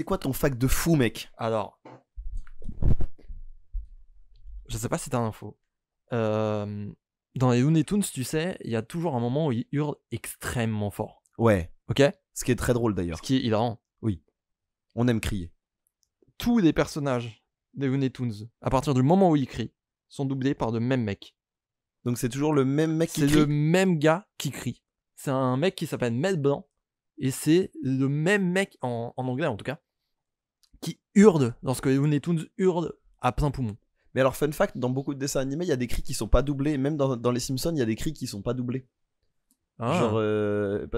C'est quoi ton fact de fou, mec? Alors, je sais pas si t'as l'info. Dans les Looney Tunes, tu sais, il y a toujours un moment où ils hurlent extrêmement fort. Ouais. Ok? Ce qui est très drôle d'ailleurs. Ce qui est hilarant. On aime crier. Tous les personnages des Looney Tunes, à partir du moment où ils crient, sont doublés par le même mec. Donc c'est toujours le même mec qui C'est crie. le même gars qui crie. C'est un mec qui s'appelle Mel Blanc. Et c'est le même mec, en anglais en tout cas, qui hurle lorsque les Looney Tunes hurlent à plein poumon. Mais alors, fun fact, dans beaucoup de dessins animés, il y a des cris qui sont pas doublés. Même dans les Simpsons, il y a des cris qui sont pas doublés. Ah. Genre,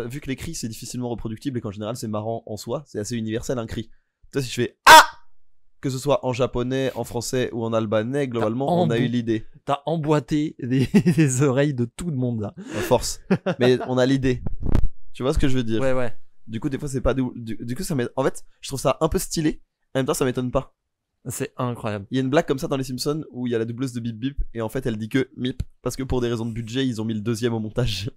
vu que les cris c'est difficilement reproductible et qu'en général c'est marrant en soi, c'est assez universel un cri. Tu vois, si je fais ah, que ce soit en japonais, en français ou en albanais, globalement on a eu l'idée. T'as emboîté les oreilles de tout le monde là. À force. Mais on a l'idée. Tu vois ce que je veux dire? Ouais. Du coup, des fois c'est pas double. Du coup, ça m'étonne. En fait, je trouve ça un peu stylé. En même temps, ça m'étonne pas. C'est incroyable. Il y a une blague comme ça dans les Simpsons où il y a la doubleuse de Bip Bip et en fait elle dit que Mip parce que pour des raisons de budget ils ont mis le deuxième au montage.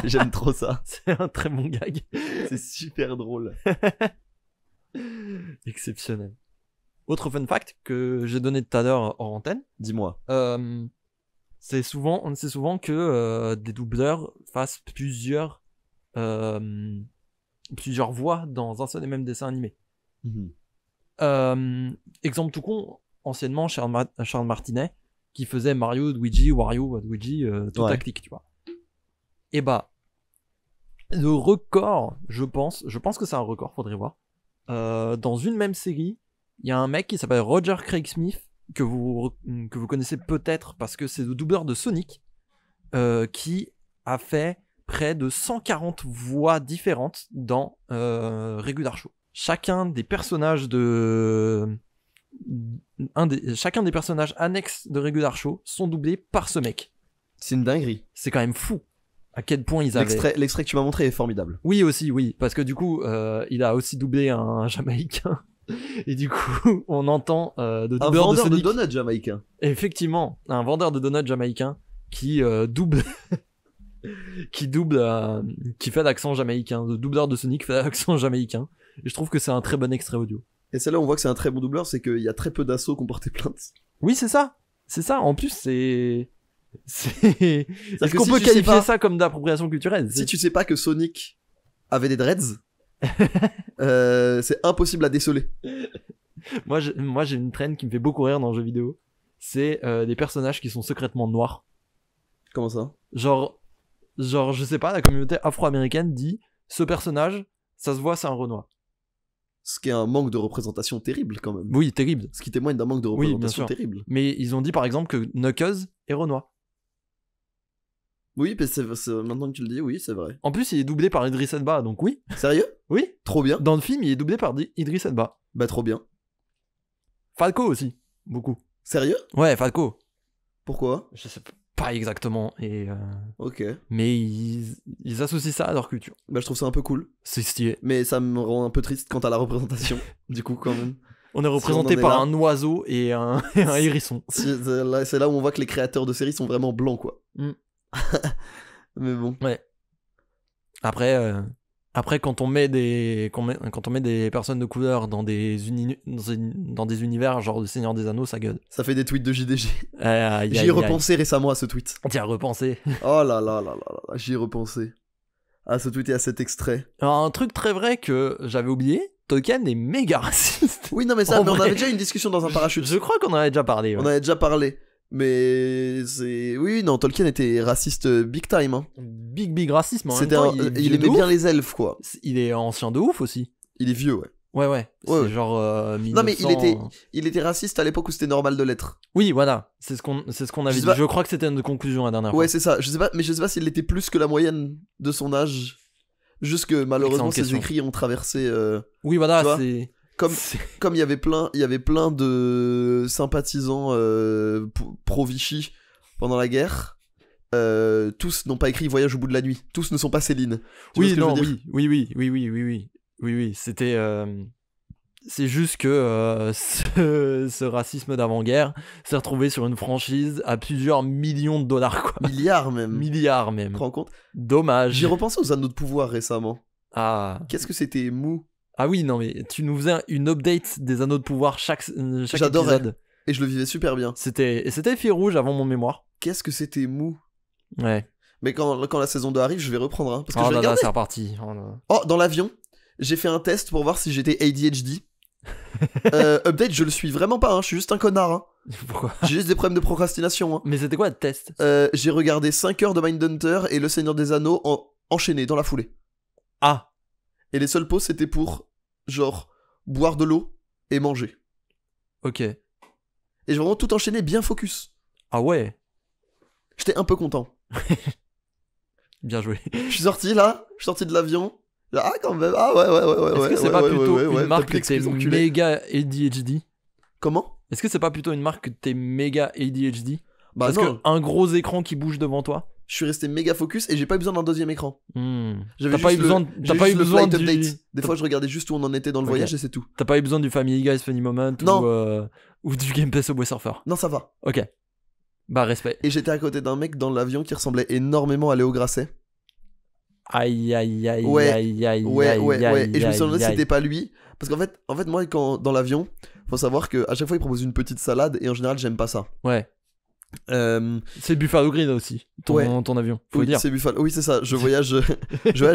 J'aime trop ça. C'est un très bon gag. C'est super drôle. Exceptionnel. Autre fun fact que j'ai donné tout à l'heure hors antenne. Dis-moi. C'est souvent que des doubleurs fassent plusieurs voix dans un seul et même dessin animé. Exemple tout con, anciennement Charles Martinet qui faisait Mario, Luigi, Wario, Luigi, toute la clique, tu vois. Et bah, le record, je pense que c'est un record, faudrait voir. Dans une même série, il y a un mec qui s'appelle Roger Craig Smith que vous connaissez peut-être parce que c'est le doubleur de Sonic qui a fait près de 140 voix différentes dans Regular Show. Chacun des personnages annexes de Regular Show sont doublés par ce mec. C'est une dinguerie. C'est quand même fou à quel point ils avaient... L'extrait que tu m'as montré est formidable. Oui, aussi, oui. Parce que du coup, il a aussi doublé un Jamaïcain. Et du coup, on entend le doubleur un vendeur de Sonic. De donuts jamaïcain. Effectivement, un vendeur de donuts jamaïcain qui double... qui fait l'accent jamaïcain. Le doubleur de Sonic fait l'accent jamaïcain. Et je trouve que c'est un très bon extrait audio. Et c'est là où on voit que c'est un très bon doubleur, c'est qu'il y a très peu d'assauts qui ont porté plainte. Oui, c'est ça. C'est ça. En plus, c'est... Est-ce qu'on si peut tu sais qualifier pas- ça comme d'appropriation culturelle? Si tu sais pas que Sonic avait des dreads, c'est impossible à déceler. Moi, j'ai une trend qui me fait beaucoup rire dans le jeu vidéo. C'est des personnages qui sont secrètement noirs. Comment ça? Genre, je sais pas, la communauté afro-américaine dit ce personnage, ça se voit, c'est un Renoir. Ce qui est un manque de représentation terrible quand même. Oui, terrible. Ce qui témoigne d'un manque de Oui, bien représentation sûr. terrible. Mais ils ont dit par exemple que Knuckles est Renoir. Oui, mais maintenant que tu le dis, oui, c'est vrai. En plus, il est doublé par Idris Elba, donc oui. Sérieux? Oui. Trop bien. Dans le film, il est doublé par Idris Elba. Bah trop bien. Falco aussi, beaucoup. Sérieux? Ouais, Falco. Pourquoi? Je sais pas exactement. Ok. Mais ils associent ça à leur culture. Bah je trouve ça un peu cool. C'est stylé. Mais ça me rend un peu triste quant à la représentation. Du coup quand même. On est représenté en est par là. un oiseau et un hérisson. C'est là où on voit que les créateurs de séries sont vraiment blancs quoi. Mais bon. Ouais. Après quand on met des personnes de couleur dans des univers genre le Seigneur des Anneaux, ça gueule. Ça fait des tweets de JDG. J'y ai repensé récemment à ce tweet. T'y as repensé. Oh là là là là là, j'y ai repensé. À ce tweet et à cet extrait. Alors, un truc très vrai que j'avais oublié, Tolkien est méga raciste. Oui non mais ça, En mais on vrai. avait déjà une discussion dans un parachute. Je crois qu'on en avait déjà parlé. Ouais. On en avait déjà parlé. Mais c'est... Oui, non, Tolkien était raciste big time. Hein. Big racisme. En même C'était temps, il aimait bien les elfes, quoi. Il est ancien de ouf aussi. Il est vieux, ouais. Ouais. C'est Ouais. genre 1900... Non, mais il était raciste à l'époque où c'était normal de l'être. Oui, voilà. C'est ce qu'on avait Je sais dit. pas. Je crois que c'était une conclusion la dernière fois. Ouais, c'est ça. Je sais pas s'il était plus que la moyenne de son âge. Juste que malheureusement, Excellente ses question. écrits ont traversé... Oui, voilà, tu vois, c'est... Comme il y avait plein de sympathisants pro-Vichy pendant la guerre, tous n'ont pas écrit Voyage au bout de la nuit. Tous ne sont pas Céline. Tu vois ce que je veux dire ? Oui. C'était... C'est juste que ce racisme d'avant-guerre s'est retrouvé sur une franchise à plusieurs millions de dollars, quoi. Milliards même. Milliards même. Tu te rends compte ? Dommage. J'ai repensé aux Anneaux de pouvoir récemment. Ah. Qu'est-ce que c'était mou? Ah oui, non, mais tu nous faisais une update des Anneaux de pouvoir chaque J'adorais. épisode. Et je le vivais super bien. C'était fil rouge avant mon mémoire. Qu'est-ce que c'était mou? Ouais. Mais quand la saison 2 arrive, je vais reprendre. Hein, parce que Oh je vais là là, regarder. c'est reparti. Oh là. Oh, dans l'avion, j'ai fait un test pour voir si j'étais ADHD. Update, je le suis vraiment pas, hein, je suis juste un connard. Hein. Pourquoi? J'ai juste des problèmes de procrastination. Hein. Mais c'était quoi le test? J'ai regardé 5 heures de Mindhunter et Le Seigneur des Anneaux enchaînés dans la foulée. Ah. Et les seules pauses, c'était pour, genre, boire de l'eau et manger. Ok. Et j'ai vraiment tout enchaîné bien focus. Ah ouais. J'étais un peu content. Bien joué. Je suis sorti de l'avion. Là, ah, quand même. Ah ouais. Est-ce que c'est pas plutôt une marque t'as que t'es l'excuse, enculé. méga ADHD? Comment? Est-ce que c'est pas plutôt une marque que t'es méga ADHD? Bah Parce non, qu'un gros écran qui bouge devant toi. je suis resté méga focus et j'ai pas eu besoin d'un deuxième écran. J'avais T'as pas eu juste besoin, le- t'as j'ai pas eu juste le besoin flight du, update. Des fois, je regardais juste où on en était dans le Ok. voyage et c'est tout. t'as pas eu besoin du Family Guys Funny Moment Non. ou du Game Pass Subway Surfer. Non, ça va. Ok. Bah respect. Et j'étais à côté d'un mec dans l'avion qui ressemblait énormément à Léo Grasset. Aïe aïe aïe Ouais. aïe aïe Ouais. aïe, Et je me suis demandé si aïe, c'était pas lui. Parce qu'en fait, moi, dans l'avion, faut savoir qu'à chaque fois, il propose une petite salade et en général, j'aime pas ça. Ouais. Euh, C'est Buffalo Green aussi. Ton avion. Faut oui, dire. c'est Buffalo. Oui, c'est ça. Je voyage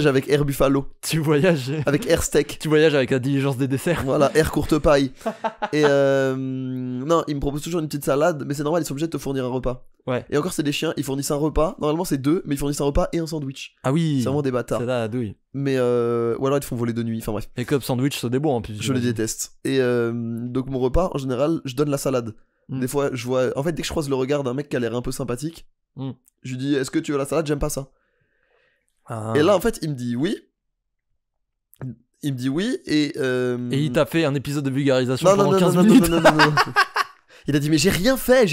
avec Air Buffalo. Tu voyages. Avec Air Steak. Tu voyages avec la diligence des desserts. Voilà, Air Courte Paille. Et non, ils me proposent toujours une petite salade, mais c'est normal, ils sont obligés de te fournir un repas. Ouais. Et encore, c'est des chiens, ils fournissent un repas. Normalement, c'est 2, mais ils fournissent un repas et un sandwich. Ah oui. C'est vraiment des bâtards. C'est là la douille. Mais ou alors ils te font voler de nuit. Enfin bref, Les clubs sandwich c'est des bons en plus. je les déteste. Et donc, mon repas, en général, je donne la salade. Mm. Des fois, je vois. En fait, dès que je croise le regard d'un mec qui a l'air un peu sympathique, Mm. je lui dis: Est-ce que tu veux la salade? J'aime pas ça. Ah. Et là, en fait, il me dit oui. Il me dit oui et. Et il t'a fait un épisode de vulgarisation non, pendant non, 15 non, minutes. non. Il a dit: Mais j'ai rien fait.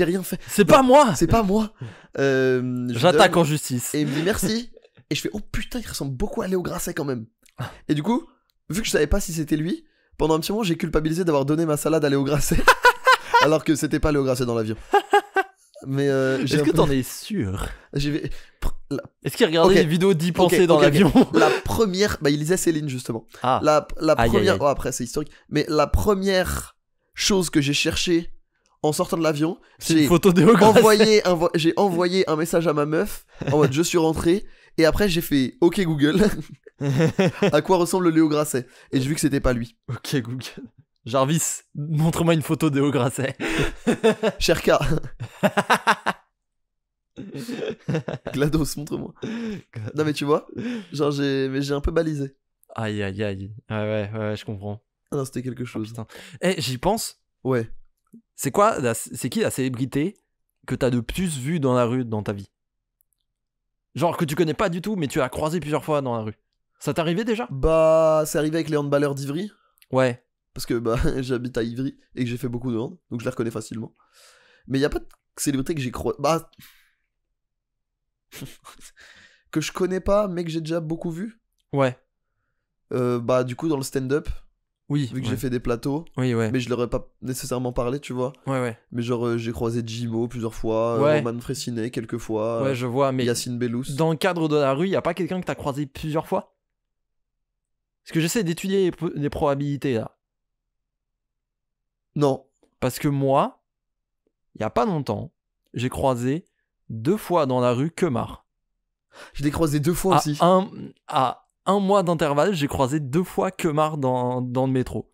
C'est pas moi. C'est pas moi. Je J'attaque donne- en justice. Et il me dit merci. Et je fais: Oh putain, il ressemble beaucoup à Léo Grasset quand même. Et du coup, vu que je savais pas si c'était lui, pendant un petit moment, j'ai culpabilisé d'avoir donné ma salade à Léo Grasset. Alors que c'était pas Léo Grasset dans l'avion. Mais Est-ce que t'en es sûr? j'ai Est-ce qu'il regardait Ok. les vidéos d'y penser dans ok. l'avion? La première, bah il lisait Céline justement. Ah. La Aïe, première, aïe, aïe. oh, après c'est historique, mais la première chose que j'ai cherché en sortant de l'avion, C'est une j'ai photo de Léo Grasset. j'ai envoyé un message à ma meuf en mode je suis rentré et après j'ai fait OK Google, à quoi ressemble le Léo Grasset, et j'ai vu que c'était pas lui. Ok Google. Jarvis, montre-moi une photo de Léo Grasset. Cherka. GLaDOS, montre-moi. Non mais tu vois, genre j'ai un peu balisé. Aïe aïe aïe. Ouais, je comprends. Ah non, c'était quelque Oh, chose. putain. Eh, j'y pense. Ouais. C'est qui la célébrité que t'as de plus vu dans la rue dans ta vie? Genre que tu connais pas du tout, mais tu as croisé plusieurs fois dans la rue. Ça t'est arrivé déjà? Bah, c'est arrivé avec les handballeurs d'Ivry. Ouais. Parce que bah, j'habite à Ivry et que j'ai fait beaucoup de hand, donc je les reconnais facilement. Mais il y a pas de célébrité que j'ai croisé. Bah. Que je connais pas, mais que j'ai déjà beaucoup vu. Ouais. Bah, du coup, dans le stand-up, Oui. vu que ouais. j'ai fait des plateaux, Oui, ouais. mais je leur ai pas nécessairement parlé, tu vois. Ouais. Mais genre, j'ai croisé Jimo plusieurs fois, Ouais. Roman Fressinet quelques fois, Ouais, je vois, mais Yacine Bellous. dans le cadre de la rue, y a pas quelqu'un que t'as croisé plusieurs fois? Parce que j'essaie d'étudier les probabilités là. Non. Parce que moi, il y a pas longtemps, j'ai croisé 2 fois dans la rue Kemar. Je l'ai croisé 2 fois aussi. À un mois d'intervalle, j'ai croisé 2 fois Kemar dans le métro.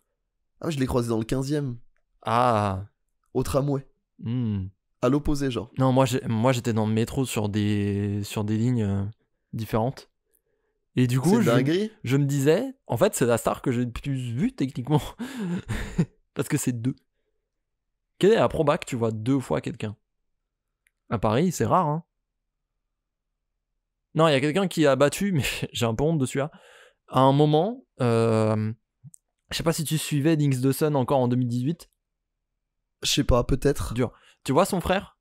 Ah, je l'ai croisé dans le 15e, Ah. au tramway. À l'opposé, genre. Non, moi j'étais dans le métro sur des lignes différentes. Et du coup, C'est dinguerie. je me disais, en fait, c'est la star que j'ai le plus vue techniquement. Parce que c'est 2. Quelle est la proba que tu vois 2 fois quelqu'un? À Paris, c'est rare, hein. Non, il y a quelqu'un qui a battu, mais j'ai un peu honte de celui-là. À un moment, je sais pas si tu suivais Links de Sun encore en 2018. Je sais pas, peut-être. Dur. Tu vois son frère?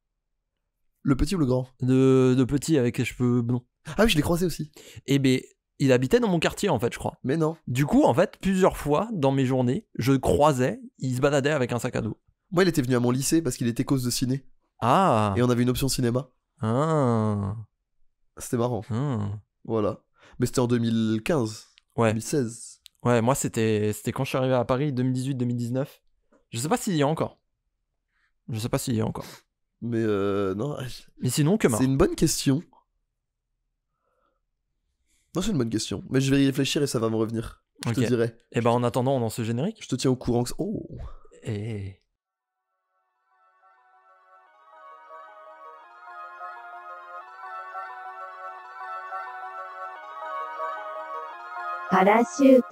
Le petit ou le grand? De petit avec les cheveux blonds. Ah oui, je l'ai croisé aussi. Eh ben, il habitait dans mon quartier, en fait, je crois. Mais non. Du coup, en fait, plusieurs fois dans mes journées, je le croisais, il se baladait avec un sac à dos. Moi, il était venu à mon lycée parce qu'il était cause de ciné. Ah. Et on avait une option cinéma. Ah. C'était marrant. Ah. Voilà. Mais c'était en 2015. Ouais. 2016. Ouais, moi c'était quand je suis arrivé à Paris, 2018-2019. Je sais pas s'il y a encore. Mais non. Mais sinon, que marre. C'est une bonne question. Non, c'est une bonne question. Mais je vais y réfléchir et ça va me revenir. Je te dirai. Et ben en attendant, on lance ce générique. Je te tiens au courant. Oh. Et... Parachute.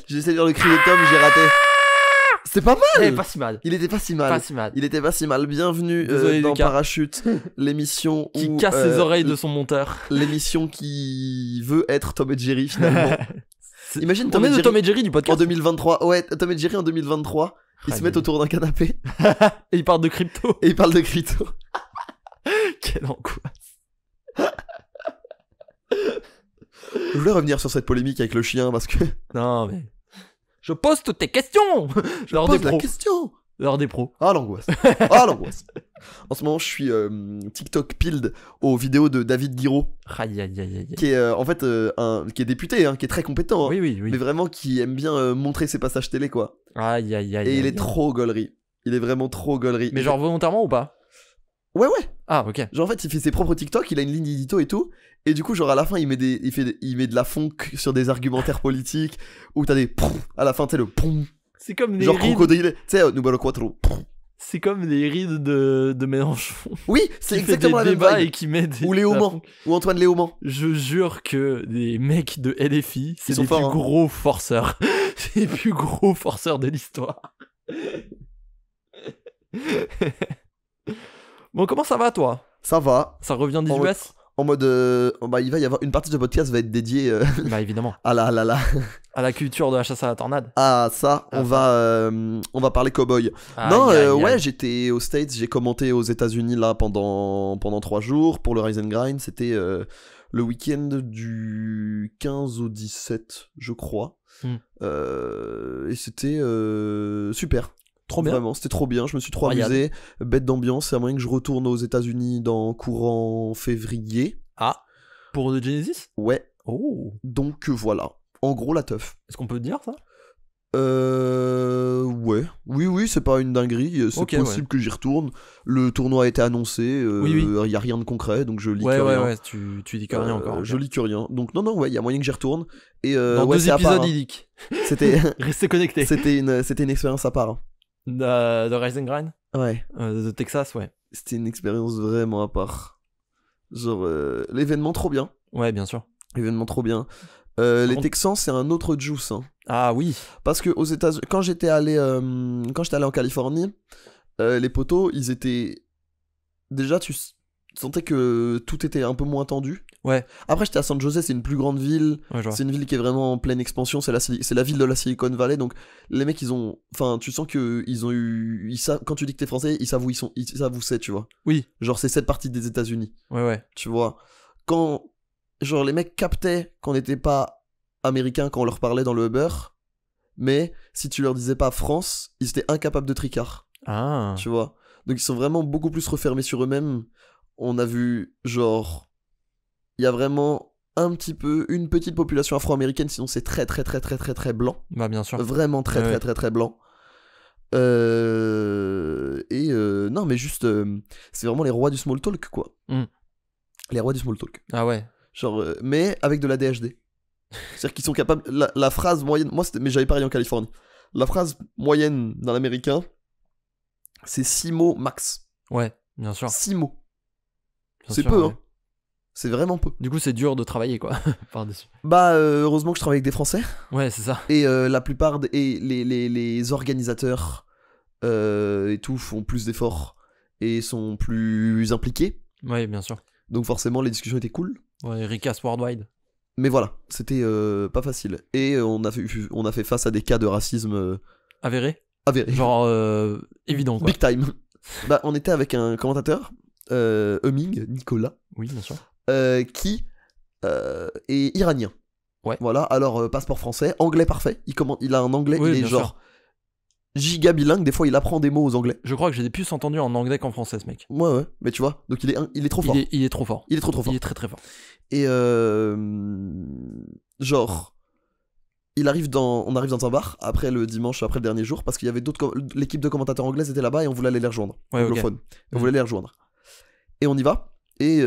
J'ai essayé de faire le cri de Tom, j'ai raté. C'est pas mal. pas si mal. Il était pas si mal. Pas si mal. Il était pas si mal. Bienvenue Désolé, dans Lucas. Parachute, l'émission Qui où, casse les oreilles de son monteur. l'émission qui veut être Tom et Jerry finalement. Imagine On Tom est et de Jerry Tom et Jerry du en podcast. 2023. Ouais, Tom et Jerry en 2023. Ils Ah, se mettent autour d'un canapé Et il parle de crypto. et ils parlent de crypto. Quelle angoisse. Je voulais revenir sur cette polémique avec le chien parce que Non mais... Je poste tes questions. L'heure des pose la pros. question. L'heure des pros. Ah l'angoisse. Ah l'angoisse. En ce moment, je suis TikTok pilled aux vidéos de David Guiraud, Aïe aïe aïe aïe. qui est en fait qui est député, hein, qui est très compétent, hein, Oui oui oui. mais vraiment qui aime bien montrer ses passages télé quoi. Aïe aïe aïe. Et il aïe, est trop gaulerie. Il est vraiment trop gaulerie. Mais genre volontairement ou pas? Ouais ouais. Ah ok. Genre en fait, il fait ses propres TikTok, il a une ligne édito et tout. Et du coup, genre à la fin, il met de la funk sur des argumentaires politiques où t'as des poum, à la fin, tu sais le poum, C'est comme les genre rides. crocodile, tu sais numero 4. C'est comme les rides de Mélenchon. Oui, c'est Qui fait exactement la des même débats vibe. et qui met des... Ou Léaumont, ou Antoine Léaumont. Je jure que les mecs de LFI, c'est Ils sont les forts, plus hein. gros forceurs. C'est les plus gros forceurs de l'histoire. Bon, comment ça va toi? Ça va. Ça revient des En US? En mode, bah il va y avoir une partie de podcast va être dédiée Bah évidemment. à À la culture de la chasse à la tornade. à ça. Ah, On va parler cowboy. Aïe, Non, aïe, aïe. ouais, j'étais aux States, j'ai commenté aux États-Unis là pendant 3 jours pour le Rise and Grind. C'était le week-end du 15 au 17, je crois. Et c'était super. Trop bien. Vraiment, c'était trop bien. Je me suis trop Incroyable. amusé. Bête d'ambiance. C'est à moyen que je retourne aux États-Unis dans courant février. Ah, pour The Genesis? Ouais. Oh. Donc voilà. En gros, la teuf. Est-ce qu'on peut dire ça? Ouais. Oui, c'est pas une dinguerie. C'est Ok, possible que j'y retourne. Le tournoi a été annoncé. Oui. Y a rien de concret, donc je lis Ouais, que ouais, rien. ouais, tu dis que rien encore. Je lis que rien. Donc non, ouais, y a moyen que j'y retourne. Et Dans ouais, 2 c'est à part, épisodes hein. idylliques. C'était Restez connectés. c'était une expérience à part. Hein. De Rise and Grind? Ouais. De Texas, ouais. C'était une expérience vraiment à part. Genre l'événement trop bien. Ouais, bien sûr. L'événement trop bien. Les contre- Texans, c'est un autre juice. Hein. Ah oui. Parce que aux États-Unis, quand j'étais allé en Californie, les potos, ils étaient déjà, tu sentais que tout était un peu moins tendu. Ouais. Après, j'étais à San Jose, c'est une plus grande ville. Ouais, je vois. C'est une ville qui est vraiment en pleine expansion. C'est la ville de la Silicon Valley. Donc les mecs, enfin, tu sens que ils ont eu, quand tu dis que t'es français, ils savent où ils savent où c'est, tu vois. Oui. Genre c'est cette partie des États-Unis, Ouais, ouais. tu vois. Quand genre les mecs captaient qu'on n'était pas américains quand on leur parlait dans le Uber, mais si tu leur disais pas France, ils étaient incapables de tricard, Ah. tu vois. Donc ils sont vraiment beaucoup plus refermés sur eux-mêmes. On a vu genre il y a vraiment un petit peu une petite population afro-américaine, sinon c'est très très très très très très blanc, Bah bien sûr. vraiment très Ouais, très ouais. très très blanc. Non mais juste c'est vraiment les rois du small talk quoi. Mm. Les rois du small talk. Ah ouais. Genre mais avec de la DHD. C'est-à-dire qu'ils sont capables la phrase moyenne, mais j'avais pareil en Californie. La phrase moyenne dans l'américain c'est 6 mots max. Ouais, bien sûr. 6 mots. Bien C'est sûr, peu ouais. hein. C'est vraiment peu. Du coup, c'est dur de travailler quoi. Par-dessus. Bah heureusement que je travaille avec des Français Ouais, c'est ça. et la plupart et les organisateurs et tout font plus d'efforts et sont plus impliqués. Ouais, bien sûr. Donc forcément les discussions étaient cool. Ouais, Ricas Worldwide. Mais voilà, c'était pas facile. Et on a fait face à des cas de racisme Avéré. avérés. Genre évident quoi. Big time. Bah on était avec un commentateur, Humming, Nicolas, Oui, bien sûr. qui est iranien. Ouais. Voilà, alors passeport français, anglais parfait. Il a un anglais, Oui, il est bien genre giga bilingue. Des fois, il apprend des mots aux anglais. Je crois que j'ai plus entendu en anglais qu'en français, ce mec. Ouais, mais tu vois, donc il est trop fort. Il est trop fort. Il est trop fort. Il est très très fort. Et genre, on arrive dans un bar après le dimanche, après le dernier jour, parce qu'il y avait l'équipe de commentateurs anglaises était là-bas et on voulait aller les rejoindre. Ouais, anglophone. okay. On voulait les rejoindre. Et on y va. Et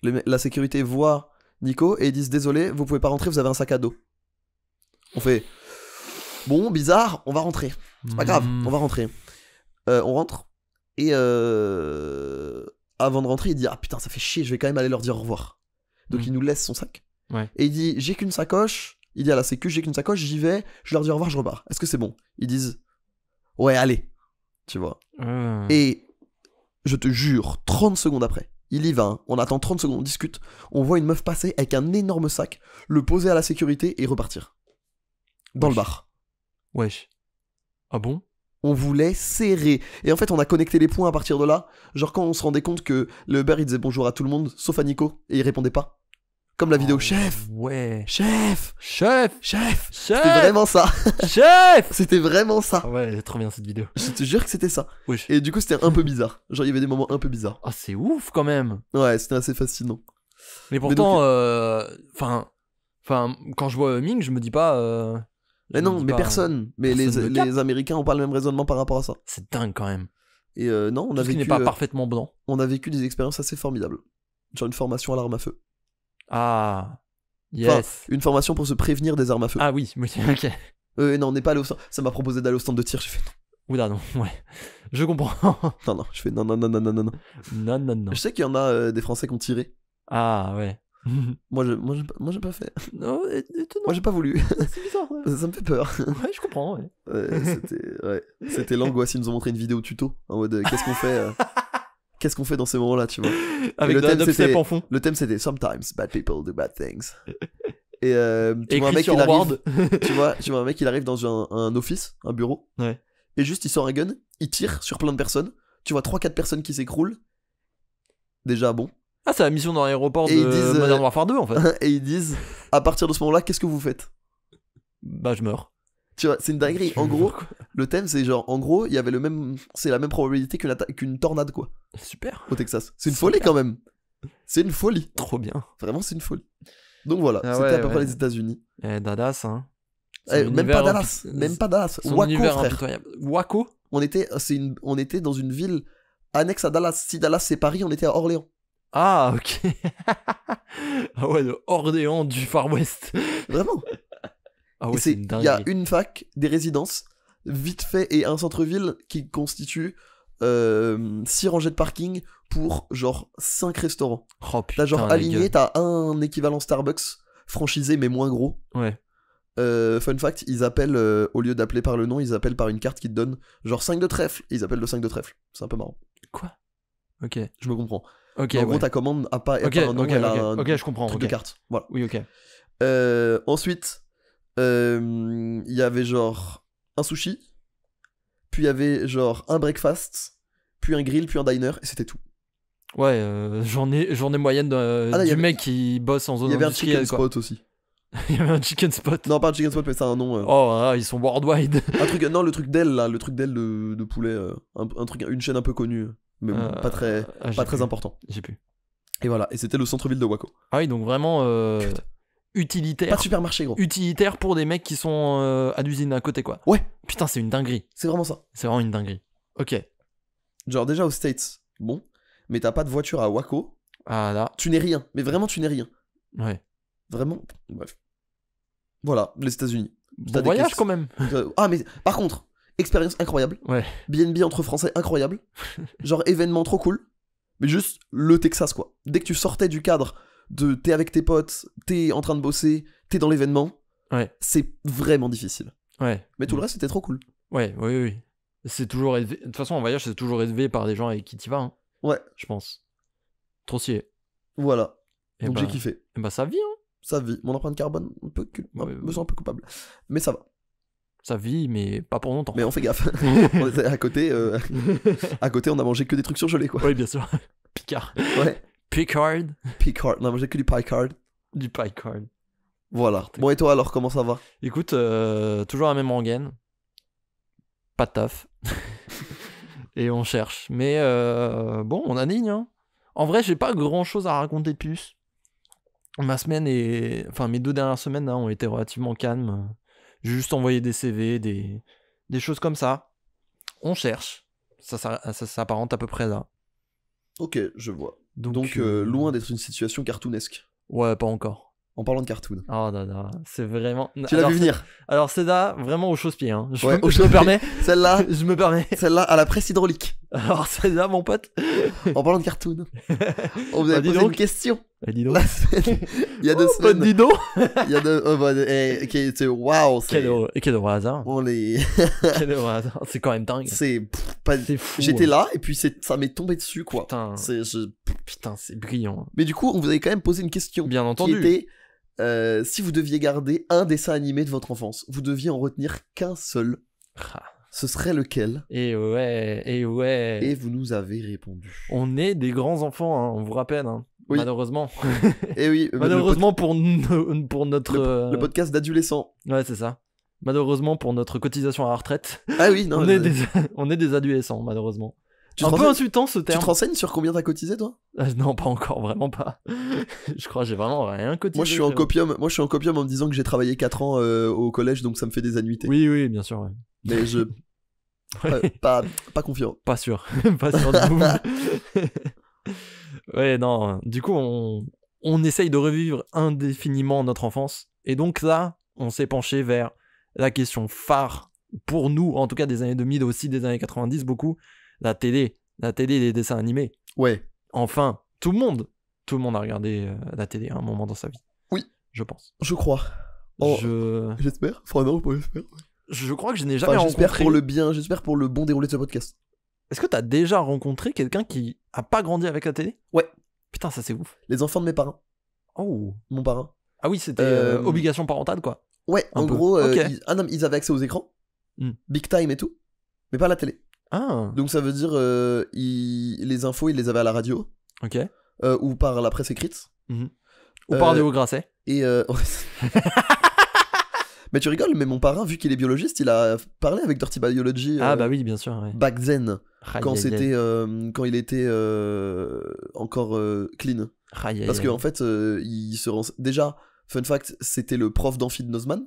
la sécurité voit Nico et ils disent désolé, vous pouvez pas rentrer, vous avez un sac à dos. On fait bon, bizarre, on va rentrer. C'est pas grave, on va rentrer. On rentre et avant de rentrer, il dit ah putain, ça fait chier, je vais quand même aller leur dire au revoir. Donc il nous laisse son sac. Ouais. Et il dit j'ai qu'une sacoche. Il dit à la sécu j'ai qu'une sacoche, j'y vais, je leur dis au revoir, je repars. Est-ce que c'est bon? Ils disent ouais, allez. Tu vois. Et je te jure, 30 secondes après, il y va, hein. On attend 30 secondes, on discute, on voit une meuf passer avec un énorme sac, le poser à la sécurité et repartir. Dans le bar. Wesh. Ah bon? On voulait serrer. Et en fait, on a connecté les points à partir de là. Genre quand on se rendait compte que le Uber, il disait bonjour à tout le monde, sauf à Nico, et il répondait pas. Comme la vidéo chef. Ouais. Chef. C'était vraiment ça. Chef. C'était vraiment ça. Ah ouais, trop bien cette vidéo. Je te jure que c'était ça. Wesh. Et du coup, c'était un peu bizarre. Genre, il y avait des moments un peu bizarres. Ah, c'est ouf quand même. Ouais, c'était assez fascinant. Mais pourtant, enfin, quand je vois Ming, je me dis pas. Mais non, mais personne. Mais les Américains ont pas le même raisonnement par rapport à ça. C'est dingue quand même. Et non, on a vécu. Qui n'est pas parfaitement blanc. On a vécu des expériences assez formidables. Genre une formation à l'arme à feu. Ah, yes. Enfin, une formation pour se prévenir des armes à feu. Ah oui, ok. Non, on n'est pas allé au stand. Ça m'a proposé d'aller au stand de tir, j'ai fait non. Oula, non, ouais. Je comprends. Non, je fais non. Non. Je sais qu'il y en a des Français qui ont tiré. Ah ouais. Moi, j'ai pas fait. Non, moi, j'ai pas voulu. C'est bizarre. Ouais. Ça me fait peur. Ouais, je comprends, ouais. C'était l'angoisse. Ils nous ont montré une vidéo tuto en mode qu'est-ce qu'on fait qu'est-ce qu'on fait dans ces moments-là, tu vois. Avec le thème, c'était en fond. Le thème c'était Sometimes bad people do bad things. Et tu vois un mec il arrive dans un office, un bureau. Ouais. Et juste il sort un gun, il tire sur plein de personnes. Tu vois 3-4 personnes qui s'écroulent. Déjà bon. Ah, c'est la mission dans l'aéroport de Modern Warfare 2 en fait. Et ils disent à partir de ce moment-là, qu'est-ce que vous faites? Bah je meurs. Tu vois, c'est une dinguerie. En gros, le thème c'est genre, en gros, il y avait c'est la même probabilité qu'une tornade quoi. Super. Au Texas. C'est une folie quand même. C'est une folie. Trop bien. Vraiment, c'est une folie. Donc voilà, c'était à peu près les États-Unis. Dallas, hein. Même pas Dallas. Même pas Dallas. Waco, frère. Waco. On était dans une ville annexe à Dallas. Si Dallas c'est Paris, on était à Orléans. Ah, ok. Ah ouais, le Orléans du Far West. Vraiment. Ah ouais, c'est dingue. Il y a une fac, des résidences, vite fait, et un centre-ville qui constitue 6 rangées de parking pour genre 5 restaurants. Oh putain. T'as genre aligné, t'as un équivalent Starbucks franchisé mais moins gros. Ouais. Fun fact, ils appellent, au lieu d'appeler par le nom, ils appellent par une carte qui te donne genre 5 de trèfle. Et ils appellent le 5 de trèfle. C'est un peu marrant. Quoi? Ok. Je me comprends. Ok. En gros, ta commande a pas un nom, elle a un je comprends. truc de carte. Voilà. Oui, ok. Ensuite, il y avait genre un sushi, puis il y avait genre un breakfast, puis un grill, puis un diner, et c'était tout. Ouais, journée moyenne du mec qui bosse en zone industrielle. Il y avait un chicken spot aussi. Il y avait un chicken spot. Non, pas un chicken spot, mais c'est un nom. Oh, ils sont worldwide. Le truc d'aile là, le truc d'aile de poulet, un truc, une chaîne un peu connue, mais pas très important. J'ai pu. Et voilà, et c'était le centre-ville de Waco. Ah oui, donc vraiment utilitaire. Pas de supermarché, gros. Utilitaire pour des mecs qui sont à l'usine à côté, quoi. Ouais. Putain, c'est une dinguerie. C'est vraiment ça. C'est vraiment une dinguerie. Ok. Genre déjà aux States, bon, mais t'as pas de voiture à Waco. Ah là. Tu n'es rien, mais vraiment tu n'es rien. Ouais. Vraiment, bref. Voilà, les États-Unis. Bon voyage quand même. Ah, mais par contre, expérience incroyable. Ouais. BNB entre Français incroyable. Genre événement trop cool. Mais juste le Texas, quoi. Dès que tu sortais du cadre de t'es avec tes potes, t'es en train de bosser, t'es dans l'événement, ouais. C'est vraiment difficile. Ouais. Mais tout le reste, c'était trop cool. Ouais, oui. C'est toujours élevé. De toute façon, en voyage, c'est toujours élevé par des gens avec qui t'y vas. Hein. Ouais. Je pense. Trop stylé. Voilà. Et donc j'ai kiffé. Et bah ça vit, hein. Ça vit. Mon empreinte carbone, me sens un peu coupable. Mais ça va. Ça vit, mais pas pour longtemps. Mais on fait gaffe. On était à côté, on a mangé que des trucs surgelés, quoi. Oui, bien sûr. Picard. Ouais. Picard. Picard. Non, moi j'ai que du Picard. Du Picard. Voilà. Bon, et toi alors, comment ça va? Écoute, toujours la même rengaine. Pas de taf. Et on cherche. Mais bon, on aligne. Hein. En vrai, j'ai pas grand chose à raconter de plus. Ma semaine est. Enfin, mes 2 dernières semaines là, ont été relativement calmes. J'ai juste envoyé des CV, des choses comme ça. On cherche. Ça s'apparente à peu près là. Ok, je vois. Donc, loin d'être une situation cartoonesque. Ouais, pas encore. En parlant de cartoon. Oh là là, c'est vraiment. Tu l'as vu venir? Alors c'est là vraiment au chausse-pied. Hein. Je Ouais, me permets. Celle-là, Je me permets. celle-là à la presse hydraulique. Alors c'est là mon pote. En parlant de cartoon. On vous avait dis posé donc. une question. Dis donc. Il y a 2 Oh, semaines. dis donc. Il y a 2. Oh, bah, ok, c'est waouh. Quel heureux hasard. On les. Quel heureux hasard. C'est quand même dingue. C'est pas. C'est fou. J'étais hein. là et puis ça m'est tombé dessus quoi. Putain. Putain, c'est brillant. Mais du coup, on vous avait quand même posé une question. Bien entendu. Qui était si vous deviez garder un dessin animé de votre enfance, vous deviez en retenir qu'un seul. Ce serait lequel? Et ouais. Et vous nous avez répondu. On est des grands enfants, hein, on vous rappelle. Hein. Oui. Malheureusement. Et oui. Malheureusement pour notre. Le podcast d'adolescents. Ouais, c'est ça. Malheureusement pour notre cotisation à la retraite. Ah oui, non. On est des adolescents, malheureusement. Tu un te peu renseignes- insultant ce Tu terme. te renseignes sur combien t'as cotisé toi? Non, pas encore, vraiment pas. Je crois que j'ai vraiment rien cotisé. Moi je suis en copium en me disant que j'ai travaillé 4 ans au collège donc ça me fait des annuités. Oui, bien sûr. Ouais. Mais je pas confiant. Pas sûr. Pas sûr de vous. Ouais, non. Du coup, on essaye de revivre indéfiniment notre enfance. Et donc là, on s'est penché vers la question phare pour nous, en tout cas des années 2000, aussi des années 90, beaucoup, la télé, les dessins animés. Ouais. Enfin, tout le monde a regardé la télé à un moment dans sa vie. Oui. Je pense. Je crois. Oh, j'espère. Enfin non, pas j'espère. Je crois que je n'ai jamais J'espère rencontré... pour le bien, j'espère pour le bon déroulé de ce podcast. Est-ce que t'as déjà rencontré quelqu'un qui a pas grandi avec la télé? Ouais. Putain, ça c'est ouf. Les enfants de mes parents. Oh. Mon parrain. Ah oui, c'était obligation parentale, quoi. Ouais, Un en peu. gros, Ok. ils avaient accès aux écrans. Hmm. Big time et tout. Mais pas à la télé. Ah, Donc ça veut dire les infos, ils les avaient à la radio. ok. Ou par la presse écrite. Ou par Léo Grasset. Et mais tu rigoles, mais mon parrain, vu qu'il est biologiste, il a parlé avec Dirty Biology Ah bah oui, bien sûr. Ouais. back then, Aïe, quand aïe, c'était aïe. quand il était encore clean. Aïe, aïe, Parce aïe. qu'en fait, il se déjà, fun fact, c'était le prof d'amphi de Nozman.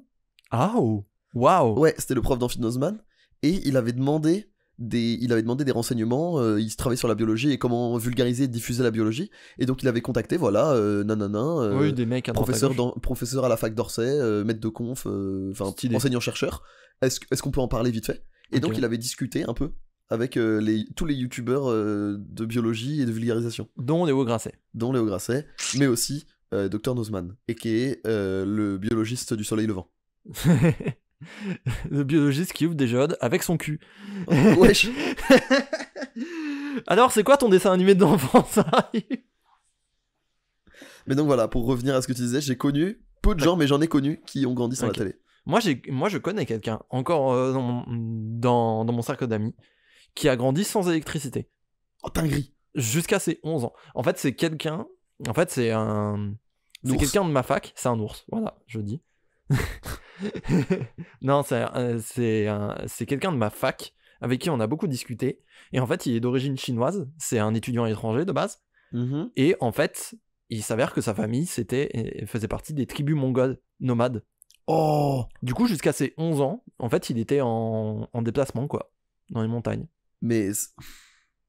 Ah, oh. Waouh. Ouais, c'était le prof d'amphi de Nozman. Et il avait demandé des renseignements, il travaillait sur la biologie et comment vulgariser et diffuser la biologie. Et donc il avait contacté, voilà, Oui, des mecs à droite à gauche. professeur à la fac d'Orsay, maître de conf, enfin Stylé. enseignant-chercheur. Est-ce qu'on peut en parler vite fait? Et donc Ok. il avait discuté un peu avec tous les youtubeurs de biologie et de vulgarisation, Dont Léo Grasset. dont Léo Grasset, mais aussi Dr Nozman, et qui est le biologiste du soleil levant. Le biologiste qui ouvre des géodes avec son cul. Wesh. Alors, c'est quoi ton dessin animé d'enfance? Mais donc voilà, pour revenir à ce que tu disais, j'ai connu peu de gens, mais j'en ai connu qui ont grandi sans Ok. la télé. Moi, je connais quelqu'un, encore dans mon cercle d'amis, qui a grandi sans électricité. Oh, dinguerie. Jusqu'à ses 11 ans. En fait, c'est quelqu'un... En fait, c'est un... C'est Ours. quelqu'un de ma fac. C'est un ours, voilà, je dis. Non, c'est quelqu'un de ma fac avec qui on a beaucoup discuté. Et en fait, il est d'origine chinoise. C'est un étudiant étranger de base. Mhm. Et en fait, il s'avère que sa famille faisait partie des tribus mongoles nomades. Oh, Du coup, jusqu'à ses 11 ans, en fait, il était en déplacement, quoi, dans les montagnes. mais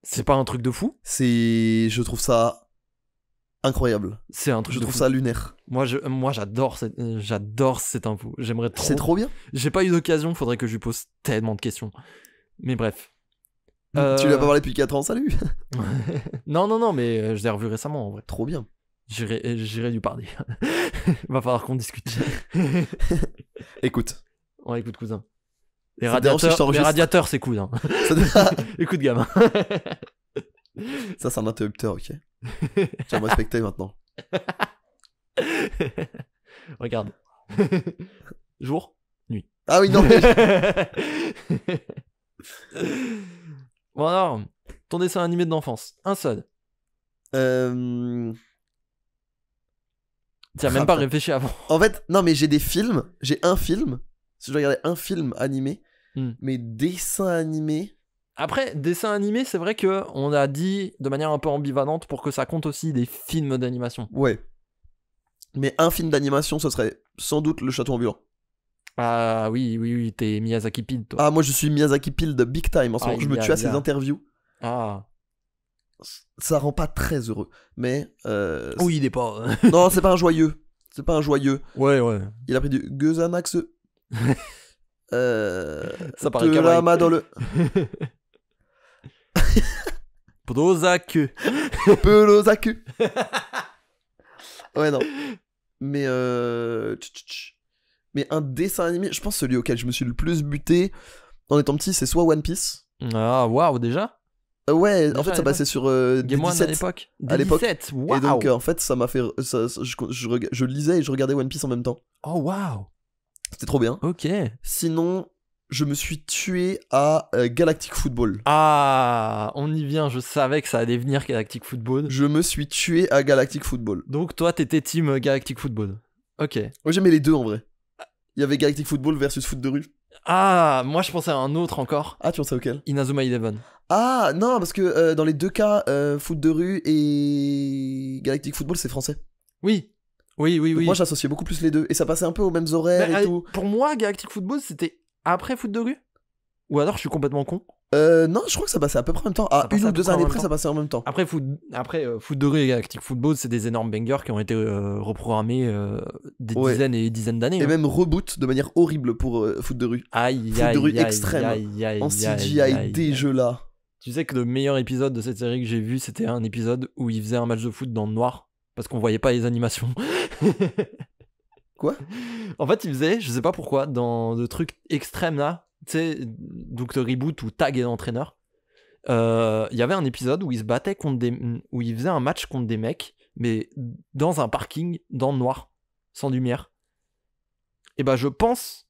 C'est pas un truc de fou? je trouve ça incroyable. C'est un truc Je de trouve fou. ça lunaire. Moi, j'adore cette info. J'aimerais trop. C'est trop bien. J'ai pas eu d'occasion, faudrait que je lui pose tellement de questions. Mais bref. Tu lui as pas parlé depuis 4 ans, salut. Non, mais je l'ai revu récemment en vrai. Trop bien. J'irai lui parler. Va falloir qu'on discute. Écoute. Ouais, écoute, cousin. Les Ça te dérange si je radiateurs, t'enregistre radiateurs, c'est cool. Hein. Écoute, gamin. Ça, c'est un interrupteur, ok. Tu vas me respecter maintenant. Regarde. Jour, nuit. Ah oui, non, mais... Bon alors, ton dessin animé de l'enfance, un seul. T'as même pas réfléchi avant. En fait, non, mais j'ai un film. Si je dois regarder un film animé, mais dessin animé. Après, dessin animé, c'est vrai que on a dit de manière un peu ambivalente pour que ça compte aussi des films d'animation. Ouais. Mais un film d'animation, ce serait sans doute Le Château ambulant. Ah oui, t'es Miyazaki Pile, toi. Ah, moi je suis Miyazaki Pile de big time en ce moment. Je me tue à ses interviews. Ah. Ça rend pas très heureux. Mais. Oui, il est pas. Non, c'est pas un joyeux. C'est pas un joyeux. Ouais. Il a pris du Gezanax. Ça paraît kawaii. Lama dans le. Prozac. Pelozaku. Ouais, non. Mais un dessin animé, je pense celui auquel je me suis le plus buté en étant petit, c'est soit One Piece. Ah, waouh, déjà ouais, en fait, ça passait sur Game One à l'époque. Wow. Et donc, en fait, ça m'a fait. Je lisais et je regardais One Piece en même temps. Oh, waouh. C'était trop bien. Ok. Sinon, je me suis tué à Galactic Football. Ah, on y vient, je savais que ça allait venir Galactic Football. Je me suis tué à Galactic Football. Donc toi, t'étais team Galactic Football. Ok. Moi, j'aimais les deux en vrai. Il y avait Galactic Football versus foot de rue. Ah, moi je pensais à un autre encore. Ah, tu pensais auquel? Inazuma Eleven. Ah, non, parce que dans les deux cas, foot de rue et Galactic Football, c'est français. Oui. Donc moi, j'associais beaucoup plus les deux. Et ça passait un peu aux mêmes horaires et tout. Pour moi, Galactic Football, c'était après foot de rue? Ou alors je suis complètement con? Non, je crois que ça passait à peu près en même temps. Ah, une ou 2 années près, ça passait en même temps. Après, foot de rue et Galactic Football, c'est des énormes bangers qui ont été reprogrammés des dizaines et dizaines d'années. Et même reboot de manière horrible pour foot de rue. Foot de rue extrême. En CGI, des jeux là. Tu sais que le meilleur épisode de cette série que j'ai vu, c'était un épisode où ils faisaient un match de foot dans le noir parce qu'on voyait pas les animations. Quoi? En fait, ils faisaient, je sais pas pourquoi, dans le truc extrême là, tu sais, donc le reboot où Tag est l'entraîneur, il y avait un épisode où ils se battaient où ils faisaient un match contre des mecs, mais dans un parking, dans le noir, sans lumière. Et bah, je pense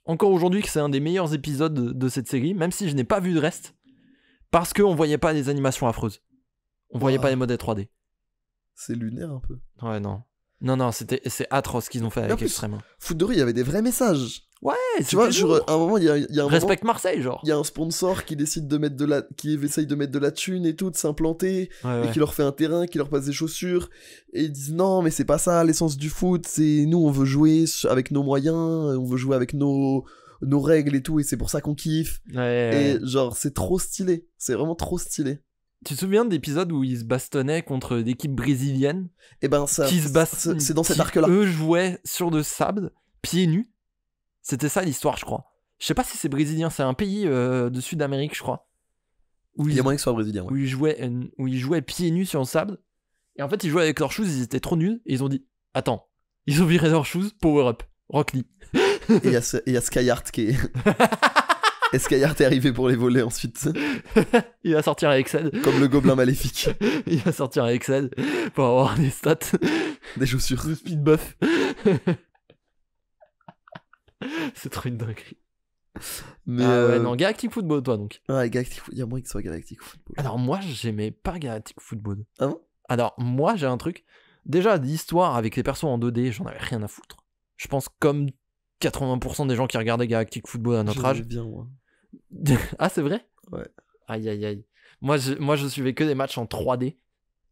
encore aujourd'hui que c'est un des meilleurs épisodes de cette série, même si je n'ai pas vu le reste, parce qu'on voyait pas les animations affreuses. On voyait pas les modèles 3D. C'est lunaire un peu. Ouais, non. Non, c'est atroce ce qu'ils ont fait avec Extrême. Foot de rue, il y avait des vers messages. Ouais, tu vois, à un moment, il y a un Respecte Marseille, genre. Il y a un sponsor qui décide de mettre qui essaye de mettre de la thune et tout, de s'implanter, et qui leur fait un terrain, qui leur passe des chaussures, et ils disent non, mais c'est pas ça l'essence du foot, c'est nous, on veut jouer avec nos moyens, on veut jouer avec nos règles et tout, et c'est pour ça qu'on kiffe. Et genre, c'est trop stylé, c'est vraiment trop stylé. Tu te souviens d'épisodes où ils se bastonnaient contre l'équipe brésilienne? Et ben ça, c'est dans cet arc-là. Eux jouaient sur de sable, pieds nus. C'était ça l'histoire, je crois. Je sais pas si c'est brésilien, c'est un pays de Sud-Amérique, je crois. Il y a moyen que ce soit brésilien, ouais. Où ils jouaient pieds nus sur le sable. Et en fait, ils jouaient avec leurs shoes, ils étaient trop nuls. Et ils ont dit, attends, ils ont viré leurs shoes, power up, Rock Lee. Et il y a Skyheart qui est... Et Skyheart est arrivé pour les voler ensuite. Il va sortir avec Excel. Comme le gobelin maléfique. Il va sortir avec Excel pour avoir des stats. Des chaussures. De speed buff. C'est trop une dinguerie. Mais ouais, non, Galactic Football, toi donc. Ouais, Galactic Football. Il y a moyen que ce soit Galactic Football. Alors moi, j'aimais pas Galactic Football. Ah bon? Alors moi, j'ai un truc. Déjà, l'histoire avec les persos en 2D, j'en avais rien à foutre. Je pense comme 80% des gens qui regardaient Galactic Football à notre âge. Bien, moi. Ah, c'est vrai? Ouais. Aïe. Moi, je suivais que des matchs en 3D.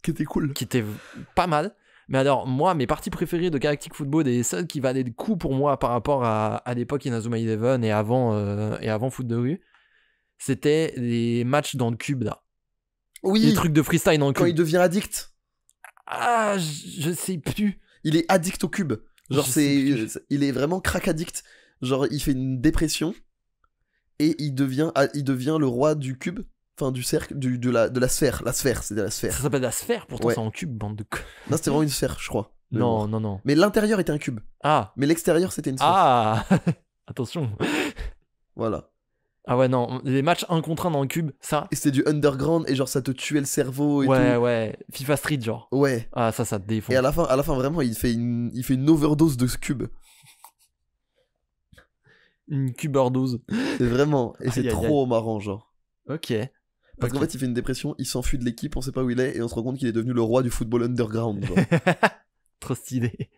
Qui étaient cool. Qui étaient pas mal. Mais alors, moi, mes parties préférées de Galactic Football, et celles qui valaient le coup pour moi par rapport à l'époque Inazuma Eleven et avant Foot de rue, c'était les matchs dans le cube, là. Oui. Les trucs de freestyle dans le cube. Quand il devient addict. Ah, je sais plus. Il est addict au cube. Genre, il est vraiment crack addict. Genre, il fait une dépression et il devient le roi du cube. Enfin, du cercle, de la sphère. La sphère, c'était la sphère. Ça s'appelle la sphère, pourtant c'est en cube, bande de... Non, c'était vraiment une sphère, je crois. Non. Mais l'intérieur était un cube. Ah. Mais l'extérieur, c'était une sphère. Ah. Attention. Voilà. Ah ouais, non, les matchs 1 contre 1 dans le cube, ça... Et c'était du underground, et genre, ça te tuait le cerveau et tout. Ouais. FIFA Street, genre. Ouais. Ah, ça te défonce. Et à la fin, vraiment, il fait une overdose de ce cube. Une cuberdose. C'est vraiment... Et c'est trop marrant, genre. Ok. Parce qu'en fait, il fait une dépression, il s'enfuit de l'équipe, on sait pas où il est, et on se rend compte qu'il est devenu le roi du football underground. Genre. Trop stylé.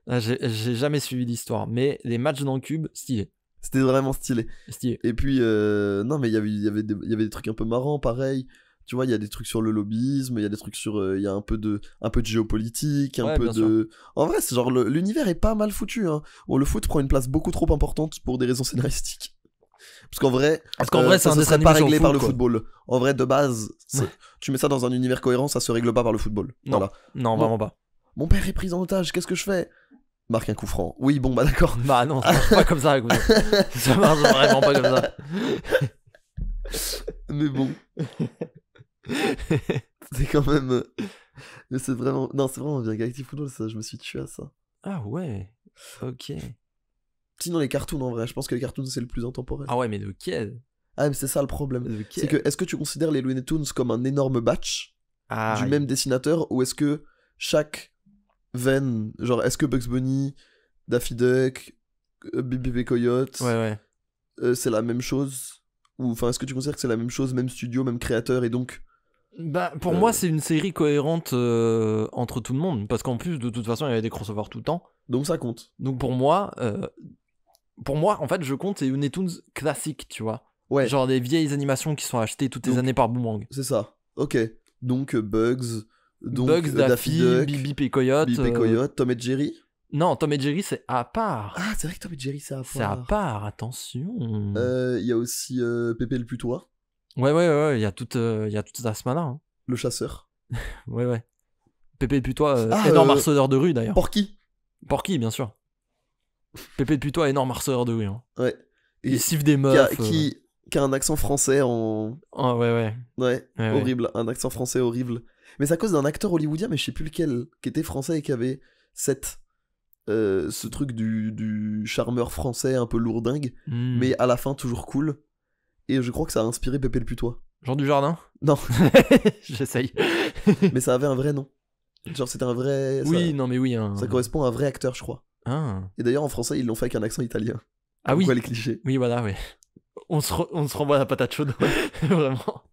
Ah, j'ai jamais suivi l'histoire, mais les matchs dans le cube, stylé. C'était vraiment stylé. Stylé. Et puis, non, mais il y avait des trucs un peu marrants, pareil. Tu vois, il y a des trucs sur le lobbyisme, il y a des trucs sur. Il y a un peu de géopolitique, un peu de. En vrai, c'est genre, l'univers est pas mal foutu. Hein. Bon, le foot prend une place beaucoup trop importante pour des raisons scénaristiques. Parce qu'en vrai, c'est un dessin pas réglé foot, par le quoi. football. En vrai, de base, tu mets ça dans un univers cohérent, ça se règle pas par le football. Non, voilà. Non, vraiment pas. Mon père est pris en otage, qu'est-ce que je fais? Marque un coup franc. Oui, bon, bah d'accord. Bah non, ça marche pas comme ça, écoute. Ça marche vraiment pas comme ça. Mais bon. C'est quand même. Mais c'est vraiment. Non, c'est vraiment bien. Galactic Football, ça, je me suis tué à ça. Ah ouais. Ok. Sinon, les cartoons, en vrai, je pense que les cartoons, c'est le plus intemporel. Ah ouais, mais lequel? Ah, mais c'est ça le problème. Lequel? C'est que, est-ce que tu considères les Looney Tunes comme un énorme batch du même dessinateur, ou est-ce que chaque veine, genre, est-ce que Bugs Bunny, Daffy Duck, Bibi Coyote, c'est la même chose? Ou enfin, est-ce que tu considères que c'est la même chose, même studio, même créateur, et donc bah, pour moi, c'est une série cohérente entre tout le monde, parce qu'en plus, de toute façon, il y avait des crossovers tout le temps. Donc ça compte. Donc pour moi, en fait, je compte les Looney Tunes classiques, tu vois. Ouais. Genre des vieilles animations qui sont achetées toutes les années par Boomerang. C'est ça. Ok. Donc Bugs, Daffy Duck, Bip et Coyote. Tom et Jerry. Non, Tom et Jerry, c'est à part. Ah, c'est vrai que Tom et Jerry, c'est à part. C'est à part, attention. Il y a aussi Pépé le putois. Ouais, il y a toute Asmana. Hein. Le chasseur. Ouais. Pépé le putois, énorme harceleur de rue d'ailleurs. Porky, bien sûr. Pépé le putois, énorme harceleur de rue. Hein. Ouais. Il siffle des meufs. Qui a un accent français en. Oh, ouais, horrible. Un accent français horrible. Mais c'est à cause d'un acteur hollywoodien, mais je sais plus lequel, qui était français et qui avait ce truc du charmeur français un peu lourdingue, mais à la fin toujours cool. Et je crois que ça a inspiré Pépé le putois. Jean Dujardin? Non. J'essaye. Mais ça avait un vrai nom. Genre c'était un vrai. Oui, non mais oui. Ça correspond à un vrai acteur, je crois. Ah. Et d'ailleurs en français ils l'ont fait avec un accent italien. Ah oui. Quoi les clichés. Oui voilà, ouais. On se renvoie la patate chaude. Vraiment.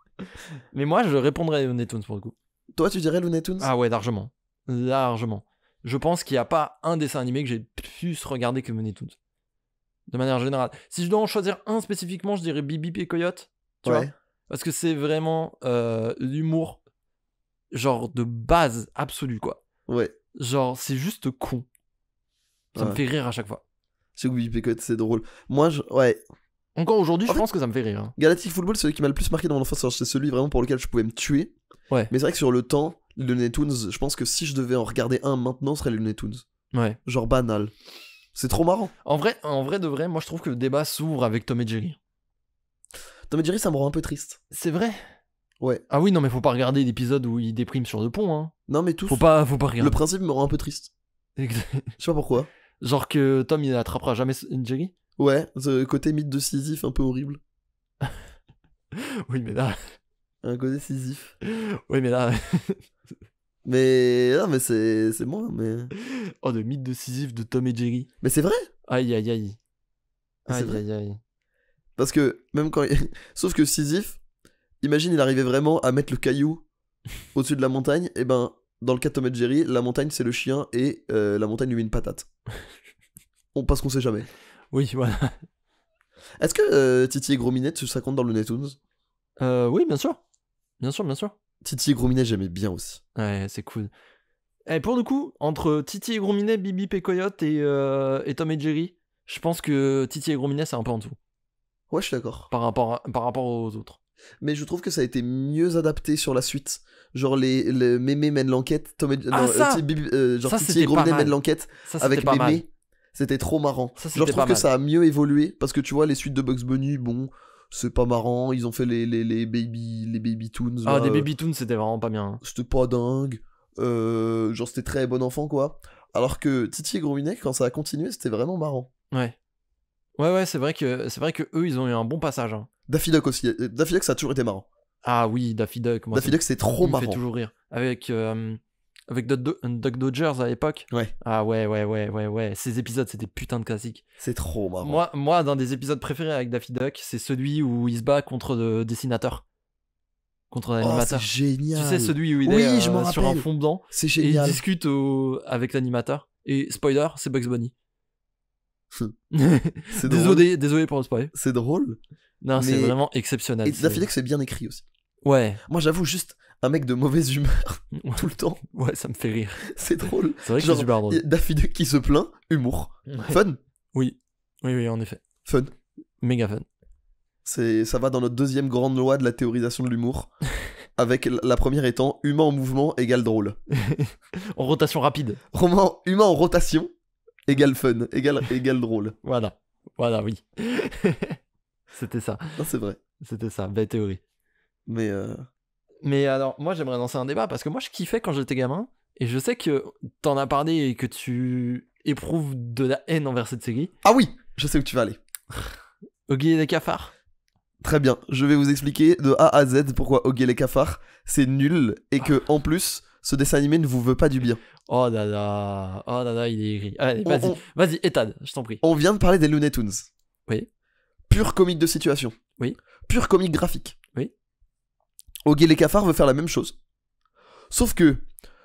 Mais moi je répondrais Looney Tunes pour le coup. Toi tu dirais Looney Tunes? Ah ouais, largement. Je pense qu'il n'y a pas un dessin animé que j'ai plus regardé que Looney Tunes. De manière générale. Si je dois en choisir un spécifiquement, je dirais Bibi et Coyote. Tu vois? Parce que c'est vraiment l'humour, genre de base absolue, quoi. Ouais. Genre, c'est juste con. Ça me fait rire à chaque fois. C'est que Bibi et Coyote, c'est drôle. Moi, Encore aujourd'hui, je pense que ça me fait rire. Hein. Galactic Football, c'est celui qui m'a le plus marqué dans mon enfance. C'est celui vraiment pour lequel je pouvais me tuer. Ouais. Mais c'est vrai que sur le temps, les Looney Tunes, je pense que si je devais en regarder un maintenant, ce serait les Looney Tunes. Ouais. Genre banal. C'est trop marrant. En vrai de vrai, moi je trouve que le débat s'ouvre avec Tom et Jerry. Tom et Jerry, ça me rend un peu triste. C'est vrai? Ouais. Ah oui, non, mais faut pas regarder l'épisode où il déprime sur le pont, hein. Non, mais tous. Faut pas regarder. Le principe me rend un peu triste. Je sais pas pourquoi. Genre que Tom il attrapera jamais Jerry? Ouais, ce côté mythe de Sisyphe un peu horrible. Oui, mais là. Un côté Sisyphe. Oui, mais là. Mais non, mais c'est moi, mais. Oh, le mythe de Sisyphe de Tom et Jerry. Mais c'est vrai. Aïe. Parce que même quand sauf que Sisyphe, imagine il arrivait vraiment à mettre le caillou au-dessus de la montagne, et ben dans le cas de Tom et Jerry, la montagne c'est le chien et la montagne lui met une patate. Parce qu'on sait jamais. Oui, voilà. Est-ce que Titi et Gros Minet, ça compte dans le Looney Tunes? Oui, bien sûr. Bien sûr. Titi et Gros Minet, j'aimais bien aussi. Ouais, c'est cool. Et pour le coup, entre Titi et Gros Minet, Bibi et Coyote et Tom et Jerry, je pense que Titi et Gros Minet, c'est un peu en dessous. Ouais, je suis d'accord. Par rapport aux autres. Mais je trouve que ça a été mieux adapté sur la suite. Genre les Mémé mène l'enquête, Tom et... Titi et Gros Minet mènent l'enquête avec Mémé. C'était trop marrant. Genre je trouve que ça a mieux évolué parce que tu vois les suites de Bugs Bunny, bon, c'est pas marrant, ils ont fait les baby toons. Ah, des baby toons, c'était vraiment pas bien. C'était pas dingue. Genre c'était très bon enfant quoi. Alors que Titi et Gros Minet, quand ça a continué, c'était vraiment marrant. Ouais, c'est vrai que eux ils ont eu un bon passage. Hein. Daffy Duck aussi. Daffy Duck ça a toujours été marrant. Ah oui, Daffy Duck. Daffy Duck c'est trop marrant. Ça me fait toujours rire. Avec Duck Dodgers à l'époque. Ouais. Ah ouais. Ces épisodes, c'était putain de classique. C'est trop marrant. Moi, d'un des épisodes préférés avec Daffy Duck, c'est celui où il se bat contre le dessinateur. contre un Oh, c'est animateur. génial. Tu sais, celui où il Oui, est je m'en sur un rappelle. fond blanc C'est et il génial. discute avec l'animateur. Et spoiler, c'est Bugs Bunny. C'est drôle. Désolé pour le spoil. C'est drôle. Non, c'est Mais- vraiment exceptionnel. Et Daffy Duck, c'est bien écrit aussi. Ouais, Moi, j'avoue, juste un mec de mauvaise humeur tout le temps. ouais, ça me fait rire. C'est drôle. C'est vrai que Genre, c'est super drôle. Daffy Duck qui se plaint, humour. Fun. Oui, en effet. Fun. Méga fun. Ça va dans notre deuxième grande loi de la théorisation de l'humour. Avec la première étant humain en mouvement égale drôle. En rotation rapide. Humain en rotation égale fun, égale drôle. Voilà, oui. C'était ça. Non, c'est vrai. Belle théorie. Mais alors, moi j'aimerais lancer un débat parce que moi je kiffais quand j'étais gamin et je sais que t'en as parlé et que tu éprouves de la haine envers cette série. Ah oui, je sais où tu vas aller. Oggy et les cafards. Très bien, je vais vous expliquer de A à Z pourquoi Oggy et les cafards c'est nul et que en plus ce dessin animé ne vous veut pas du bien. Oh là là, il est gris. Allez, On- vas-y, étale, je t'en prie. On vient de parler des Looney Tunes. Oui. Pur comique de situation. Oui. Pur comique graphique. Oui. Oggy et les cafards veut faire la même chose. Sauf que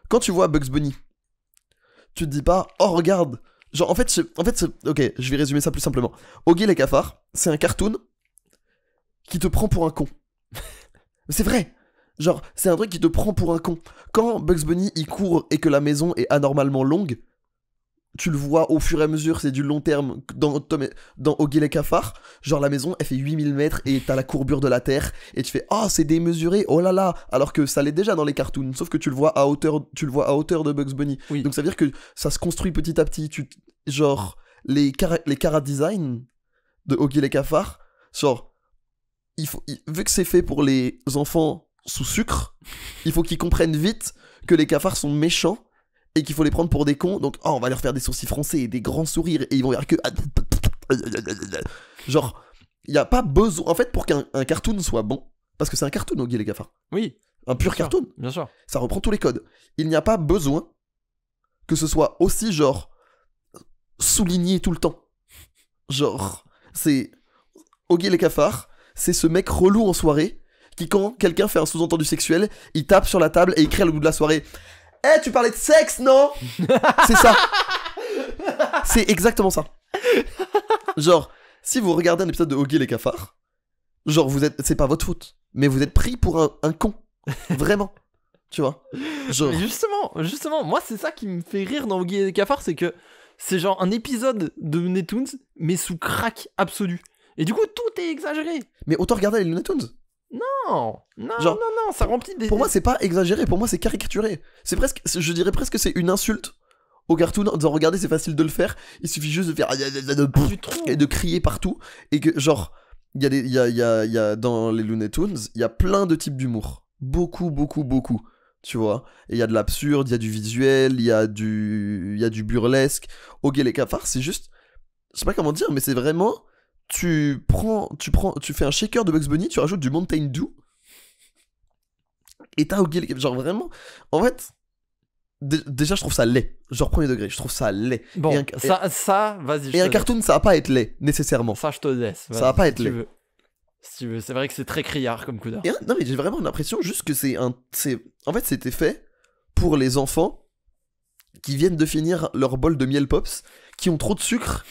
quand tu vois Bugs Bunny, tu te dis pas oh regarde. Genre en fait ok, je vais résumer ça plus simplement. Oggy et les cafards, c'est un cartoon qui te prend pour un con. C'est vrai. Genre, c'est un truc qui te prend pour un con. Quand Bugs Bunny il court et que la maison est anormalement longue, tu le vois au fur et à mesure, c'est du long terme. Dans Oggy et les cafards, genre la maison elle fait 8000 mètres et t'as la courbure de la terre et tu fais oh c'est démesuré, oh là là, alors que ça l'est déjà dans les cartoons, sauf que tu le vois à hauteur de Bugs Bunny. Oui. Donc ça veut dire que ça se construit petit à petit. Genre, les cara design de Oggy et les cafards, genre, vu que c'est fait pour les enfants sous sucre, il faut qu'ils comprennent vite que les cafards sont méchants et qu'il faut les prendre pour des cons. Donc, oh, on va leur faire des sourcils français et des grands sourires et ils vont dire que. Genre, il n'y a pas besoin. En fait, pour qu'un cartoon soit bon, parce que c'est un cartoon, Oggy et les cafards, Oui, un pur bien sûr, cartoon, bien sûr. ça reprend tous les codes. Il n'y a pas besoin que ce soit aussi, genre, souligné tout le temps. Genre, c'est. Oggy et les cafards, c'est ce mec relou en soirée qui, quand quelqu'un fait un sous-entendu sexuel, il tape sur la table et il crie à le bout de la soirée Eh, tu parlais de sexe, non? C'est ça. C'est exactement ça. Genre, si vous regardez un épisode de Oggy et les cafards, genre, c'est pas votre faute, mais vous êtes pris pour un con. Vraiment. Tu vois? Genre. Mais justement, moi c'est ça qui me fait rire dans Oggy et les cafards, c'est que c'est genre un épisode de Looney Tunes, mais sous crack absolu. Et du coup, tout est exagéré. Mais autant regarder les Looney Tunes. Non, Genre, ça remplit des... Pour moi, c'est pas exagéré, pour moi, c'est caricaturé. C'est presque, je dirais presque que c'est une insulte au cartoon en disant regardez, c'est facile de le faire, il suffit juste de faire et de crier partout. Et que, genre, il y a dans les Looney Tunes, il y a plein de types d'humour. Beaucoup. Tu vois, et il y a de l'absurde, il y a du visuel, il y a du burlesque. Oggy et les cafards, c'est juste, je sais pas comment dire, mais c'est vraiment, tu fais un shaker de Bugs Bunny, tu rajoutes du Mountain Dew, et t'as Oggy et les cafards, genre vraiment, en fait, déjà je trouve ça laid, genre premier degré, je trouve ça laid. Bon, et ça, vas-y. Et un cartoon, ça va pas être laid, nécessairement. Ça, je te laisse. Ça va pas être laid. Si tu veux, c'est vrai que c'est très criard comme coup d'art. Non mais j'ai vraiment l'impression juste que en fait c'était fait pour les enfants qui viennent de finir leur bol de miel pops, qui ont trop de sucre.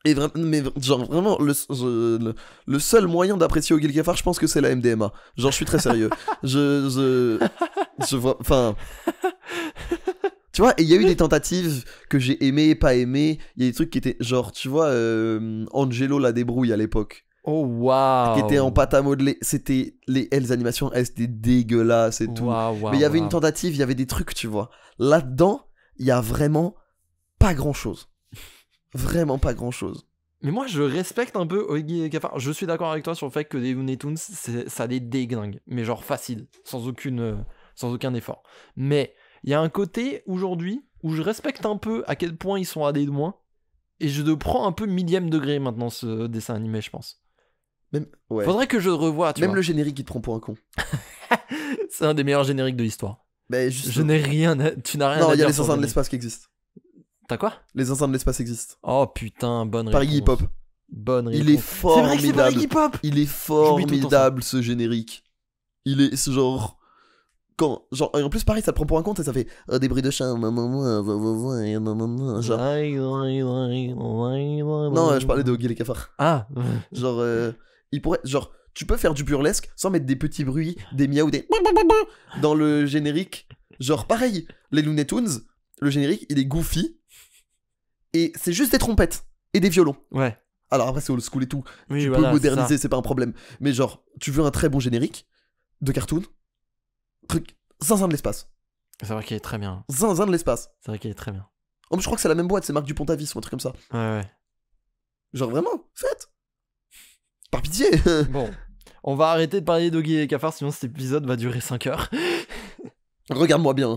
Et mais genre vraiment le seul moyen d'apprécier Oggy et les cafards, je pense que c'est la MDMA. Genre je suis très sérieux. je vois, enfin, tu vois, et il y a eu des tentatives que j'ai aimées, pas aimées. Il y a des trucs qui étaient genre, tu vois, Angelo la débrouille à l'époque. Oh waouh. Qui était en pâte à modeler. C'était les animations, elles étaient dégueulasses et tout. Mais il y avait une tentative, il y avait des trucs, tu vois. Là-dedans, il y a vraiment pas grand-chose. Vraiment pas grand-chose. Mais moi, je respecte un peu Oggy et les cafards. Je suis d'accord avec toi sur le fait que les Looney Tunes, ça les déglingue. Mais genre facile, sans aucun effort. Mais il y a un côté aujourd'hui où je respecte un peu à quel point ils sont allés loin. Et je le prends un peu millième degré maintenant, ce dessin animé, je pense. Même, ouais. Faudrait que je le revoie, tu Même vois. le générique, il te prend pour un con. C'est un des meilleurs génériques de l'histoire. Mais juste... Je n'ai rien à... Tu n'as rien à dire. Non, il y a les sur Zinzins de le l'espace qui existent. T'as quoi? Les Zinzins de l'espace existent. Oh putain, bonne Paris réponse. hip-hop. Bonne réponse. Il est C'est vrai que c'est pas formidable. Iggy Pop. Il est J'oublie tout le temps formidable ce générique. Il est genre. Genre, et en plus, pareil, ça te prend pour un compte et ça fait des bruits de chat. Genre. Non, je parlais de Oggy les cafards. Ah. Genre, il pourrait. Genre, tu peux faire du burlesque sans mettre des petits bruits, des miaou, des. Dans le générique. Genre, pareil, les Looney Tunes, le générique, il est goofy. Et c'est juste des trompettes et des violons. Ouais. Alors après, c'est old school et tout. Oui, Tu voilà, peux moderniser, ça. c'est pas un problème. Mais genre, tu veux un très bon générique de cartoon, truc, zinzin de l'espace. C'est vrai qu'il est très bien. Zinzin de l'espace. C'est vrai qu'il est très bien. Oh, mais je crois que c'est la même boîte, c'est Marc Dupont-Avis ou un truc comme ça. Ouais. Genre vraiment, faites. Par pitié. Bon. On va arrêter de parler d'Oggy et les cafards, sinon cet épisode va durer 5 heures. Regarde-moi bien.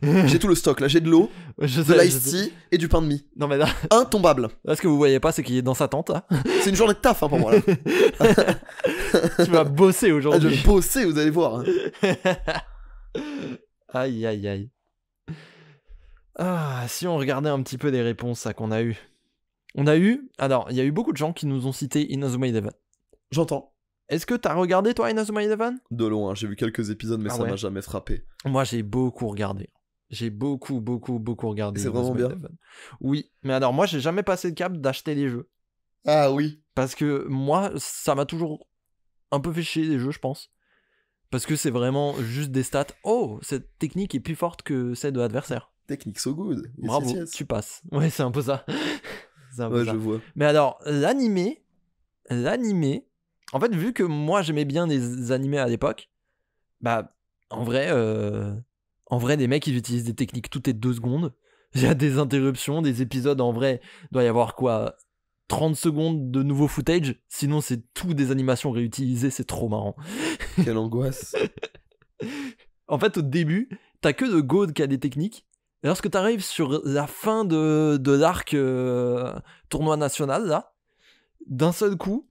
J'ai tout le stock là, j'ai de l'eau, Je de sais, l'ice tea et du pain de mie. Non mais là, Intombable. ce que vous voyez pas, c'est qu'il est dans sa tente là. C'est une journée de taf hein, pour moi là. Tu vas bosser Ah, je aujourd'hui. vais bosser, vous allez voir. Hein. Aïe aïe aïe. Ah, si on regardait un petit peu les réponses ça, qu'on a eu. Alors, il y a eu beaucoup de gens qui nous ont cité Inazuma Eleven. J'entends. Est-ce que t'as regardé toi Inazuma Eleven? De loin, j'ai vu quelques épisodes, mais Ah ça ouais. m'a jamais frappé. Moi j'ai beaucoup regardé. J'ai beaucoup regardé. Et c'est vraiment Inazuma bien? Eleven. Oui, mais alors moi j'ai jamais passé le cap d'acheter les jeux. Ah oui. Parce que moi, ça m'a toujours un peu fait chier les jeux, je pense. Parce que c'est vraiment juste des stats. Oh, cette technique est plus forte que celle de l'adversaire. Technique so good. Yes, Bravo, yes, yes. tu passes. Ouais, c'est un peu ça. C'est un peu Ouais, ça. je vois. Mais alors, l'animé, en fait, vu que moi j'aimais bien les animés à l'époque, bah, en vrai, les mecs ils utilisent des techniques toutes les 2 secondes. Il y a des interruptions, des épisodes en vrai, doit y avoir quoi, 30 secondes de nouveau footage, sinon c'est tout des animations réutilisées, c'est trop marrant. Quelle angoisse. En fait, au début, t'as que de God qui a des techniques. Et lorsque t'arrives sur la fin de l'arc tournoi national, là, d'un seul coup,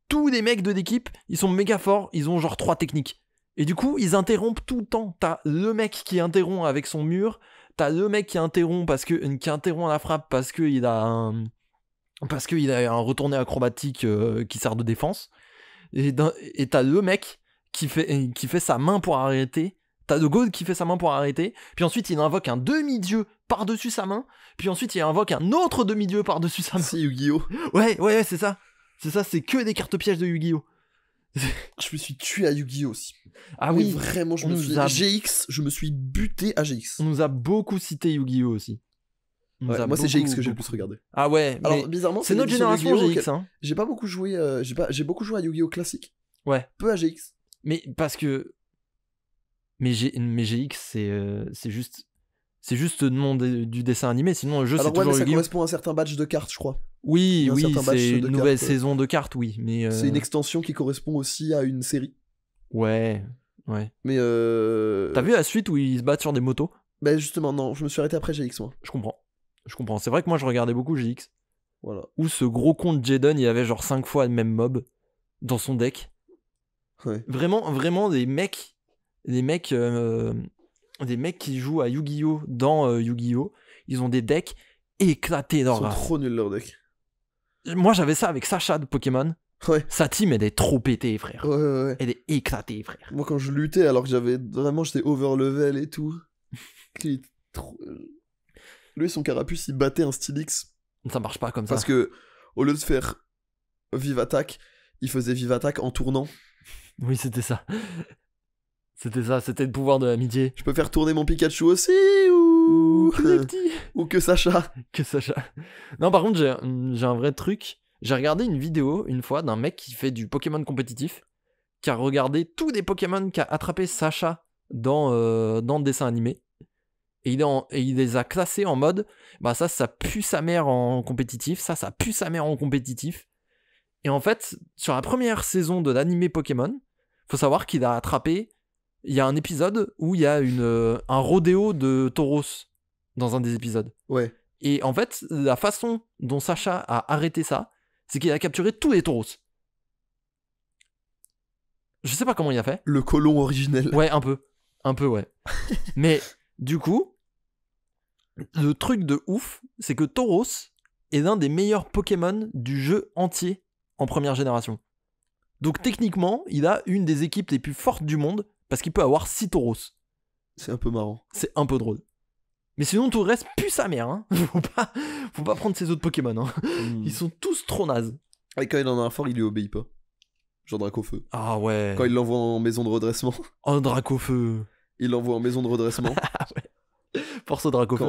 tous les mecs de l'équipe, ils sont méga forts, ils ont genre 3 techniques. Et du coup, ils interrompent tout le temps. T'as le mec qui interrompt avec son mur, t'as le mec qui interrompt la frappe parce qu'il a un retourné acrobatique qui sert de défense. Et t'as le mec qui fait sa main pour arrêter. T'as le God qui fait sa main pour arrêter. Puis ensuite, il invoque un demi-dieu par-dessus sa main. Puis ensuite, il invoque un autre demi-dieu par-dessus sa main. Si, Yu-Gi-Oh! Ouais, c'est ça. C'est ça, c'est que des cartes pièges de Yu-Gi-Oh! Je me suis tué à Yu-Gi-Oh! Aussi. Ah Mais oui, vraiment, je on me nous suis. a- GX, je me suis buté à GX. on nous a beaucoup cité Yu-Gi-Oh! Aussi. On nous Ouais, a moi, c'est beaucoup, GX que j'ai le beaucoup- plus regardé. Ah ouais, mais Alors, bizarrement, c'est notre l'édition génération Yu-Gi-Oh! GX, hein. J'ai pas beaucoup joué. J'ai beaucoup joué à Yu-Gi-Oh! Classique. Ouais. Peu à GX. Mais parce que. Mais GX, c'est juste le nom du dessin animé, sinon le jeu c'est Alors, ouais, toujours mais ça Yu-Gi-Oh! correspond à un certain batch de cartes, je crois. Oui, un certain batch c'est de une nouvelle cartes. saison de cartes, oui. Mais C'est une extension qui correspond aussi à une série. Ouais. Mais T'as vu la suite où ils se battent sur des motos? Bah, justement, non, je me suis arrêté après GX, moi. Je comprends. C'est vrai que moi je regardais beaucoup GX. Voilà. Où ce gros con de Jaden, il avait genre 5 fois le même mob dans son deck. Ouais. Vraiment des mecs qui jouent à Yu-Gi-Oh! Dans Yu-Gi-Oh! Ils ont des decks éclatés Ils dans sont race. trop nuls leur deck. Moi j'avais ça avec Sacha de Pokémon. Ouais. Sa team elle est trop pétée, frère. Ouais. Elle est éclatée, frère. Moi, quand je luttais, alors que j'étais over level et tout. Il est trop. Lui, son carapuce, il battait un Stylix. Ça marche pas comme ça. Parce que, au lieu de faire Vive Attaque, il faisait Vive Attaque en tournant. Oui, c'était ça. C'était le pouvoir de l'amitié. Je peux faire tourner mon Pikachu aussi, ou. Que les petits. Ou que Sacha. Que Sacha. Non, par contre, j'ai un vrai truc. J'ai regardé une vidéo une fois d'un mec qui fait du Pokémon compétitif, qui a regardé tous les Pokémon qu'a attrapé Sacha dans le dessin animé. Et il les a classés en mode, bah ça pue sa mère en compétitif, ça pue sa mère en compétitif. Et en fait, sur la première saison de l'animé Pokémon, faut savoir qu'il a attrapé, il y a un épisode où il y a un rodéo de tauros dans un des épisodes. Ouais. Et en fait, la façon dont Sacha a arrêté ça, c'est qu'il a capturé tous les tauros. Je sais pas comment il a fait. Le colon originel. Ouais, un peu, ouais. Mais du coup, le truc de ouf, c'est que Tauros, est l'un des meilleurs Pokémon du jeu entier en première génération. Donc techniquement, il a une des équipes les plus fortes du monde parce qu'il peut avoir 6 tauros. C'est un peu marrant. C'est un peu drôle. Mais sinon, tout le reste pue sa mère. Hein. Faut pas prendre ses autres Pokémon. Hein. Ils sont tous trop nazes. Et quand il en a un fort, il lui obéit pas. Genre Dracofeu. Ah ouais. Quand il l'envoie en maison de redressement. Un Dracofeu. Il l'envoie en maison de redressement. Ah ouais. Force au Dracofeu.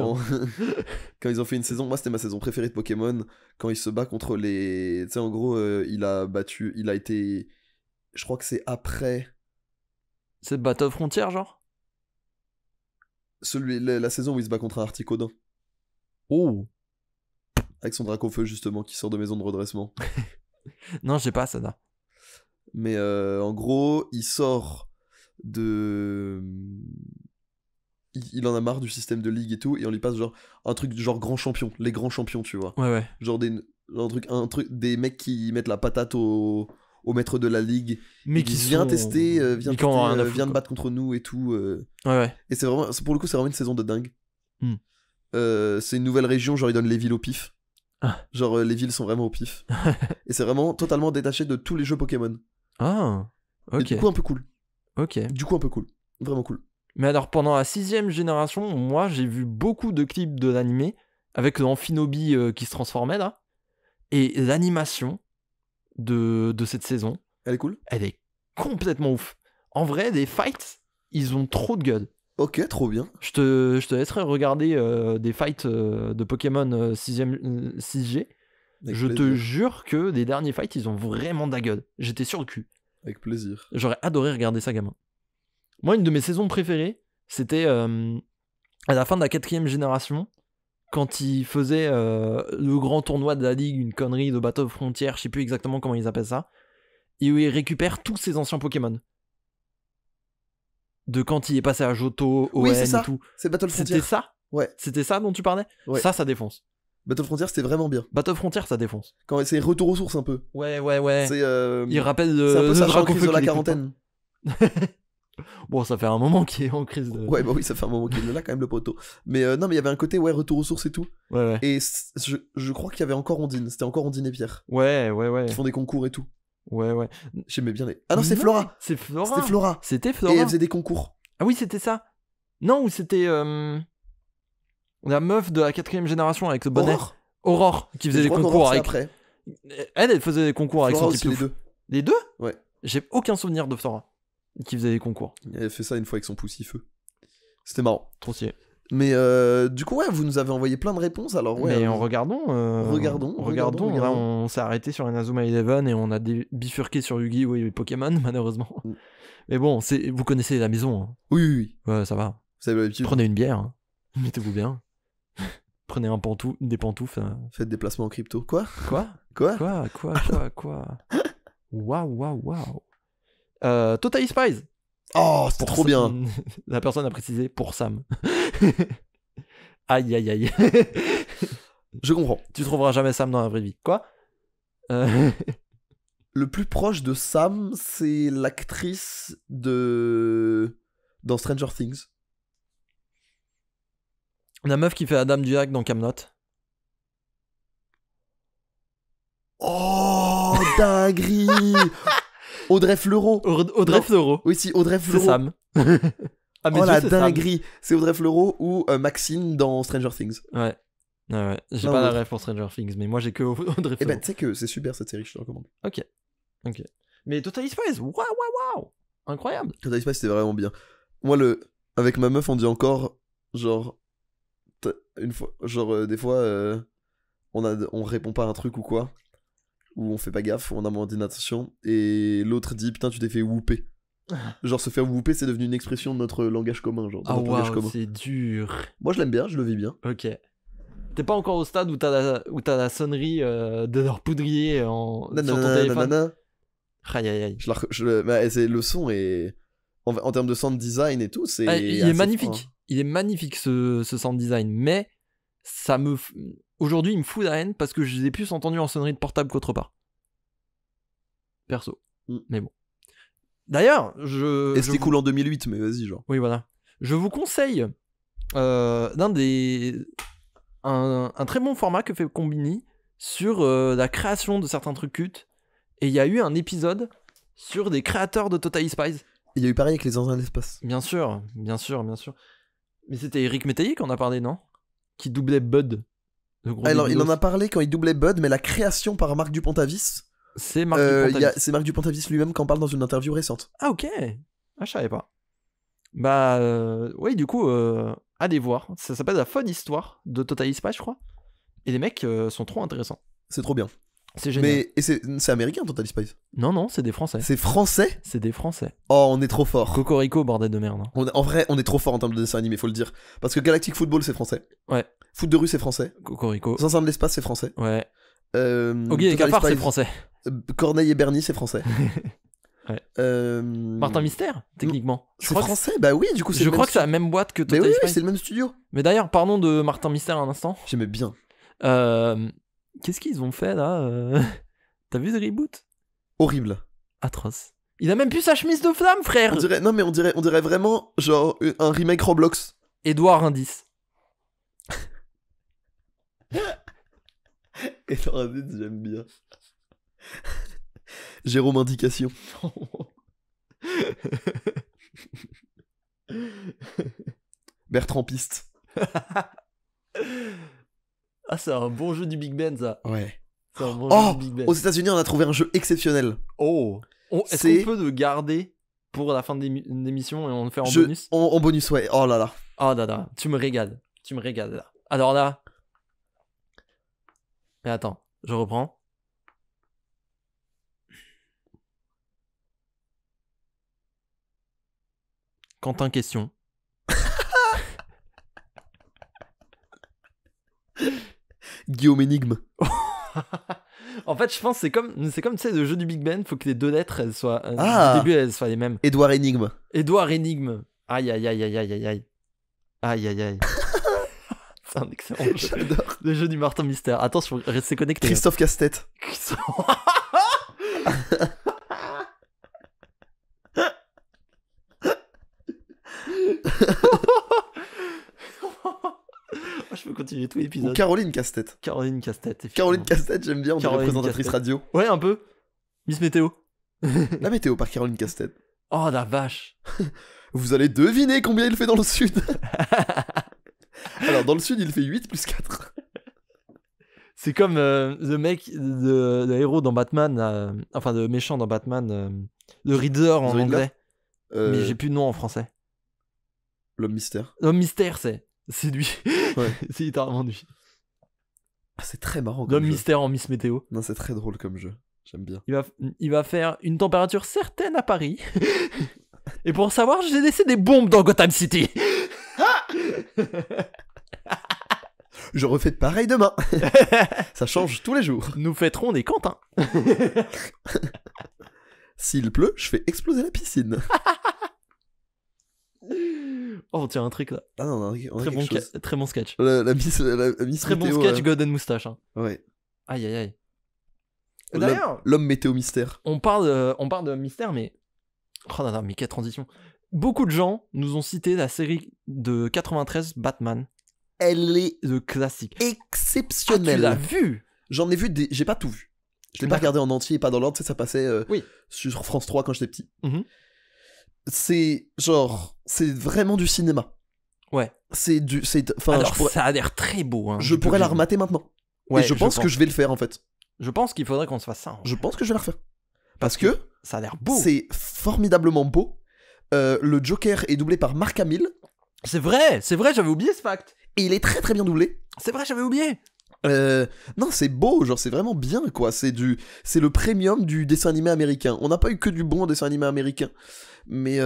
Quand ils ont fait une saison, moi c'était ma saison préférée de Pokémon. Quand il se bat contre les. Tu sais, en gros, il a été. Je crois que c'est après. C'est Battle Frontier, genre La saison où il se bat contre un Articodin. Oh. Avec son Dracofeu, justement, qui sort de maison de redressement. Non, j'ai pas ça là. Mais en gros, il sort de. Il en a marre du système de ligue et tout, et on lui passe genre un truc genre grand champion, les grands champions, tu vois. Ouais. Genre un truc, des mecs qui mettent la patate au maître de la ligue, mais qui vient tester, vient de battre contre nous et tout. Ouais. Et c'est vraiment, pour le coup, c'est vraiment une saison de dingue. C'est une nouvelle région, genre ils donnent les villes au pif. Ah. Genre les villes sont vraiment au pif. Et c'est vraiment totalement détaché de tous les jeux Pokémon. Ah, ok. Et du coup, un peu cool. Ok. Du coup, un peu cool. Vraiment cool. Mais alors, pendant la 6ème génération, moi, j'ai vu beaucoup de clips de l'animé avec l'Amphinobi qui se transformait, là. Et l'animation de cette saison... Elle est cool. Elle est complètement ouf. En vrai, les fights, ils ont trop de gueule. Ok, trop bien. Je te laisserai regarder des fights de Pokémon 6G. Je te jure que les derniers fights, ils ont vraiment de la gueule. J'étais sur le cul. Avec plaisir. J'aurais adoré regarder ça, gamin. Moi, une de mes saisons préférées, c'était à la fin de la 4ème génération, quand ils faisaient le grand tournoi de la Ligue, une connerie de Battle Frontier, je sais plus exactement comment ils appellent ça, et où ils récupèrent tous ces anciens Pokémon. De quand il est passé à Johto, ON oui, c'est ça. Et tout. C'est Battle Frontier. C'était ça ? Ouais. C'était ça dont tu parlais ? Ouais. Ça défonce. Battle Frontier, c'était vraiment bien. Battle Frontier, ça défonce. Quand c'est retour aux sources un peu. Ouais. C'est Il rappelle c'est un peu ça, en crise de la qu'il quarantaine. Bon, ça fait un moment qu'il est en crise de... Ouais, bah oui, ça fait un moment qu'il est là quand même, le poteau. Mais non, mais il y avait un côté, ouais, retour aux sources et tout. Ouais. Et je crois qu'il y avait encore Ondine. C'était encore Ondine et Pierre. Ouais. Qui font des concours et tout. Ouais. J'aimais bien les... Ah non, c'est Flora. C'était Flora. C'était Flora. Et elle faisait des concours. Ah oui, c'était ça. Non, ou c'était... la meuf de la 4ème génération avec le bonnet. Aurore, qui faisait des concours avec... Après. Elle faisait des concours Flora avec son type. Les deux. Les deux ? Ouais. J'ai aucun souvenir de Flora qui faisait des concours. Elle fait ça une fois avec son poussifeu. C'était marrant. Trop stylé. Mais du coup, ouais, vous nous avez envoyé plein de réponses, alors ouais. Mais regardons. Regardons. Là, on s'est arrêté sur Inazuma Eleven et on a bifurqué sur Yu-Gi-Oh! Et Pokémon, malheureusement. Mais bon, vous connaissez la maison. Hein. Oui. Ouais, ça va. Vous avez l'habitude. Prenez une bière. Hein. Mettez-vous bien. Prenez des pantoufles. Faites des placements en crypto. Quoi. Waouh. Totally Spies. Oh, c'était trop bien. La personne a précisé pour Sam. Aïe. Je comprends. Tu trouveras jamais Sam dans la vraie vie. Quoi Le plus proche de Sam, c'est l'actrice dans Stranger Things. La meuf qui fait Adam Duhac dans Kaamelott. Oh, dinguerie. Audrey Fleurot. Audrey Fleurot. Oui, si, Audrey Fleurot. C'est Sam. Ah, mais la dinguerie. C'est Audrey Fleurot ou Maxine dans Stranger Things. Ouais. J'ai pas la ref pour Stranger Things, mais moi j'ai que Audrey Fleurot. Eh ben, tu sais que c'est super cette série, je te recommande. Ok. Mais Totally Spies, waouh. Incroyable. Totally Spies, c'était vraiment bien. Moi, avec ma meuf, on dit encore, genre, une fois, genre, des fois, on répond pas à un truc ou quoi, ou on fait pas gaffe, on a moins d'inattention, et l'autre dit, putain, tu t'es fait whooper. Genre, se faire whooper, c'est devenu une expression de notre langage commun, genre, de notre langage commun. C'est dur. Moi, je l'aime bien, je le vis bien. Ok. T'es pas encore au stade où t'as la sonnerie de leur poudrier sur ton téléphone. Aïe. Mais le son est... En termes de sound design et tout, c'est... il est magnifique. Fort, hein. Il est magnifique, ce sound design. Mais aujourd'hui, il me fout la haine parce que je les ai plus entendus en sonnerie de portable qu'autre part. Perso. Mais bon. D'ailleurs, c'était cool en 2008, mais vas-y, genre. Oui, voilà. Je vous conseille un très bon format que fait Combini, sur la création de certains trucs cultes. Et il y a eu un épisode sur des créateurs de Totally Spies. Il y a eu pareil avec les anciens de l'espace. Bien sûr. Mais c'était Eric Métayer qu'on a parlé, non? Qui doublait Bud. Alors, il en a parlé quand il doublait Bud, mais la création par Marc Dupontavis. C'est Marc Dupontavis. C'est Marc Dupontavis lui-même qui en parle dans une interview récente. Ah, ok. Ah, je savais pas. Bah, oui, du coup, allez voir. Ça s'appelle La Folle Histoire de Totally Spies, je crois. Et les mecs sont trop intéressants. C'est trop bien. C'est génial. Mais c'est américain, Totally Spies. Non, c'est des Français. C'est français. C'est des Français. Oh, on est trop fort. Cocorico, bordel de merde. En vrai, on est trop fort en termes de dessin animé, faut le dire. Parce que Galactic Football, c'est français. Ouais. Foot de rue, c'est français. Cocorico. Zinzin de l'espace, c'est français. Ouais. Oggy et Totally Cafard, c'est Spies, français. Corneille et Bernie, c'est français. Ouais. Martin Mystère, techniquement. C'est français. Bah oui, du coup, c'est Je le crois même que c'est la même boîte que Mais Totally oui, Spies. c'est le même studio. Mais d'ailleurs, parlons de Martin Mystère un instant. J'aimais bien. Qu'est-ce qu'ils ont fait là T'as vu The Reboot? Horrible. Atroce. Il a même plus sa chemise de flamme, frère. On dirait vraiment genre un remake Roblox. Edouard Indice. Et j'aime bien. Jérôme Indication. Bertrand Piste. Ah, c'est un bon jeu du Big Ben, ça. Ouais. C'est un bon jeu du Big Ben. Aux États-Unis, on a trouvé un jeu exceptionnel. Oh. Est-ce qu'on peut le garder pour la fin de l'émission et on le fait en bonus? En bonus, ouais. Oh là là. Oh là là, tu me régales là. Alors là. Mais attends, je reprends. Quentin, question. Guillaume Énigme. En fait, je pense que c'est comme tu sais, le jeu du Big Ben, faut que les deux lettres, elles soient. Ah. Au début, elles soient les mêmes. Édouard Énigme. Édouard Énigme. Aïe, aïe, aïe, aïe, aïe, aïe, aïe. Aïe, aïe, aïe. C'est un excellent jeu. J'adore. Le jeu du Martin Mystère. Attention, restez connectés. Christophe Casse-Tête. Je peux continuer tout l'épisode. Ou Caroline Casse-Tête. Caroline Casse-Tête. Caroline Casse-Tête, j'aime bien, on dirait Caroline présentatrice Casse-Tête. radio. Ouais, un peu. Miss Météo. La météo par Caroline Casse-Tête. Oh la vache. Vous allez deviner combien il fait dans le sud. Alors, dans le sud, il fait 8 plus 4. C'est comme le mec, le héros dans Batman, enfin le méchant dans Batman, le Riddler en The Riddler. anglais. Mais j'ai plus de nom en français. L'homme mystère. L'homme mystère, c'est lui. Ouais. C'est littéralement lui. Ah, c'est très marrant comme L'homme jeu. mystère en Miss Météo. Non, c'est très drôle comme jeu. J'aime bien. Il va faire une température certaine à Paris. Et pour savoir, j'ai laissé des bombes dans Gotham City. Je refais pareil demain. Ça change tous les jours. Nous fêterons des Quentins. S'il pleut, je fais exploser la piscine. Oh, on tient un truc là. Ah non, on a Très bon sketch. La Miss Très bon Météo, sketch, Golden Moustache. Hein. Ouais. Aïe aïe aïe. D'ailleurs, l'homme météo mystère. on parle de mystère, mais. Oh là là, mais quelle transition. Beaucoup de gens nous ont cité la série de 93 Batman. Elle est Le classique. Ah, exceptionnelle. tu l'as vu? J'en ai vu des. J'ai pas tout vu. Je l'ai pas regardé en entier, pas dans l'ordre, tu sais, ça passait Oui. sur France 3 quand j'étais petit. Mhm. C'est genre. C'est vraiment du cinéma. Ouais. Enfin, Alors, ça a l'air très beau. Hein, je pourrais la remater maintenant. Ouais, et je pense que je vais le faire en fait. Je pense qu'il faudrait qu'on se fasse ça. Je pense que je vais la refaire. Parce que ça a l'air beau. c'est formidablement beau. Le Joker est doublé par Mark Hamill. C'est vrai, j'avais oublié ce fact. Et il est très très bien doublé. C'est vrai, j'avais oublié. Non, c'est beau, genre c'est vraiment bien quoi. C'est le premium du dessin animé américain. On n'a pas eu que du bon dessin animé américain. Mais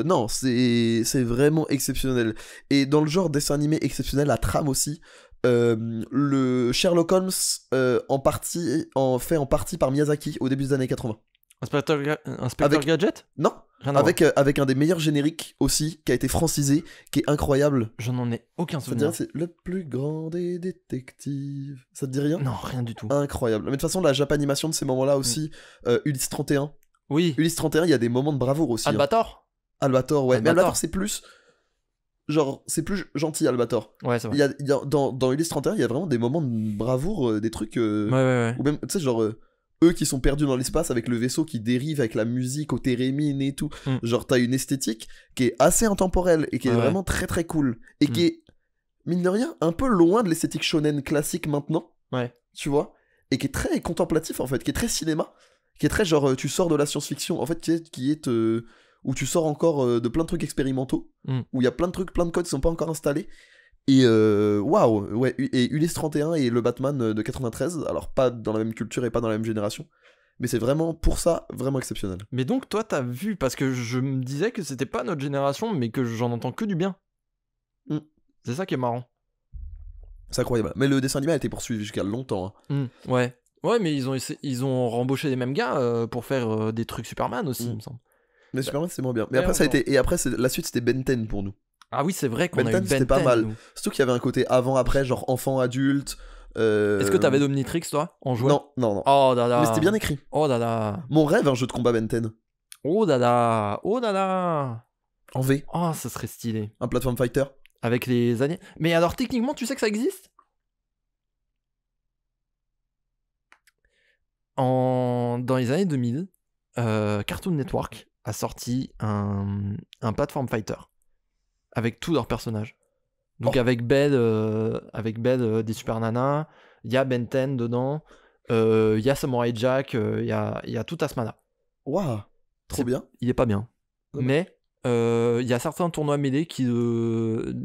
non, c'est vraiment exceptionnel. Et dans le genre dessin animé exceptionnel, la trame aussi. Le Sherlock Holmes fait en partie par Miyazaki au début des années 80. Inspecteur Gadget? Non, avec un des meilleurs génériques aussi, qui a été francisé, qui est incroyable. Je n'en ai aucun Ça te souvenir. dirait, c'est le plus grand des détectives. Ça te dit rien? Non, rien du tout. Incroyable. Mais de toute façon, la japanimation de ces moments-là aussi, Ulysse 31. Oui. Ulysse 31, il y a des moments de bravoure aussi. Albator? Albator, ouais. Mais Albator. Albator, c'est plus genre, c'est plus gentil Albator. Ouais, c'est vrai. Dans Ulysse 31, il y a vraiment des moments de bravoure, des trucs. Ouais. Ou même, tu sais, genre, eux qui sont perdus dans l'espace avec le vaisseau qui dérive avec la musique au térémine et tout. Genre, t'as une esthétique qui est assez intemporelle et qui est vraiment très très cool. Et qui est, mine de rien, un peu loin de l'esthétique shonen classique maintenant. Ouais. Tu vois? Et qui est très contemplatif en fait, qui est très cinéma. Qui est très genre, tu sors de la science-fiction, en fait, où tu sors encore de plein de trucs expérimentaux. Où il y a plein de trucs, plein de codes qui sont pas encore installés. Et waouh, ouais, et Ulysse 31 et le Batman de 93, alors pas dans la même culture et pas dans la même génération, mais c'est vraiment pour ça vraiment exceptionnel. Mais donc toi t'as vu, parce que je me disais que c'était pas notre génération, mais que j'en entends que du bien. C'est ça qui est marrant. C'est incroyable. Mais le dessin animé a été poursuivi jusqu'à longtemps. Ouais, mais ils ont rembauché les mêmes gars pour faire des trucs Superman aussi, il me semble. Mais Superman c'est moins bien. Mais après ça a été, et après la suite c'était Ben 10 pour nous. Ah oui, c'est vrai qu'on a eu Ben 10. C'était pas mal. Nous. Surtout qu'il y avait un côté avant-après, genre enfant-adulte. Est-ce que t'avais Dominatrix, toi, en jouant? Non. Oh dada. Mais c'était bien écrit. Oh dada. Mon rêve, un jeu de combat Ben 10. Oh dada. En V. Oh, ça serait stylé. Un platform fighter. Avec les années. Mais alors, techniquement, tu sais que ça existe? Dans les années 2000, Cartoon Network a sorti un platform fighter. Avec tous leurs personnages. Donc avec Belle des Super Nanas, il y a Ben 10 dedans, il y a Samurai Jack, il y a tout Asmana. Waouh, trop bien. Il est pas bien. Ouais. Mais il y a certains tournois mêlés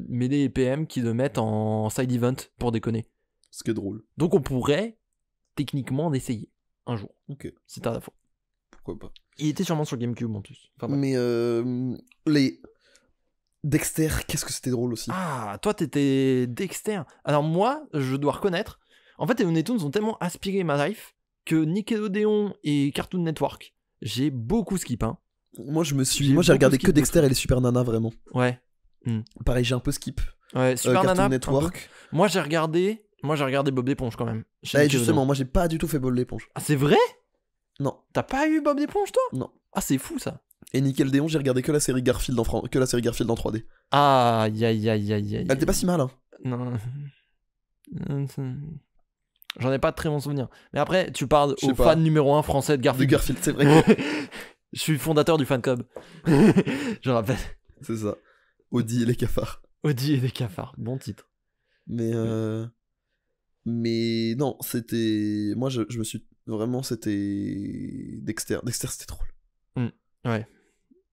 mêlés et PM qui le mettent en side event pour déconner. Ce qui est drôle. Donc on pourrait techniquement l'essayer un jour. Ok. Si t'as la foi. Pourquoi pas. Il était sûrement sur GameCube en plus. Enfin, mais les... Dexter, qu'est-ce que c'était drôle aussi. Ah, toi t'étais Dexter. Alors moi, je dois reconnaître, en fait, les Looney Tunes ont tellement aspiré ma life que Nickelodeon et Cartoon Network, j'ai beaucoup skip. Hein. Moi, j'ai regardé que Dexter et les Super Nana, vraiment. Ouais. Pareil, j'ai un peu skip. Ouais, Super Cartoon Nana, Network. Moi, j'ai regardé Bob l'éponge quand même. Justement, moi, j'ai pas du tout fait Bob l'éponge. Ah, c'est vrai? Non. T'as pas eu Bob l'éponge, toi? Non. Ah, c'est fou ça. Et Nickelodeon, j'ai regardé que la série Garfield en 3D. Ah, aïe. Elle était pas si mal, hein. Non. J'en ai pas de très bons souvenirs. Mais après, tu parles au fan numéro 1 français de Garfield. De Garfield, c'est vrai. Je suis fondateur du fan club. Je rappelle. C'est ça. Audi et les cafards. Audi et les cafards, bon titre. Mais non, c'était... Moi, je me suis... Vraiment, c'était... Dexter, c'était drôle. Ouais,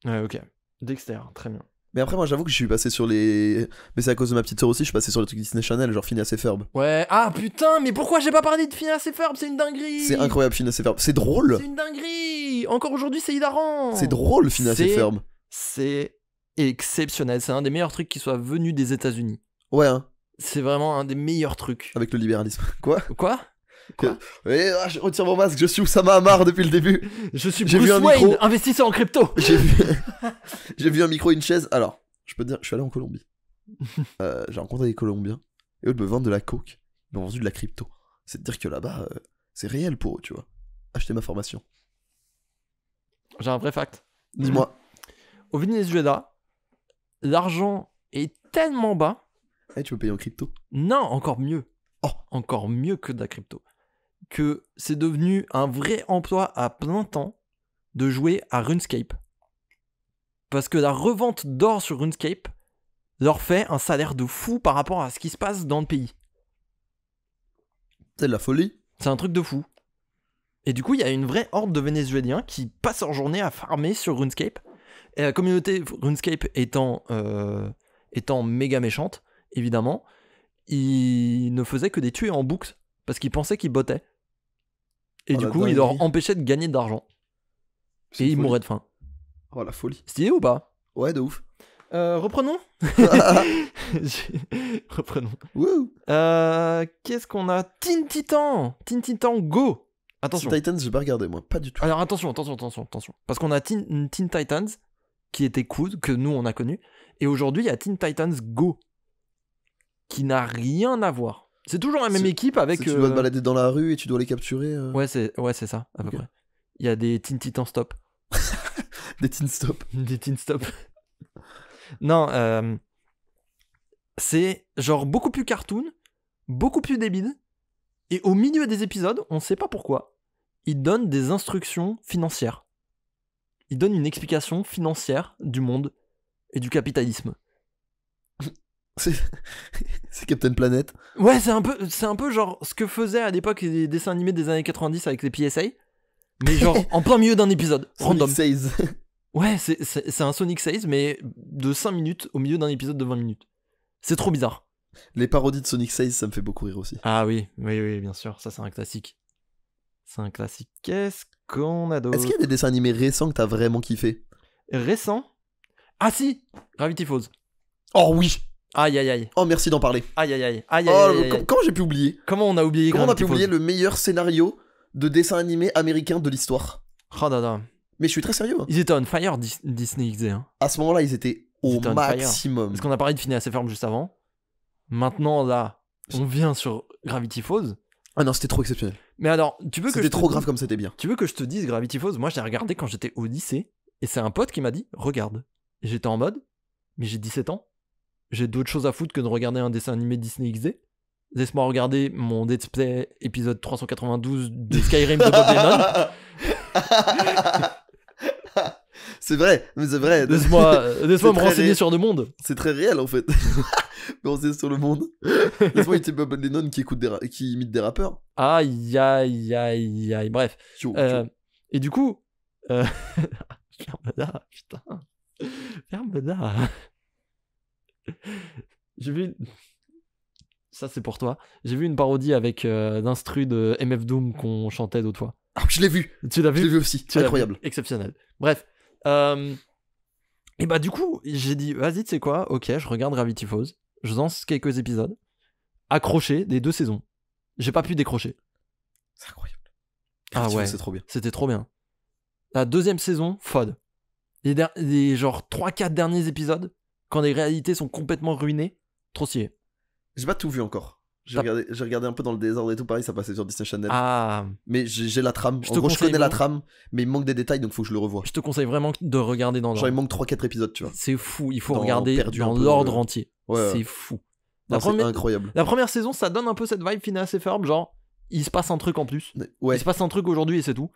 ok. Dexter, très bien. Mais après, moi, j'avoue que je suis passé sur les... Mais c'est à cause de ma petite sœur aussi, je suis passé sur les trucs Disney Channel, genre Phineas et Ferb. Ouais, ah putain, mais pourquoi j'ai pas parlé de Phineas et Ferb? C'est une dinguerie. C'est incroyable, Phineas et Ferb. C'est drôle. C'est une dinguerie. Encore aujourd'hui, c'est hilarant. C'est drôle, Phineas et Ferb. C'est exceptionnel. C'est un des meilleurs trucs qui soit venu des États-Unis. Ouais, hein. C'est vraiment un des meilleurs trucs. Avec le libéralisme. Quoi? Je retire mon masque, je suis Oussama Hamar depuis le début. Je suis Bruce Wayne, investisseur en crypto. J'ai vu un micro et une chaise. Alors, je peux te dire, je suis allé en Colombie. J'ai rencontré des Colombiens. Et eux, ils me vendent de la coke. Ils m'ont vendu de la crypto. C'est de dire que là-bas, c'est réel pour eux, tu vois. Achetez ma formation. J'ai un vrai fact. Dis-moi. Au Venezuela, l'argent est tellement bas. Tu peux payer en crypto? Non, encore mieux. Encore mieux que de la crypto. Que c'est devenu un vrai emploi à plein temps de jouer à RuneScape. Parce que la revente d'or sur RuneScape leur fait un salaire de fou par rapport à ce qui se passe dans le pays. C'est de la folie. C'est un truc de fou. Et du coup, il y a une vraie horde de Vénézuéliens qui passent leur journée à farmer sur RuneScape. Et la communauté RuneScape étant méga méchante, évidemment, ils ne faisaient que des tuer en boucle parce qu'ils pensaient qu'ils bottaient. Et du coup, ils leur empêchaient de gagner de l'argent. Et ils mouraient de faim. Oh la folie. Stylé ou pas? Ouais, de ouf. Reprenons. Reprenons. Wouh. Qu'est-ce qu'on a? Teen Titan Go. Attention. Teen Titans, j'ai pas regardé moi, pas du tout. Alors attention. Parce qu'on a Teen Titans qui était cool, que nous on a connu. Et aujourd'hui, il y a Teen Titans Go qui n'a rien à voir. C'est toujours la même équipe avec... Tu dois te balader dans la rue et tu dois les capturer. Ouais, c'est ça, à peu près. Il y a des Teen Titans Stop. Des Teen Stop. Des Teen Stop. Non, c'est genre beaucoup plus cartoon, beaucoup plus débile, et au milieu des épisodes, on sait pas pourquoi, il donne des instructions financières. Il donne une explication financière du monde et du capitalisme. C'est Captain Planet. Ouais, c'est un peu genre ce que faisaient à l'époque les dessins animés des années 90 avec les PSA, mais genre en plein milieu d'un épisode, random. Sonic Says. Ouais, c'est un Sonic Says, mais de 5 minutes au milieu d'un épisode de 20 minutes. C'est trop bizarre. Les parodies de Sonic Says, ça me fait beaucoup rire aussi. Ah oui, bien sûr, ça c'est un classique. C'est un classique. Qu'est-ce qu'on a d'autre? Est-ce qu'il y a des dessins animés récents que t'as vraiment kiffé? Récent? Ah si, Gravity Falls. Oh oui. Aïe aïe aïe. Oh merci d'en parler. Aïe aïe aïe. Comment j'ai pu oublier? Comment on a oublié Comment on a Gravity pu oublier Falls? le meilleur scénario de dessin animé américain de l'histoire? Oh dada. Mais je suis très sérieux. Ils étaient on fire Disney XD. Hein. À ce moment-là, ils étaient au Ils étaient on fire. maximum. Parce qu'on a parlé de Phineas et Ferb juste avant. Maintenant là, on vient sur Gravity Falls. Ah non, c'était trop exceptionnel. Mais alors, tu veux que C'était trop grave comme c'était bien. Tu veux que je te dise Gravity Falls? Moi, je l'ai regardé quand j'étais au lycée. Et c'est un pote qui m'a dit, regarde. Et j'étais en mode, mais j'ai 17 ans. J'ai d'autres choses à foutre que de regarder un dessin animé Disney XD. Laisse-moi regarder mon Let's Play épisode 392 de Skyrim de Bob Lennon. C'est vrai, mais c'est vrai. Laisse-moi me renseigner réel. sur le monde. C'est très réel en fait. Mais on sait sur le monde. Laisse-moi imiter Bob Lennon qui imite des rappeurs. Aïe, aïe, aïe, aïe. Bref. Tio. Et du coup. Ferme là, putain. Ferme là. J'ai vu. Ça, c'est pour toi. J'ai vu une parodie avec l'instru de MF Doom qu'on chantait d'autres fois. Ah, je l'ai vu. Tu l'as vu? Je l'ai vu aussi. Tu l'as Incroyable. vu. Exceptionnel. Bref. Et bah, du coup, j'ai dit, vas-y, tu sais quoi? Ok, je regarde Gravity Falls. Je lance quelques épisodes. Accroché des 2 saisons. J'ai pas pu décrocher. C'est incroyable. Ah ouais. C'est trop bien. C'était trop bien. La 2e saison, FOD. Les genre 3-4 derniers épisodes, quand les réalités sont complètement ruinées, trop stylé. J'ai pas tout vu encore. J'ai regardé un peu dans le désordre et tout, pareil, ça passait sur Disney Channel. Ah. Mais j'ai la trame. En gros, je connais la trame, mais il me manque des détails, donc faut que je le revoie. Je te conseille vraiment de regarder dans l'ordre. Genre, il manque 3-4 épisodes, tu vois. C'est fou, il faut regarder dans peu, l'ordre entier. Ouais. C'est fou. C'est incroyable. La première saison, ça donne un peu cette vibe Phineas et Ferb, genre, il se passe un truc en plus. Ouais. Il se passe un truc aujourd'hui et c'est tout.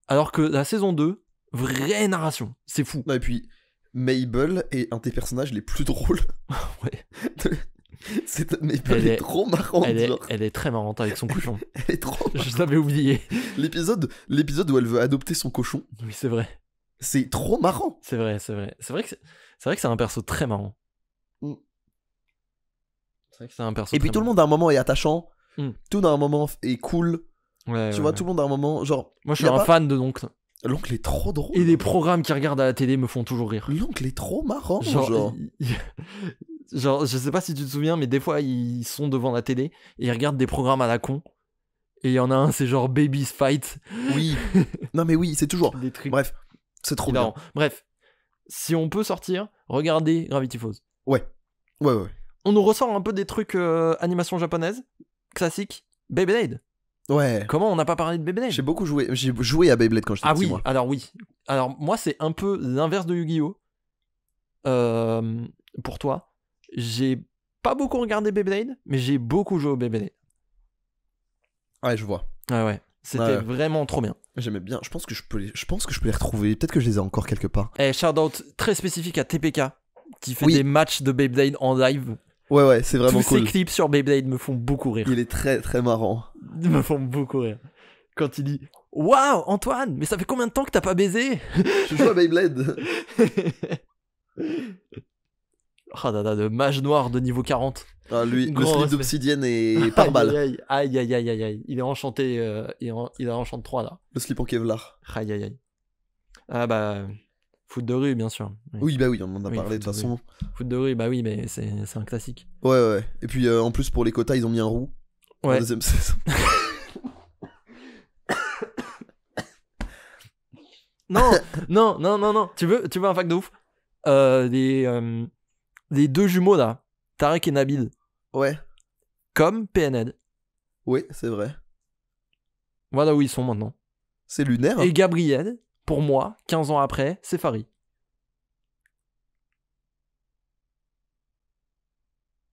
Alors que la saison 2, vraie narration. C'est fou. Non, et puis, Mabel est un des personnages les plus drôles. Ouais. Mabel est trop marrante. Elle est très marrante avec son cochon. Elle est trop marrante. Je l'avais oublié. L'épisode où elle veut adopter son cochon. Oui, c'est vrai. C'est trop marrant. C'est vrai que c'est un perso très marrant. C'est vrai que c'est un perso. Et puis tout le monde à un moment est attachant. Tout à un moment est cool. Ouais, tu vois, tout le monde à un moment, genre. Moi, je suis un fan de l'oncle. L'oncle est trop drôle. Et les programmes qu'il regarde à la télé me font toujours rire. L'oncle est trop marrant. Genre, je sais pas si tu te souviens, mais des fois, ils sont devant la télé et ils regardent des programmes à la con. Et il y en a un, c'est genre Baby's Fight. Oui. Non, mais oui, c'est toujours. Des trucs. Bref, c'est trop bien. Bref, si on peut sortir, regardez Gravity Falls. Ouais. On nous ressort un peu des trucs animation japonaise, classique, Beyblade. Ouais. Comment on n'a pas parlé de Beyblade? J'ai beaucoup joué. J'ai joué à Beyblade quand j'étais petit, moi. Oui. Alors moi, c'est un peu l'inverse de Yu-Gi-Oh! Pour toi. J'ai pas beaucoup regardé Beyblade, mais j'ai beaucoup joué au Beyblade. Ouais, je vois. Ouais. C'était vraiment trop bien. J'aimais bien. Je pense que je peux les retrouver. Peut-être que je les ai encore quelque part. Et shout-out très spécifique à TPK, qui fait des matchs de Beyblade en live. Ouais, c'est vraiment cool. Tous ces clips sur Beyblade me font beaucoup rire. Il est très très marrant. Ils me font beaucoup rire. Quand il dit « Waouh, Antoine, mais ça fait combien de temps que t'as pas baisé ?» Je joue à Beyblade. Oh là là, le mage noir de niveau 40. Ah, lui, le slip d'obsidienne est par balle. Aïe. Il est enchanté, il a enchanté 3 là. Le slip en Kevlar. Aïe. Ah bah... Foot de rue, bien sûr. Oui, on en a parlé de toute façon. Foot de rue, bah oui, mais c'est un classique. Ouais. Et puis en plus, pour les quotas, ils ont mis un roux. Ouais. La deuxième saison. Non. Tu veux un fact de ouf? Les 2 jumeaux là, Tarek et Nabil. Ouais. Comme PNL. Oui, c'est vrai. Voilà où ils sont maintenant. C'est lunaire. Et Gabriel, pour moi, 15 ans après, c'est Farid.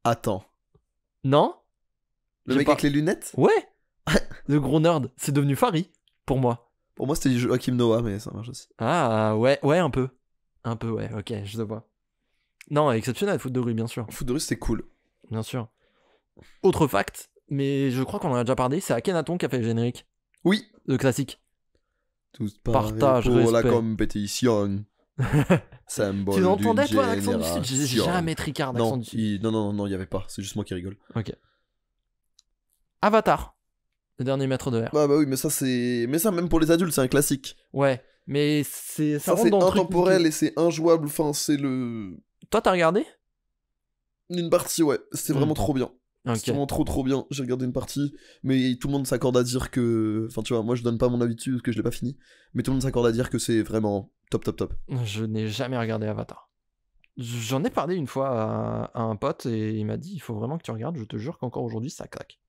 Attends. Non? Le J'ai mec pas- avec les lunettes? Ouais. Le gros nerd, c'est devenu Farid pour moi. Pour moi, c'était Joachim Noah, mais ça marche aussi. Ah ouais, un peu. Un peu, ouais, ok, je le vois. Non, exceptionnel, foot de rue, bien sûr. Foot de rue, c'était cool. Bien sûr. Autre fact, mais je crois qu'on en a déjà parlé, c'est Akhenaton qui a fait le générique. Oui. Le classique. Tous Partage, pareils pour la respect. compétition. Symbole Tu l'entendais d'une toi l'accent du sud? J'ai génération. jamais tricard d'accent Non, du sud. non, il y avait pas. C'est juste moi qui rigole. Ok. Avatar. Le dernier maître de l'air. Bah oui, mais ça même pour les adultes, c'est un classique. Ouais, mais ça Ça rentre c'est dans le truc. intemporel et c'est injouable. Enfin, c'est le Toi, t'as regardé? une partie, ouais. C'était vraiment trop bien. Ok. C'est vraiment trop bien. J'ai regardé une partie, mais tout le monde s'accorde à dire que. Enfin, tu vois, moi je donne pas mon avis dessus parce que je l'ai pas fini. Mais tout le monde s'accorde à dire que c'est vraiment top. Je n'ai jamais regardé Avatar. J'en ai parlé une fois à un pote et il m'a dit il faut vraiment que tu regardes, je te jure qu'encore aujourd'hui ça claque.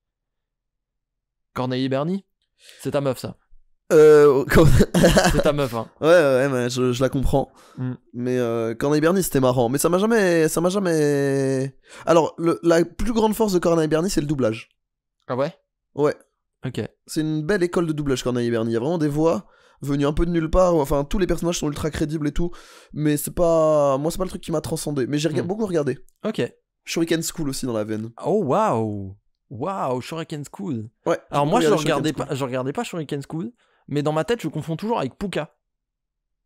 Corneille et Bernie, c'est ta meuf ça. C'est ta meuf hein. Ouais, mais je la comprends. Mm. Mais Corneille Bernie c'était marrant. Mais ça m'a jamais. Alors, la plus grande force de Corneille Bernie, c'est le doublage. Ah ouais? Ouais. Ok. C'est une belle école de doublage, Corneille Bernie. Il y a vraiment des voix venues un peu de nulle part. Enfin, tous les personnages sont ultra crédibles et tout. Mais c'est pas. Moi, c'est pas le truc qui m'a transcendé. Mais j'ai beaucoup regardé. Ok. Shuriken School aussi dans la veine. Oh waouh! Waouh, Shuriken School. Ouais. Alors moi je regardé regardais pas Shuriken School, mais dans ma tête je confonds toujours avec Puka.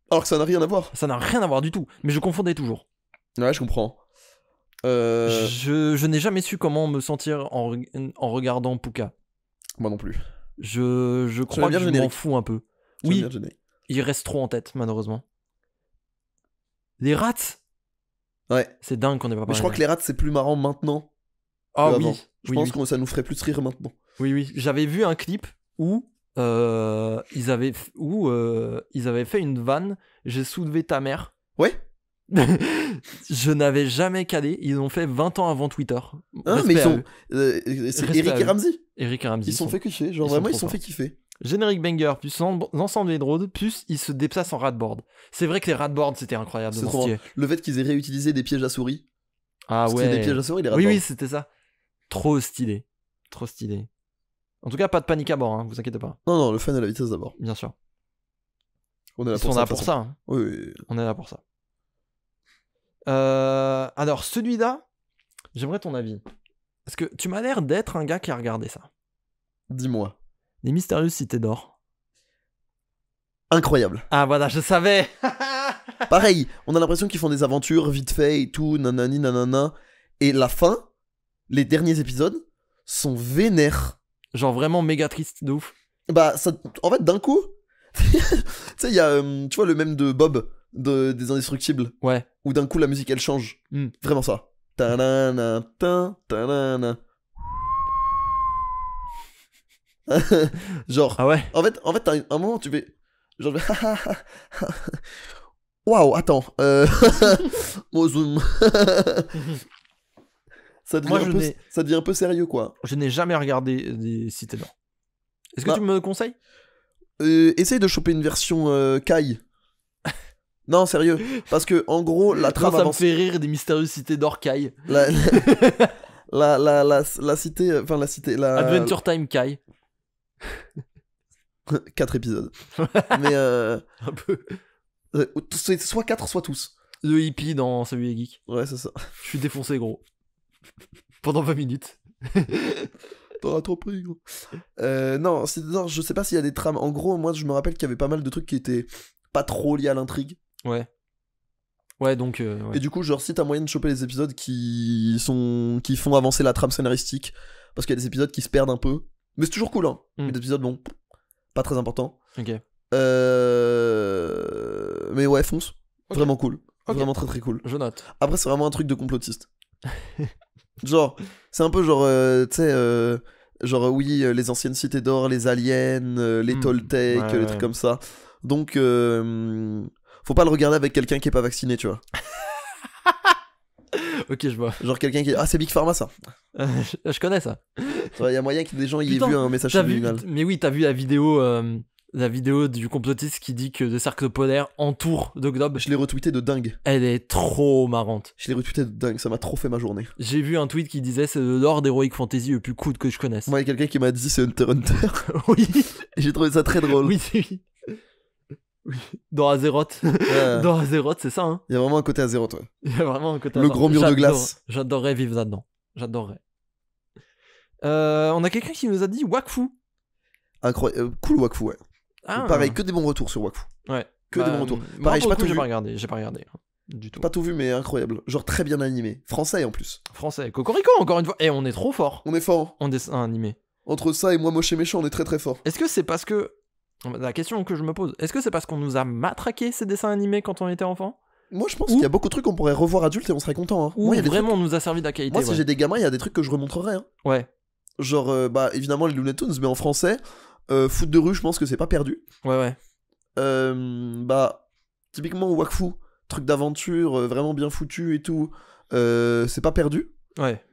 Alors que ça n'a rien à voir. Ça n'a rien à voir du tout, mais je confondais toujours. Ouais, je comprends. Je n'ai jamais su comment me sentir en regardant Puka. Moi non plus. Je crois bien que le je m'en générique. fous un peu. J'aime Oui, bien le générique. il reste trop en tête, malheureusement. Les rats, Ouais. c'est dingue qu'on ait pas Mais parlé. je crois que les rats c'est plus marrant maintenant. Ah que oui, avant. Je oui, pense oui. que ça nous ferait plus rire maintenant. Oui. J'avais vu un clip où ils avaient fait une vanne. J'ai soulevé ta mère. Ouais. Je n'avais jamais calé. Ils ont fait 20 ans avant Twitter. Ah, Respect mais ils à sont. eux. C'est Respect Eric à et eux. Ramsey. Eric et Ramsey. Ils sont fait kiffer. Genre ils sont vraiment, ils trop sont fait forts. kiffer. Générique banger, plus l'ensemble des drones, plus ils se déplacent en ratboard. C'est vrai que les ratboards c'était incroyable. C'est devant trop stylé. marrant. Le fait qu'ils aient réutilisé des pièges à souris. Ah C'était ouais. des pièges à souris, les rats. Oui, c'était ça. Trop stylé. Trop stylé. En tout cas, pas de panique à bord, hein, vous inquiétez pas. Non, le fun à la vitesse d'abord. Bien sûr. On est là Ils pour sont ça. là de pour toute ça. Hein. façon. Oui. On est là pour ça. Alors, celui-là, j'aimerais ton avis. Parce que tu m'as l'air d'être un gars qui a regardé ça. Dis-moi. Les Mystérieuses Cités d'Or. Incroyable. Ah voilà, je savais. Pareil, on a l'impression qu'ils font des aventures vite fait et tout, nanani nanana. Et la fin, les derniers épisodes, sont vénères. Genre vraiment méga triste de ouf. Bah, ça, en fait, d'un coup, tu sais, il y a, tu vois, le même de Bob, des Indestructibles, Ouais. où d'un coup la musique elle change. Mm. Vraiment ça. Ta-na-na, ta-na-na. Genre, Ah ouais. en fait, t'as un moment, tu fais. Genre, waouh, attends. Oh, zoom. Ça devient, Moi, ça devient un peu sérieux, quoi. Je n'ai jamais regardé les Cités d'Or. Est-ce que Bah. tu me conseilles? Essaye de choper une version Kai. Non, sérieux. Parce que, en gros, la trame Moi, ça me avance. fait rire des Mystérieuses Cités d'Or Kai. La cité. Enfin, la cité. Adventure Time Kai. 4 épisodes. Mais. Un peu. C'est soit 4, soit tous. Le hippie dans Salut les Geeks. Ouais, c'est ça. Je suis défoncé, gros. Pendant 20 minutes. T'auras trop pris, gros. Non, je sais pas s'il y a des trames. En gros, moi, je me rappelle qu'il y avait pas mal de trucs qui étaient pas trop liés à l'intrigue. Ouais. Ouais, donc. Ouais. Et du coup, genre, si t'as moyen de choper les épisodes qui font avancer la trame scénaristique, parce qu'il y a des épisodes qui se perdent un peu. Mais c'est toujours cool, hein. Mm. Mais des épisodes, bon, pas très importants. Ok. Mais ouais, fonce. Ok. Vraiment cool. Ok. Vraiment très très cool. Je note. Après, c'est vraiment un truc de complotiste. Genre, c'est un peu genre, tu sais, genre, oui, les anciennes cités d'or, les aliens, les Toltecs, ouais, les ouais. trucs comme ça. Donc, faut pas le regarder avec quelqu'un qui est pas vacciné, tu vois. Ok, je vois. Genre quelqu'un qui est... Ah, c'est Big Pharma, ça. Je connais ça. Il y a moyen que des gens y aient Putain, vu un message T'as vu... subliminal. Mais oui, t'as vu la vidéo La vidéo du complotiste qui dit que le cercle polaire entoure de globes, Je l'ai retweeté de dingue. elle est trop marrante. Je l'ai retweeté de dingue, ça m'a trop fait ma journée. J'ai vu un tweet qui disait c'est le lore d'Heroic Fantasy le plus cool que je connaisse. Moi, il y a quelqu'un qui m'a dit c'est Hunter x Hunter. Oui, Et j'ai trouvé ça très drôle. oui, oui. Oui. Dans Azeroth. Ouais. Dans Azeroth, c'est ça, hein. Il y a vraiment un côté à zéro, toi. Il y a vraiment un côté. Le gros mur de glace. J'adorerais vivre là-dedans. J'adorerais. On a quelqu'un qui nous a dit Wakfu. Incroyable. Cool Wakfu, ouais. Ah. Pareil, que des bons retours sur Wakfu. Ouais. Que des bons retours. Moi, Pareil, j'ai pour pas le coup, tout vu. J'ai pas regardé. Hein, du tout. Pas tout vu, mais incroyable. Genre très bien animé. Français en plus. Français. Cocorico, encore une fois. Et on est trop fort On est fort. en dessin animé. Entre ça et moi moche et méchant, on est très très fort. Est-ce que c'est parce que. La question que je me pose, est-ce que c'est parce qu'on nous a matraqué ces dessins animés quand on était enfant? Moi je pense qu'il y a beaucoup de trucs qu'on pourrait revoir adultes et on serait content. Hein. Ou Moi, il y a des vraiment trucs- on nous a servi de la qualité? Moi si Ouais. j'ai des gamins, il y a des trucs que je remontrerais. Hein. Ouais. Genre, bah évidemment les Looney Tunes, mais en français, foot de rue, je pense que c'est pas perdu. Ouais. Bah, typiquement Wakfu, truc d'aventure, vraiment bien foutu et tout, c'est pas perdu. Ouais.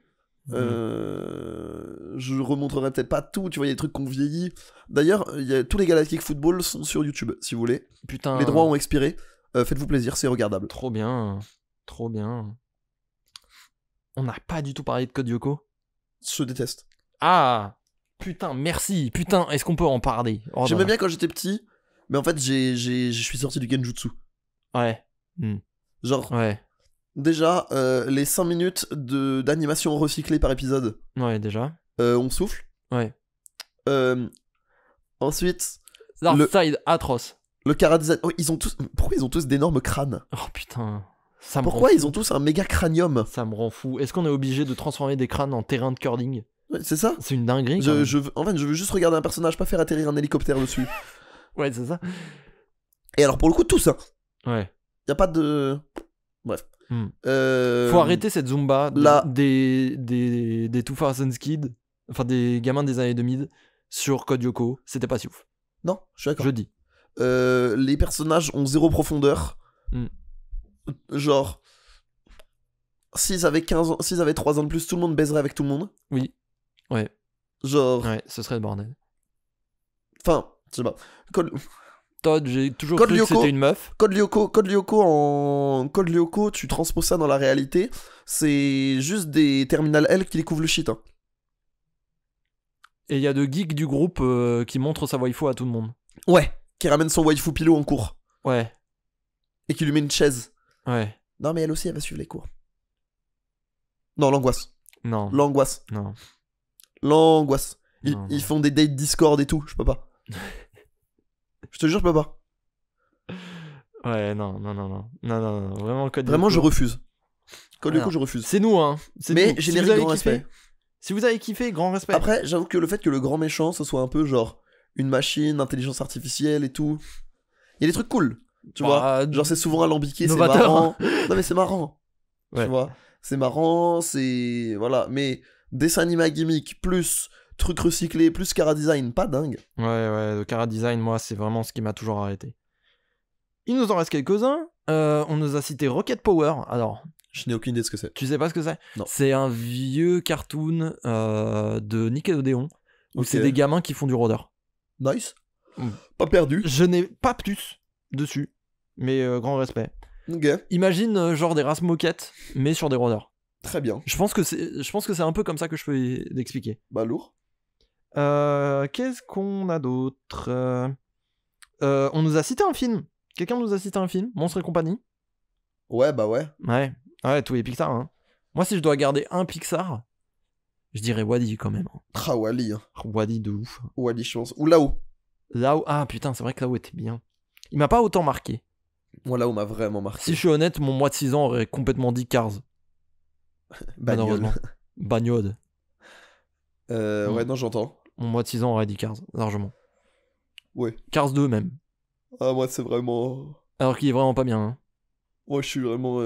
Je remontrerai peut-être pas tout, tu vois, il y a des trucs qu'on vieillit. D'ailleurs, tous les Galactic Football sont sur YouTube, si vous voulez. Putain. Les droits ont expiré. Faites-vous plaisir, c'est regardable. Trop bien. Trop bien. On n'a pas du tout parlé de Code Lyoko. Je déteste. Ah. Putain, merci. Putain, est-ce qu'on peut en parler? Oh, J'aimais non. bien quand j'étais petit, mais en fait, je suis sorti du Genjutsu. Ouais. Genre, Ouais. déjà, les 5 minutes d'animation recyclée par épisode, Ouais, déjà. on souffle. Ouais. Ensuite, L'art Le- style atroce. le chara design. Oh, pourquoi ils ont tous d'énormes crânes? Oh putain. Ça me Pourquoi rend ils fou. ont tous un méga cranium? Ça me rend fou. Est-ce qu'on est obligé de transformer des crânes en terrain de curling? Ouais, c'est ça? C'est une dinguerie. quand même. En fait, je veux juste regarder un personnage, pas faire atterrir un hélicoptère dessus. Ouais, c'est ça. Et alors, pour le coup, tous, hein. Ouais. Y a pas de. Bref. Hmm. Euh, Faut arrêter cette Zumba là- des 2000 Kids, enfin des gamins des années 2000 sur Code Lyoko. C'était pas si ouf. Non, je suis d'accord. Je dis. Les personnages ont zéro profondeur. Hmm. Genre. S'ils avaient 15 ans, s'ils avaient 3 ans de plus, tout le monde baiserait avec tout le monde. Oui. Ouais. Genre. Ouais, ce serait le bordel. Enfin, je sais pas. Todd, j'ai toujours Code cru que Lyoko. c'était une meuf. Code Lyoko, tu transposes ça dans la réalité, c'est juste des Terminal L qui découvrent le shit. Hein. Et il y a de geeks du groupe qui montrent sa waifu à tout le monde. Ouais. Qui ramène son waifu pilot en cours. Ouais. Et qui lui met une chaise. Ouais. Non, mais elle aussi, elle va suivre les cours. Non, l'angoisse. Non. L'angoisse. Non. L'angoisse. Non, Ils non. font des dates Discord et tout, je peux pas. Je te jure, je peux pas. Ouais, non. Vraiment, Code Vraiment, je Lyoko. refuse. Code Lyoko, Alors, je refuse. C'est nous, hein. C'est Mais nous. générique, vous avez grand kiffé- respect. Si vous avez kiffé, grand respect. Après, j'avoue que le fait que le grand méchant, ce soit un peu genre une machine, intelligence artificielle et tout. Il y a des trucs cool, tu Bah, vois. Genre, c'est souvent alambiqué, c'est novateur. marrant. Non, mais c'est marrant. Ouais. Tu vois. C'est marrant, c'est. Voilà. Mais dessin animé à gimmick, plus truc recyclé, plus cara design, pas dingue. Ouais, le Cara Design, moi, c'est vraiment ce qui m'a toujours arrêté. Il nous en reste quelques-uns. On nous a cité Rocket Power. Alors, Je n'ai aucune idée de ce que c'est. tu sais pas ce que c'est? Non. C'est un vieux cartoon de Nickelodeon où Ok. c'est des gamins qui font du roller. Nice. Mm. Pas perdu. Je n'ai pas plus dessus, mais grand respect. Ok. Imagine genre des races moquettes, mais sur des rollers. Très bien. Je pense que c'est un peu comme ça que je peux l'expliquer. Bah, lourd. Qu'est-ce qu'on a d'autre? On nous a cité un film. Quelqu'un nous a cité un film, Monstres et compagnie. Ouais, bah ouais. Ouais, tous les Pixar. Hein. Moi, si je dois garder un Pixar, je dirais Wall-E quand même. Ah, Wall-E. Hein. Wall-E de ouf. Wall-E, je pense. Ou là-haut. Là-haut, ah putain, c'est vrai que là-haut était bien. Il m'a pas autant marqué. Moi, là-haut m'a vraiment marqué. Si je suis honnête, mon moi de 6 ans aurait complètement dit Cars. Bagnole. Malheureusement. Bagnole. Ouais, non, j'entends. Mon moi de 6 ans aurait dit Cars, largement. Ouais. Cars 2 même. Ah, moi, c'est vraiment. Alors qu'il est vraiment pas bien. Hein. Moi, je suis vraiment.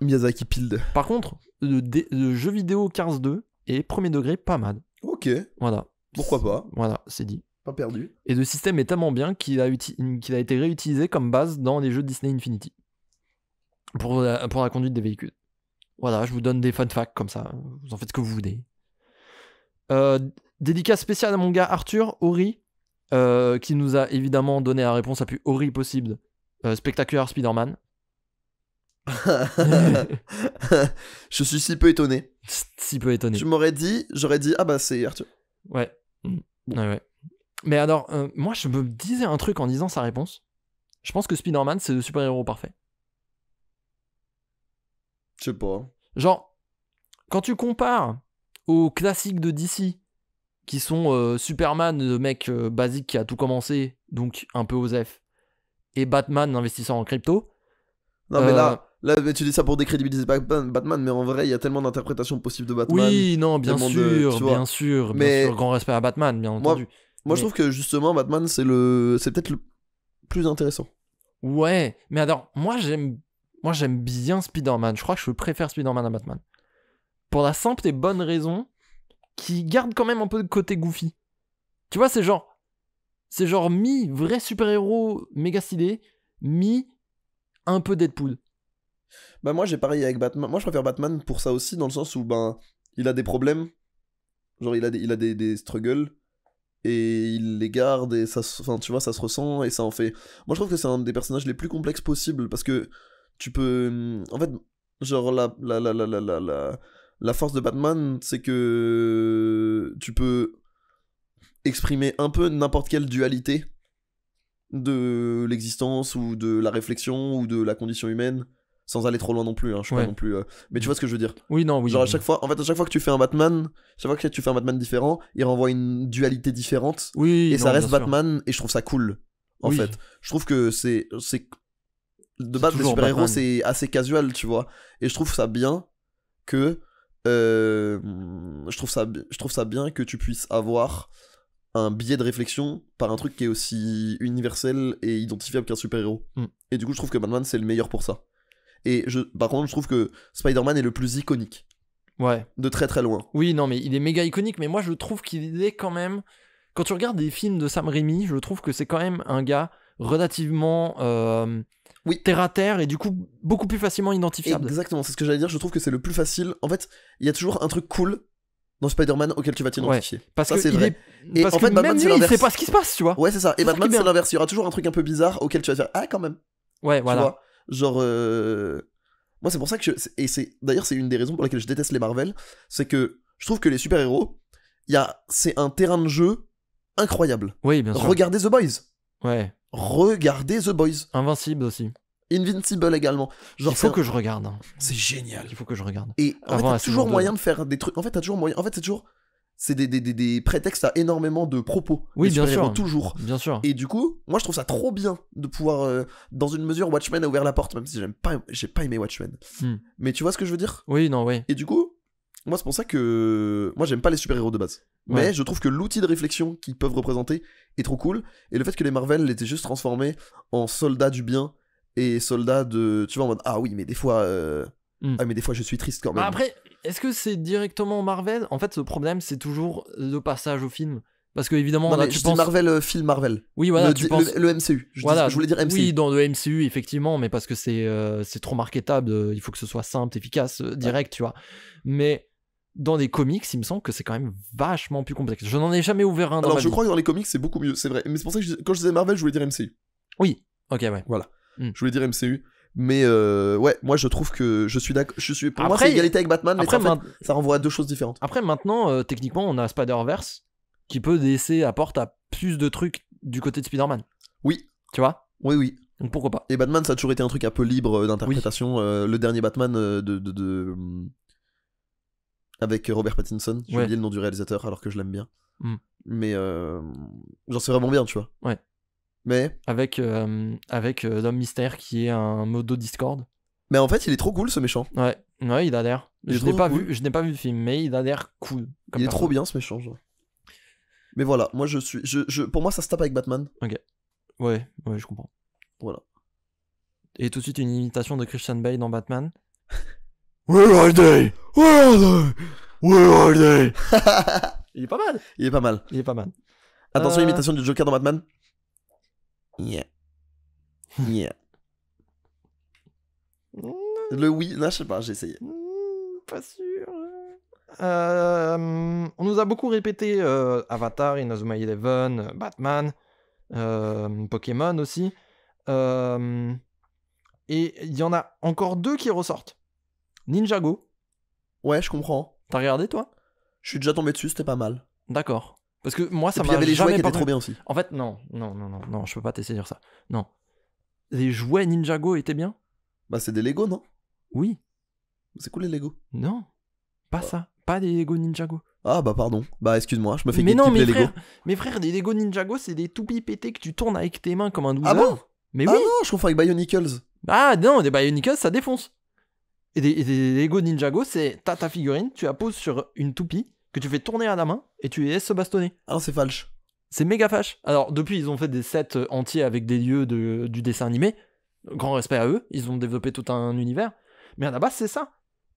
Miyazaki Pilde. Par contre, le jeu vidéo Cars 2 est premier degré pas mal. Ok. Voilà. Pourquoi pas. Voilà, c'est dit. Pas perdu. Et le système est tellement bien qu'il a été réutilisé comme base dans les jeux Disney Infinity. Pour la conduite des véhicules. Voilà, je vous donne des fun facts comme ça. Vous en faites ce que vous voulez. Dédicace spéciale à mon gars Arthur, Ori. qui nous a évidemment donné la réponse la plus horrible possible. Spectacular Spider-Man. Je suis si peu étonné. Si peu étonné. J'aurais dit, ah bah c'est Arthur. Ouais. Ouais. Mais alors, moi, je me disais un truc en disant sa réponse. Je pense que Spider-Man, c'est le super-héros parfait. Je sais pas. Genre, quand tu compares aux classiques de DC, qui sont Superman, le mec basique qui a tout commencé, donc un peu osef, et Batman, l'investisseur en crypto. Non, mais là, mais tu dis ça pour décrédibiliser Batman, mais en vrai, il y a tellement d'interprétations possibles de Batman. Oui, non, bien sûr, grand respect à Batman, bien entendu. Moi, je trouve que justement, Batman, c'est peut-être le plus intéressant. Ouais, mais alors, moi, j'aime bien Spider-Man. Je crois que je préfère Spider-Man à Batman. Pour la simple et bonne raison qu'il garde quand même un peu de côté goofy. Tu vois, c'est genre mi-vrai super-héros méga stylé, mi un peu Deadpool. Bah moi j'ai pareil avec Batman. Moi je préfère Batman pour ça aussi, dans le sens où ben il a des problèmes. Genre il a des struggles. Et il les garde et ça, enfin, tu vois, ça se ressent et ça en fait. Moi je trouve que c'est un des personnages les plus complexes possibles parce que tu peux. En fait, genre la force de Batman, c'est que tu peux exprimer un peu n'importe quelle dualité de l'existence ou de la réflexion ou de la condition humaine sans aller trop loin non plus, hein, je suis pas non plus mais tu vois ce que je veux dire. Oui, non, oui. Genre à chaque fois que tu fais un Batman, chaque fois que tu fais un Batman différent, il renvoie une dualité différente. Oui, et ça reste Batman et je trouve ça cool en fait. Je trouve que c'est de base les super-héros c'est assez casual, tu vois, et je trouve ça bien que je trouve ça bien que tu puisses avoir un biais de réflexion par un truc qui est aussi universel et identifiable qu'un super-héros. Et du coup, je trouve que Batman, c'est le meilleur pour ça. Et par contre, je trouve que Spider-Man est le plus iconique. Ouais. De très très loin. Oui, non, mais il est méga iconique, mais moi, je trouve qu'il est quand même... Quand tu regardes des films de Sam Raimi, je trouve que c'est quand même un gars relativement terre à terre et du coup beaucoup plus facilement identifiable. Exactement, c'est ce que j'allais dire, je trouve que c'est le plus facile. En fait, il y a toujours un truc cool dans Spider-Man auquel tu vas t'identifier. Ouais, parce ça, que c'est vrai. Et en fait, Batman, c'est l'inverse. Il sait pas ce qui se passe, tu vois. Ouais, c'est ça. Et Batman, c'est l'inverse. Il y aura toujours un truc un peu bizarre auquel tu vas dire ah, quand même. Ouais, voilà. Tu vois, genre. Moi, c'est pour ça que d'ailleurs, c'est une des raisons pour lesquelles je déteste les Marvel. C'est que je trouve que les super-héros, c'est un terrain de jeu incroyable. Oui, bien sûr. Regardez The Boys. Ouais. Regardez The Boys. Invincible aussi. Invincible également. Genre, il faut que je regarde. C'est génial. Il faut que je regarde. Et en fait, t'as toujours moyen de faire des trucs. En fait, t'as toujours moyen. En fait, c'est toujours. C'est des prétextes à énormément de propos. Oui, bien sûr. Toujours. Bien sûr. Et du coup, moi, je trouve ça trop bien de pouvoir. Dans une mesure, Watchmen a ouvert la porte, même si j'ai pas aimé Watchmen. Mais tu vois ce que je veux dire ? Oui, non, oui. Et du coup, moi, c'est pour ça que. Moi, j'aime pas les super-héros de base. Mais je trouve que l'outil de réflexion qu'ils peuvent représenter est trop cool. Et le fait que les Marvel étaient juste transformés en soldats du bien et soldats de. Tu vois, en mode ah oui, mais des fois. Ah, mais des fois, je suis triste quand même. Bah après, est-ce que c'est directement Marvel ? En fait, le problème, c'est toujours le passage au film. Parce que, évidemment, non, là, tu penses. Marvel, film Marvel. Oui, voilà, le MCU. Je voulais dire MCU. Oui, dans le MCU, effectivement, mais parce que c'est trop marketable. Il faut que ce soit simple, efficace, direct, tu vois. Mais. Dans les comics, il me semble que c'est quand même vachement plus complexe. Je n'en ai jamais ouvert un dans Alors, ma je vie. crois que dans les comics, c'est beaucoup mieux, c'est vrai. Mais c'est pour ça que quand je disais Marvel, je voulais dire MCU. Oui, ok, ouais. Voilà. Je voulais dire MCU. Mais ouais, moi je trouve que je suis d'accord. Pour moi, c'est égalité avec Batman, mais ça renvoie à deux choses différentes. Après, maintenant, techniquement, on a Spider-Verse qui peut laisser la porte à plus de trucs du côté de Spider-Man. Oui. Tu vois ? Oui. Donc pourquoi pas ? Et Batman, ça a toujours été un truc un peu libre d'interprétation. Le dernier Batman avec Robert Pattinson, j'ai oublié le nom du réalisateur alors que je l'aime bien. Mais genre c'est vraiment bien, tu vois. Ouais. Mais avec l'homme mystère qui est un modo Discord. Mais en fait, il est trop cool ce méchant. Ouais, il a l'air. Je n'ai pas vu le film, mais il a l'air cool. Il est trop bien ce méchant, genre. Mais voilà, moi pour moi ça se tape avec Batman. Ok. Ouais, je comprends. Voilà. Et tout de suite une imitation de Christian Bale dans Batman. Where are they? Where are they? Where are they? Il est pas mal. Il est pas mal. Attention, imitation du Joker dans Batman. Yeah. Le oui, là je sais pas, j'ai essayé. Pas sûr. On nous a beaucoup répété Avatar, Inazuma Eleven, Batman, Pokémon aussi. Et il y en a encore 2 qui ressortent. Ninjago. Ouais, je comprends. T'as regardé, toi? Je suis déjà tombé dessus, c'était pas mal. D'accord. Parce que moi, ça Et puis m'a il y avait les jouets jamais qui étaient paru. trop bien aussi. En fait, non, je peux pas t'essayer de dire ça. Non. Les jouets Ninjago étaient bien? Bah, c'est des Lego, non? Oui. C'est cool les Lego. Non. Pas ça. Pas des Lego Ninjago. Ah, bah, pardon. Bah, excuse-moi, je me fais Mais non, gatekeep les Lego. mes frères, des Lego Ninjago, c'est des toupies pétés que tu tournes avec tes mains comme un 12 Ah bon? Mais Ah oui. non, je confonds avec Bionicles. Ah non, des Bionicles, ça défonce. Et des Lego Ninjago, c'est t'as ta figurine, tu la poses sur une toupie que tu fais tourner à la main et tu les laisses se bastonner. Ah non, c'est falche. C'est méga fâche. Alors, depuis, ils ont fait des sets entiers avec des lieux du dessin animé. Grand respect à eux, ils ont développé tout un univers. Mais à la base, c'est ça.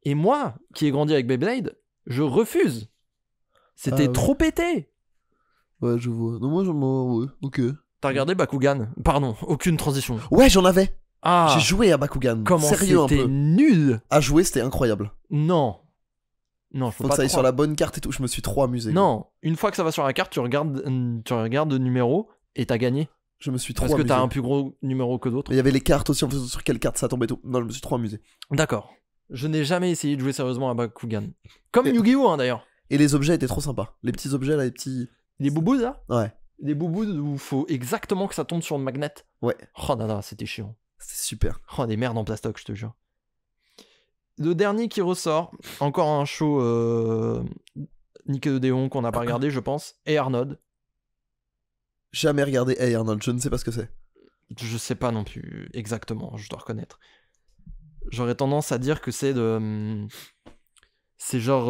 Et moi, qui ai grandi avec Beyblade, je refuse. C'était Ah ouais. trop pété. Ouais, je vois. Non, moi, ouais, ok. T'as regardé Bakugan? Pardon, aucune transition. Ouais, j'en avais. Ah, J'ai joué à Bakugan. comment Sérieux un c'était peu. nul. À jouer, c'était incroyable. Non. Non, je peux Faut que pas ça aille te sur croire. la bonne carte et tout. Je me suis trop amusé. Non, une fois que ça va sur la carte, tu regardes le numéro et t'as gagné. Je me suis trop Parce que amusé. t'as un plus gros numéro que d'autres. Mais il y avait les cartes aussi, en faisant sur quelle carte ça tombait et tout. Non, je me suis trop amusé. D'accord. Je n'ai jamais essayé de jouer sérieusement à Bakugan. Comme Et- Yu-Gi-Oh! D'ailleurs. Et les objets étaient trop sympas. Les petits objets là, les petits. Les boubous là. Ouais, Des boubous où faut exactement que ça tombe sur le magnet. ouais. Oh là là, c'était chiant. C'était super. Oh, des merdes en plastoc, je te jure. Le dernier qui ressort, encore un show Nickelodeon qu'on n'a pas regardé, je pense, et Arnold. Jamais regardé Hey Arnold, je ne sais pas ce que c'est. Je sais pas non plus exactement, je dois reconnaître. J'aurais tendance à dire que c'est de. C'est genre.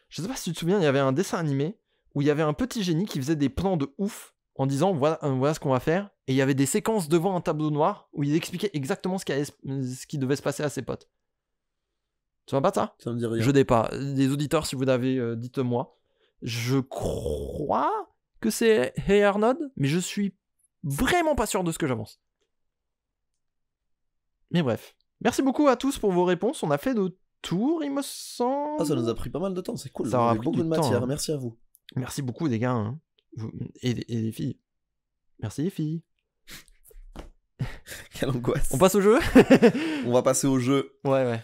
Je sais pas si tu te souviens, il y avait un dessin animé où il y avait un petit génie qui faisait des plans de ouf en disant voilà ce qu'on va faire. Et il y avait des séquences devant un tableau noir où il expliquait exactement ce qui devait se passer à ses potes. Tu vois pas de ça? Ça me dit rien. Je n'ai pas. Les auditeurs, si vous l'avez, dites-moi. Je crois que c'est Hey Arnold, mais je suis vraiment pas sûr de ce que j'avance. Mais bref. Merci beaucoup à tous pour vos réponses. On a fait le tour, il me semble. Ah, ça nous a pris pas mal de temps, c'est cool. Ça On aura a eu pris beaucoup du de temps, matière, hein. merci à vous. Merci beaucoup, les gars. Hein. Et les filles. Merci, les filles. Quelle angoisse. On passe au jeu? On va passer au jeu. Ouais.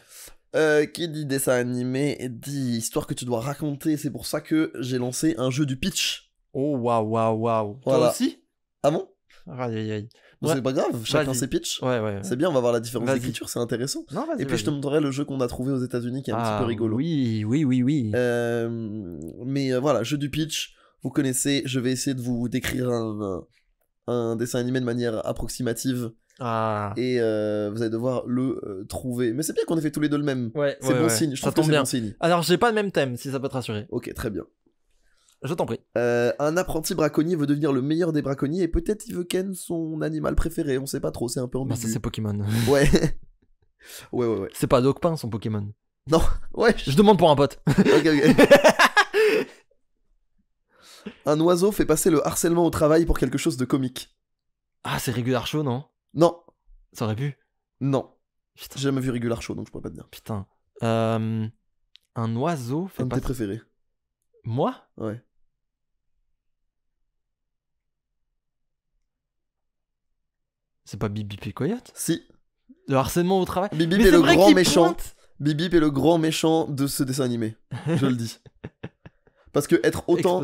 Qui dit dessin animé dit histoire que tu dois raconter. C'est pour ça que j'ai lancé un jeu du pitch. Oh, waouh. Toi Voilà. aussi? Ah bon? Aïe. Bon, Ouais. c'est pas grave, chacun Vas-y. ses pitchs. Ouais. C'est bien, on va voir la différence Vas-y. d'écriture, c'est intéressant. Non, vas-y. Et puis je te montrerai le jeu qu'on a trouvé aux États-Unis qui est un petit peu rigolo. Oui. Mais voilà, jeu du pitch, vous connaissez, je vais essayer de vous décrire un dessin animé de manière approximative Ah. et vous allez devoir le trouver. Mais c'est bien qu'on ait fait tous les deux le même. Ouais, C'est bon signe, je Ça trouve que tombe c'est bien. bon signe. Alors, j'ai pas le même thème, si ça peut te rassurer. Ok, très bien. Je t'en prie. Un apprenti braconnier veut devenir le meilleur des braconniers et peut-être il veut ken son animal préféré, on sait pas trop, c'est un peu Bah, ambigu. ça, c'est Pokémon. Ouais. ouais. C'est pas Dogpin, son Pokémon. Ouais, Je demande pour un pote. ok. Un oiseau fait passer le harcèlement au travail pour quelque chose de comique. Ah, c'est Regular Show, non? Non, Ça aurait pu. non. Putain. J'ai jamais vu Regular Show, donc je pourrais pas te dire. Putain. Un oiseau fait Un de tes passer... préférés. Moi? Ouais. C'est pas Bibi et Coyote? Si. Le harcèlement au travail? Bip Mais est c'est le vrai grand qu'il méchant. pointe. Bip est le grand méchant de ce dessin animé. Je le dis. Parce que être autant.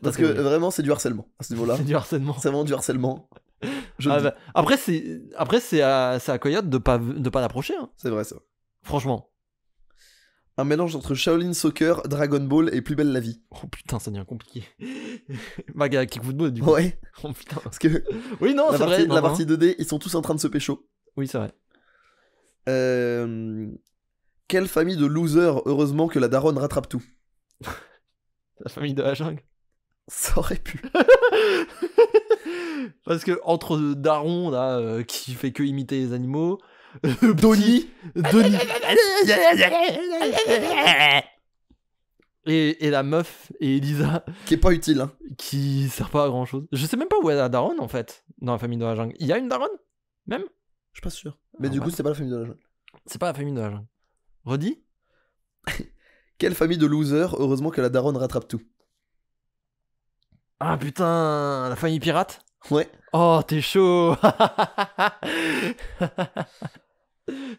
Parce que vraiment, c'est du harcèlement à ce niveau-là. C'est du harcèlement. C'est vraiment du harcèlement. Je le Ah dis. bah, après c'est à Coyote de pas l'approcher. Hein. C'est vrai ça. Franchement. Un mélange entre Shaolin Soccer, Dragon Ball et Plus belle la vie. Oh putain, ça devient compliqué. Maga Kick Football du coup. Ouais. Oh putain. Parce que Oui non, la c'est partie, vrai. la non, partie 2D, ils sont tous en train de se pécho. Oui, c'est vrai. Quelle famille de losers, heureusement que la daronne rattrape tout. La famille de la jungle. Ça aurait pu. Parce que entre Daron là qui fait que imiter les animaux, Donnie. Denis et la meuf et Elisa Qui est pas utile, hein. qui sert pas à grand chose. Je sais même pas où est la daronne en fait dans la famille de la jungle. Il y a une daronne même? Je suis pas sûr. Mais Ah du ouais. coup, c'est pas la famille de la jungle. C'est pas la famille de la jungle. Redis? Quelle famille de losers, heureusement que la daronne rattrape tout. Ah putain, la famille pirate. Ouais. Oh, t'es chaud.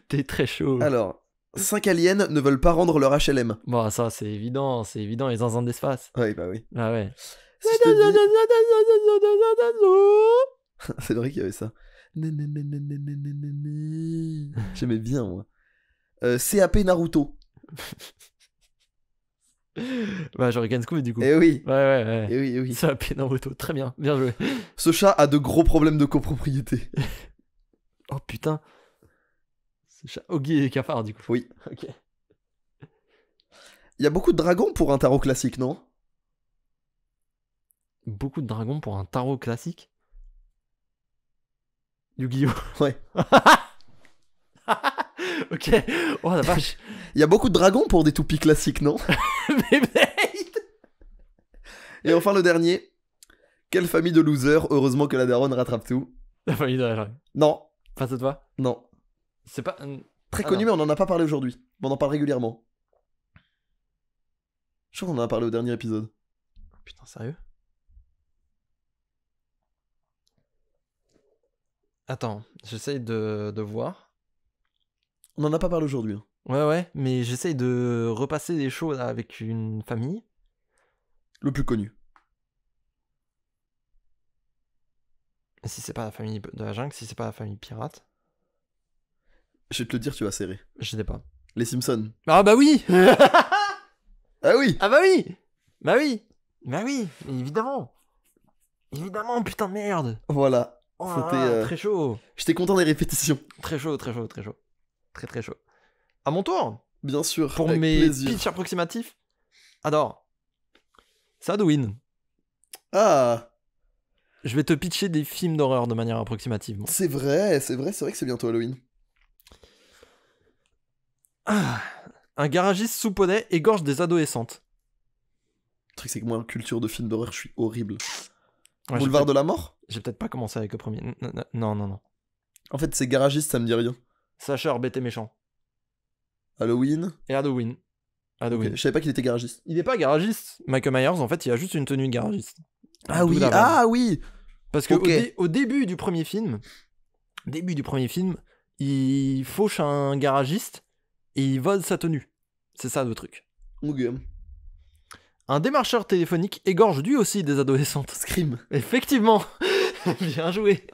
T'es très chaud. Alors, 5 aliens ne veulent pas rendre leur HLM. Bon, ça c'est évident, les zinzins d'espace. Ouais, bah oui. Ah ouais. Si je te dis- C'est vrai qu'il y avait ça. J'aimais bien, moi. CAP Naruto. Bah, genre Gensku du coup. Eh oui. Ouais. Eh oui, eh oui. Ça a pété Naruto, très bien, bien joué. Ce chat a de gros problèmes de copropriété. Oh putain. Ce chat. Ogi et cafard du coup. Oui. Ok. Il y a beaucoup de dragons pour un tarot classique, non? Beaucoup de dragons pour un tarot classique. Yu-Gi-Oh! Ouais. Ok. Oh la vache. Il y a beaucoup de dragons pour des toupies classiques, non? Mais merde. Et enfin le dernier. Quelle famille de losers, heureusement que la daronne rattrape tout. La famille de la jungle. Non, Face à toi. non. C'est pas. Très Ah, connu, non. mais on en a pas parlé aujourd'hui. On en parle régulièrement. Je crois qu'on en a parlé au dernier épisode. Putain, sérieux? Attends, j'essaye de voir. On en a pas parlé aujourd'hui. Hein. Ouais, mais j'essaye de repasser des choses là, avec une famille. Le plus connu. Si c'est pas la famille de la jungle, si c'est pas la famille pirate, Je vais te le dire, tu vas serrer. je sais pas. Les Simpsons. Ah bah oui. Ah oui. Ah bah oui. Bah oui, évidemment. Évidemment, putain de merde. Voilà. Oh, C'était. très chaud. J'étais content des répétitions. Très chaud. Très chaud. À mon tour. Bien sûr. Pour avec mes plaisir. pitchs approximatifs. Alors, c'est Halloween. Ah, Je vais te pitcher des films d'horreur de manière approximative. moi. c'est vrai que c'est bientôt Halloween. Ah, un garagiste sous poney égorge des adolescentes. Le truc, c'est que moi, en culture de film d'horreur, je suis horrible. Ouais, Boulevard de la mort? j'ai peut-être pas commencé avec le premier. Non. En fait, c'est garagiste, ça me dit rien. Sacher, bête et méchant. Halloween? Et Halloween. Ok, je savais pas qu'il était garagiste. Il est pas garagiste. Michael Myers, en fait, il a juste une tenue de garagiste. Ah D'où oui, la vanne. ah oui. Parce que Ok. au début du premier film, il fauche un garagiste et il vole sa tenue. C'est ça le truc. Ok. Un démarcheur téléphonique égorge lui aussi des adolescentes. Scream. Effectivement. Bien joué.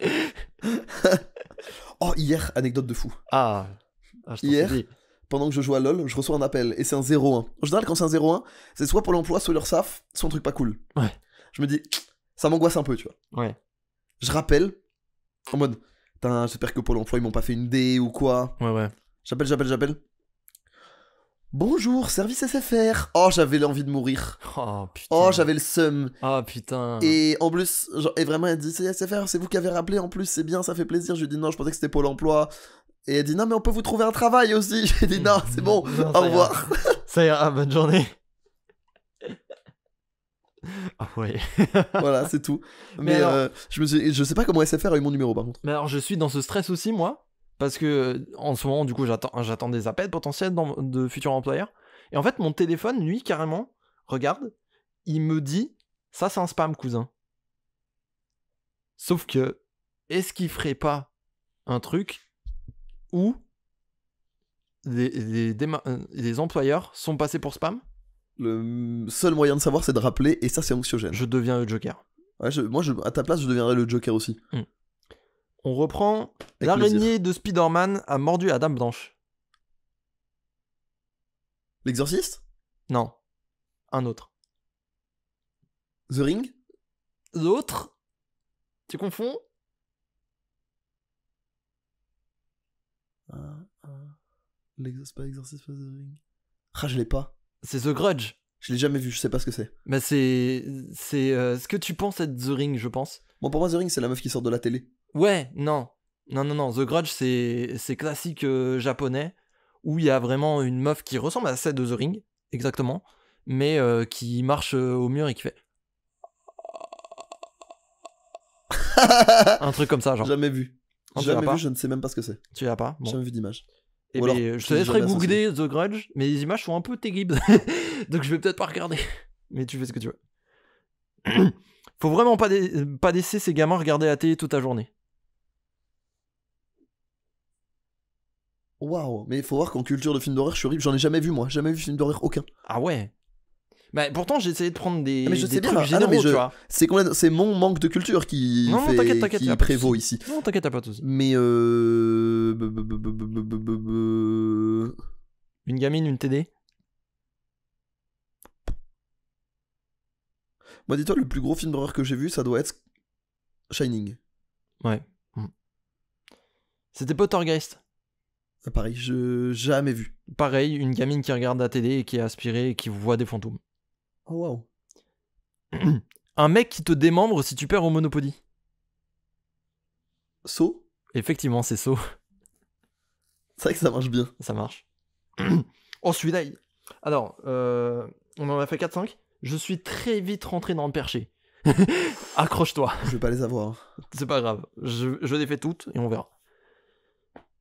Oh, hier, anecdote de fou. Ah. Je t'en Hier, suis dit. pendant que je joue à LoL, je reçois un appel et c'est un 01. En général, quand c'est un 01, c'est soit Pôle emploi, soit l'URSSAF, soit un truc pas cool. Ouais. Je me dis, ça m'angoisse un peu, tu vois. Ouais. Je rappelle, en mode, putain, j'espère que Pôle emploi, ils m'ont pas fait une D ou quoi. Ouais. J'appelle. Bonjour, service SFR. Oh, j'avais l'envie de mourir. Oh putain. Oh, j'avais le seum. Ah putain. Et en plus, genre, et vraiment, elle dit, c'est SFR, c'est vous qui avez rappelé, en plus, c'est bien, ça fait plaisir. Je lui dis, non, je pensais que c'était Pôle emploi. Et elle dit, non, mais on peut vous trouver un travail aussi. J'ai dit, non, c'est bon, Non, au ça revoir. Ça ira, bonne journée. Ah ouais. Voilà, c'est tout. Mais Mais alors- je sais pas comment SFR a eu mon numéro, par contre. Mais alors je suis dans ce stress aussi moi, parce que en ce moment du coup j'attends des appels potentiels de futurs employeurs. Et en fait mon téléphone lui carrément regarde, il me dit ça c'est un spam cousin. Sauf que est-ce qu'il ferait pas un truc où les employeurs sont passés pour spam? Le seul moyen de savoir, c'est de rappeler, et ça, c'est anxiogène. Je deviens le Joker. Ouais, moi, à ta place, je deviendrais le Joker aussi. On reprend. Avec L'araignée de Spider-Man a mordu la Dame Blanche. L'exorciste? Non. Un autre. The Ring? L'autre? Tu confonds? C'est pas l'exorciste, pas The Ring. Ah, je l'ai pas. C'est The Grudge. Je l'ai jamais vu, je sais pas ce que c'est. Mais c'est ce que tu penses être The Ring, je pense. Bon, pour moi, The Ring, c'est la meuf qui sort de la télé. Ouais, non. The Grudge, c'est classique japonais, où il y a vraiment une meuf qui ressemble à celle de The Ring, exactement, mais qui marche au mur et qui fait un truc comme ça, genre. Jamais vu. Non, tu l'as Jamais pas vu, je ne sais même pas ce que c'est. Tu l'as pas? Bon. Jamais vu d'image. Et Ou alors, je te c'est laisserai jamais googler The Grudge, mais les images sont un peu terribles. Donc je vais peut-être pas regarder. Mais tu fais ce que tu veux. Faut vraiment pas laisser ces gamins regarder la télé toute la journée. Waouh, mais il faut voir qu'en culture de film d'horreur, je suis horrible. J'en ai jamais vu, moi. Jamais vu film d'horreur aucun. Ah ouais. Bah, pourtant, j'ai essayé de prendre des, Mais je sais bien, trucs ah non, généraux, mais tu vois. c'est mon manque de culture qui, Non, t'inquiète, qui y a pas de prévaut souci. ici. Non, t'inquiète, t'as pas de soucis. Mais Une gamine, une TD. moi, dis-toi, le plus gros film d'horreur que j'ai vu, ça doit être Shining. Ouais. C'était Poltergeist. Ah, pareil, jamais vu. Pareil, une gamine qui regarde la télé et qui est aspirée et qui voit des fantômes. Oh waouh. Un mec qui te démembre si tu perds au Monopoly. So, Effectivement, c'est ça. c'est vrai que ça marche bien. Ça marche. Oh, celui-là. Alors, on en a fait 4-5. Je suis très vite rentré dans le perché. Accroche-toi. Je vais pas les avoir. C'est pas grave. Je les fais toutes et on verra.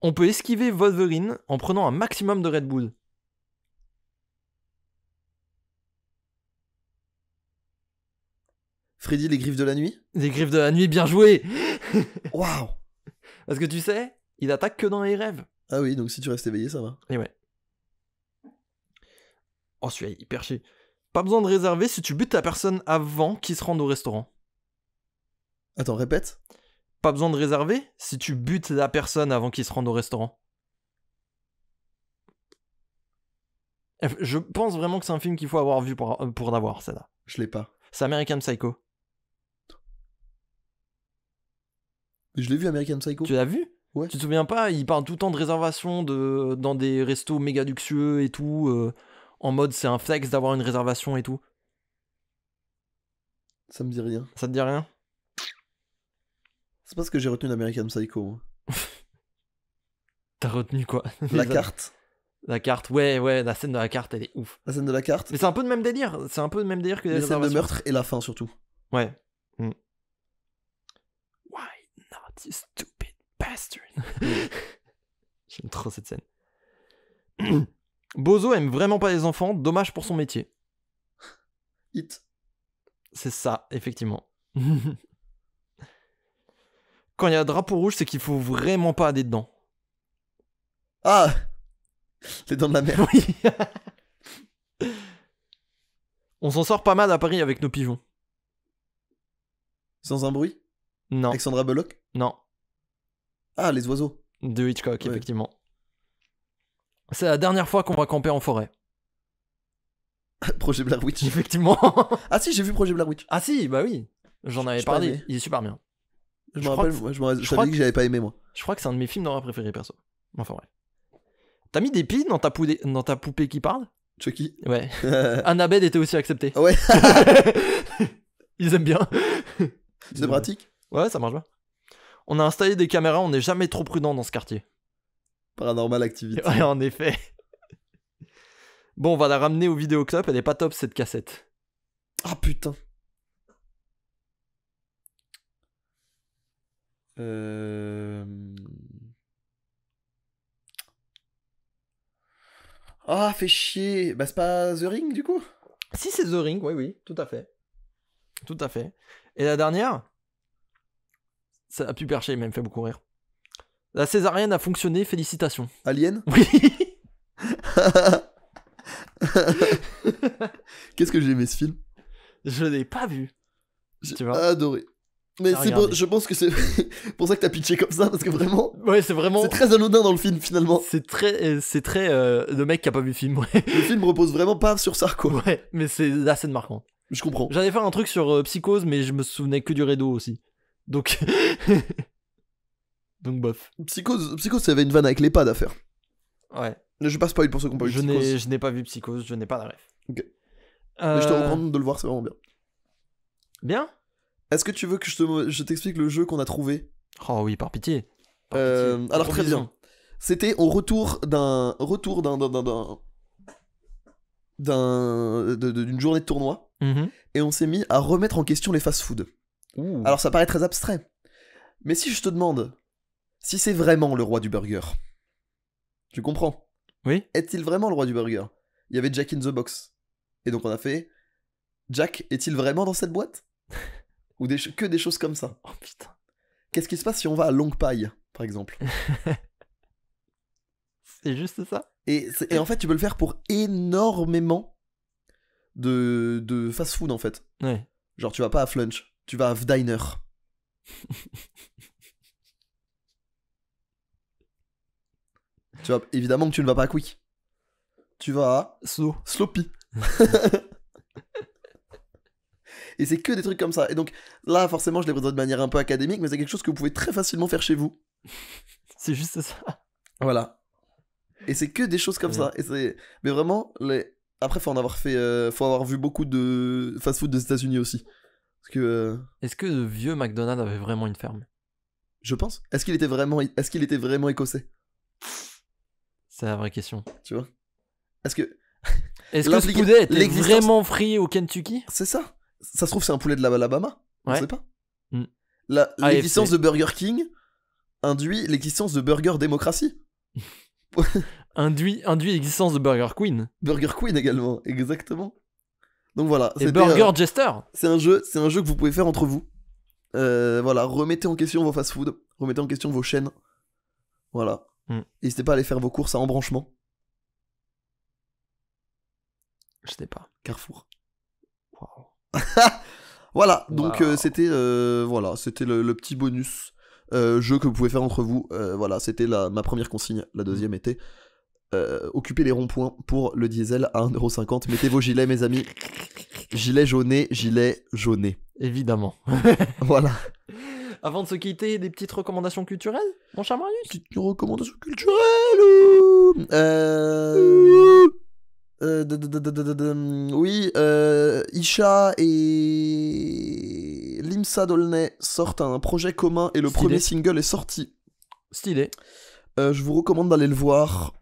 On peut esquiver Wolverine en prenant un maximum de Red Bull. Freddy, les griffes de la nuit. Les griffes de la nuit, bien joué. Waouh. Parce que tu sais, il attaque que dans les rêves. Ah oui, donc si tu restes éveillé, ça va. Et ouais. Oh, celui-là est hyper chier. Pas besoin de réserver si tu butes la personne avant qu'il se rende au restaurant. Attends, répète. Pas besoin de réserver si tu butes la personne avant qu'il se rende au restaurant. Je pense vraiment que c'est un film qu'il faut avoir vu pour l'avoir, celle-là. Je l'ai pas. C'est American Psycho. Mais je l'ai vu, American Psycho. Tu l'as vu? Ouais. Tu te souviens pas? Il parle tout le temps de réservation dans des restos méga luxueux et tout. En mode, c'est un flex d'avoir une réservation et tout. Ça me dit rien. Ça te dit rien? C'est pas ce que j'ai retenu d'American Psycho. Moi. T'as retenu quoi? La carte. La carte, ouais, la scène de la carte, elle est ouf. La scène de la carte. Mais c'est un peu le même délire. C'est un peu le même délire que les La scène de réservations. meurtre et la fin surtout. Ouais. Why not, you stupid bastard? J'aime trop cette scène. Bozo aime vraiment pas les enfants, dommage pour son métier. Hit. C'est ça, effectivement. Quand il y a drapeau rouge, c'est qu'il faut vraiment pas aller dedans. Ah. Les dents de la mer. Oui. On s'en sort pas mal à Paris avec nos pigeons. Sans un bruit. Non, Alexandra Bullock. non. Ah, les oiseaux. De Hitchcock, Ouais. effectivement. C'est la dernière fois qu'on va camper en forêt. Projet Blair Witch. Effectivement. Ah si, j'ai vu Projet Blair Witch. Ah si, bah oui. J'en avais J'ai pas parlé. aimé. Il est super bien. Je Je me crois rappelle, que- moi, je crois t'avais dit que- que j'avais pas aimé moi. Je crois que c'est un de mes films d'horreur préférés, perso. Enfin, ouais. T'as mis des piles dans ta poupée qui parle? Chucky. Ouais. Annabelle était aussi acceptée. Ouais. Ils aiment bien. C'est pratique. Ouais, ça marche bien. On a installé des caméras, on n'est jamais trop prudent dans ce quartier. Paranormal Activity. Ouais, en effet. Bon, on va la ramener au vidéoclub, elle est pas top cette cassette. Ah putain. Ah, fait chier. Bah, c'est pas The Ring du coup? Si, c'est The Ring, oui, tout à fait. Tout à fait. Et la dernière, ça a pu percher, mais elle me fait beaucoup rire. La césarienne a fonctionné, félicitations. Alien? Oui. Qu'est-ce que j'ai aimé ce film? Je l'ai pas vu. J'ai Tu vois adoré. Mais T'as c'est regardé. je pense que c'est pour ça que t'as pitché comme ça, parce que vraiment, Ouais, c'est vraiment. c'est très anodin dans le film finalement. C'est très le mec qui a pas vu le film. Ouais, Le film repose vraiment pas sur ça, quoi. ouais, mais c'est la scène marquante. Je comprends. J'allais faire un truc sur Psychose, mais je me souvenais que du Redo aussi. Donc. Donc, bof. Psychose, ça avait une vanne avec les pads à faire. Ouais. Je vais pas spoil pour ceux qui ont pas vu Psychose. Je n'ai pas vu Psychose, je n'ai pas la ref. Ok. Mais je te recommande de le voir, c'est vraiment bien. Bien. Est-ce que tu veux que je t'explique le jeu qu'on a trouvé? Oh oui, par pitié. Par pitié. Alors très bien. C'était au retour d'une journée de tournoi, Mhm. et on s'est mis à remettre en question les fast-food. Ouh. Alors ça paraît très abstrait, mais si je te demande si c'est vraiment le roi du burger, Tu comprends? Oui. Est-il vraiment le roi du burger? Il y avait Jack in the Box. Et donc on a fait... Jack est-il vraiment dans cette boîte? Ou que des choses comme ça. Oh putain. Qu'est-ce qui se passe si on va à Longue Paille, par exemple? C'est juste ça? Et en fait, tu peux le faire pour énormément de fast-food, en fait. Ouais. Genre, tu vas pas à Flunch, tu vas à Vdiner. Tu vas, évidemment que tu ne vas pas à Quick. Tu vas à Sloppy. Et c'est que des trucs comme ça. Et donc, là, forcément, je l'ai présenté de manière un peu académique, mais c'est quelque chose que vous pouvez très facilement faire chez vous. C'est juste ça. Voilà. Et c'est que des choses comme ça. Et c'est... Mais vraiment, après, faut avoir vu beaucoup de fast-food des États-Unis aussi. Parce que... Est-ce que le vieux McDonald's avait vraiment une ferme? Je pense. Est-ce qu'il était vraiment écossais? C'est la vraie question. Tu vois? Est-ce que Spoudet était vraiment free au Kentucky? C'est ça. Ça se trouve, c'est un poulet de l'Alabama. On sait pas. L'existence de Burger King induit l'existence de Burger Démocratie. induit l'existence de Burger Queen. Burger Queen également, exactement. Donc voilà. Et Burger Jester. C'est un jeu que vous pouvez faire entre vous. Voilà, remettez en question vos fast-food, remettez en question vos chaînes. Voilà. N'hésitez pas à aller faire vos courses à embranchement. Je sais pas. Carrefour. Wow. Voilà, donc c'était le petit bonus jeu que vous pouvez faire entre vous. Voilà, c'était ma première consigne. La deuxième était occupez les ronds-points pour le diesel à 1,50€. Mettez vos gilets, mes amis. Gilet jauné. Évidemment. Voilà. Avant de se quitter, des petites recommandations culturelles, mon cher Marius? Petites recommandations culturelles. Oui, Isha et Limsa Dolnay sortent un projet commun et le premier single est sorti. Stylé. Je vous recommande d'aller le voir.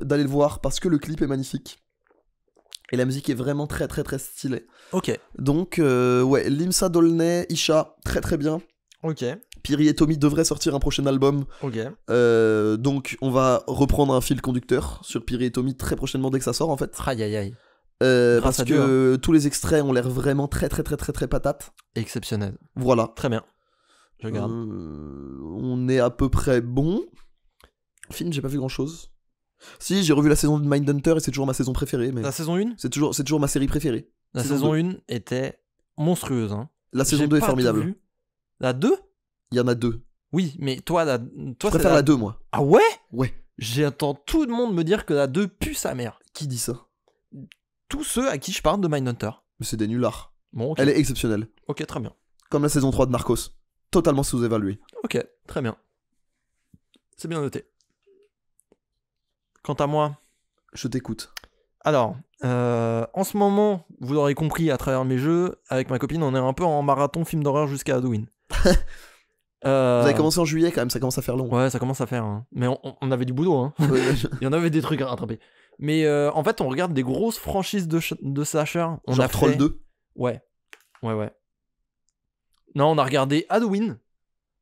D'aller le voir parce que le clip est magnifique. Et la musique est vraiment très très très stylée. Ok. Donc, ouais, Limsa Dolnay, Isha, très très bien. Ok. Piri et Tommy devraient sortir un prochain album. Ok. Donc, on va reprendre un fil conducteur sur Piri et Tommy très prochainement dès que ça sort en fait. Aïe aïe aïe. Parce que tous les extraits ont l'air vraiment très très très très très patates. Exceptionnel. Voilà. Très bien. Je garde. On est à peu près bon. Film, j'ai pas vu grand chose. Si, j'ai revu la saison de Mindhunter et c'est toujours ma saison préférée. Mais la saison 1 c'est toujours ma série préférée. La saison 1 était monstrueuse. Hein. La saison 2 est formidable. La 2 ? Il y en a 2. Oui, mais toi je préfère la 2, moi. Ah ouais ? Ouais. J'entends tout le monde me dire que la 2 pue sa mère. Qui dit ça ? Tous ceux à qui je parle de Mindhunter. Mais c'est des nullards. Bon, okay. Elle est exceptionnelle. Ok, très bien. Comme la saison 3 de Narcos. Totalement sous-évaluée. Ok, très bien. C'est bien noté. Quant à moi... Je t'écoute. Alors, en ce moment, vous l'aurez compris à travers mes jeux, avec ma copine, on est un peu en marathon film d'horreur jusqu'à Halloween. Vous avez commencé en juillet quand même, ça commence à faire long. Ouais, ça commence à faire. Hein. Mais on avait du boulot. Hein. Il y en avait des trucs à rattraper. Mais en fait, on regarde des grosses franchises de slasher. On genre a Troll fait... 2. Ouais. Non, on a regardé Halloween.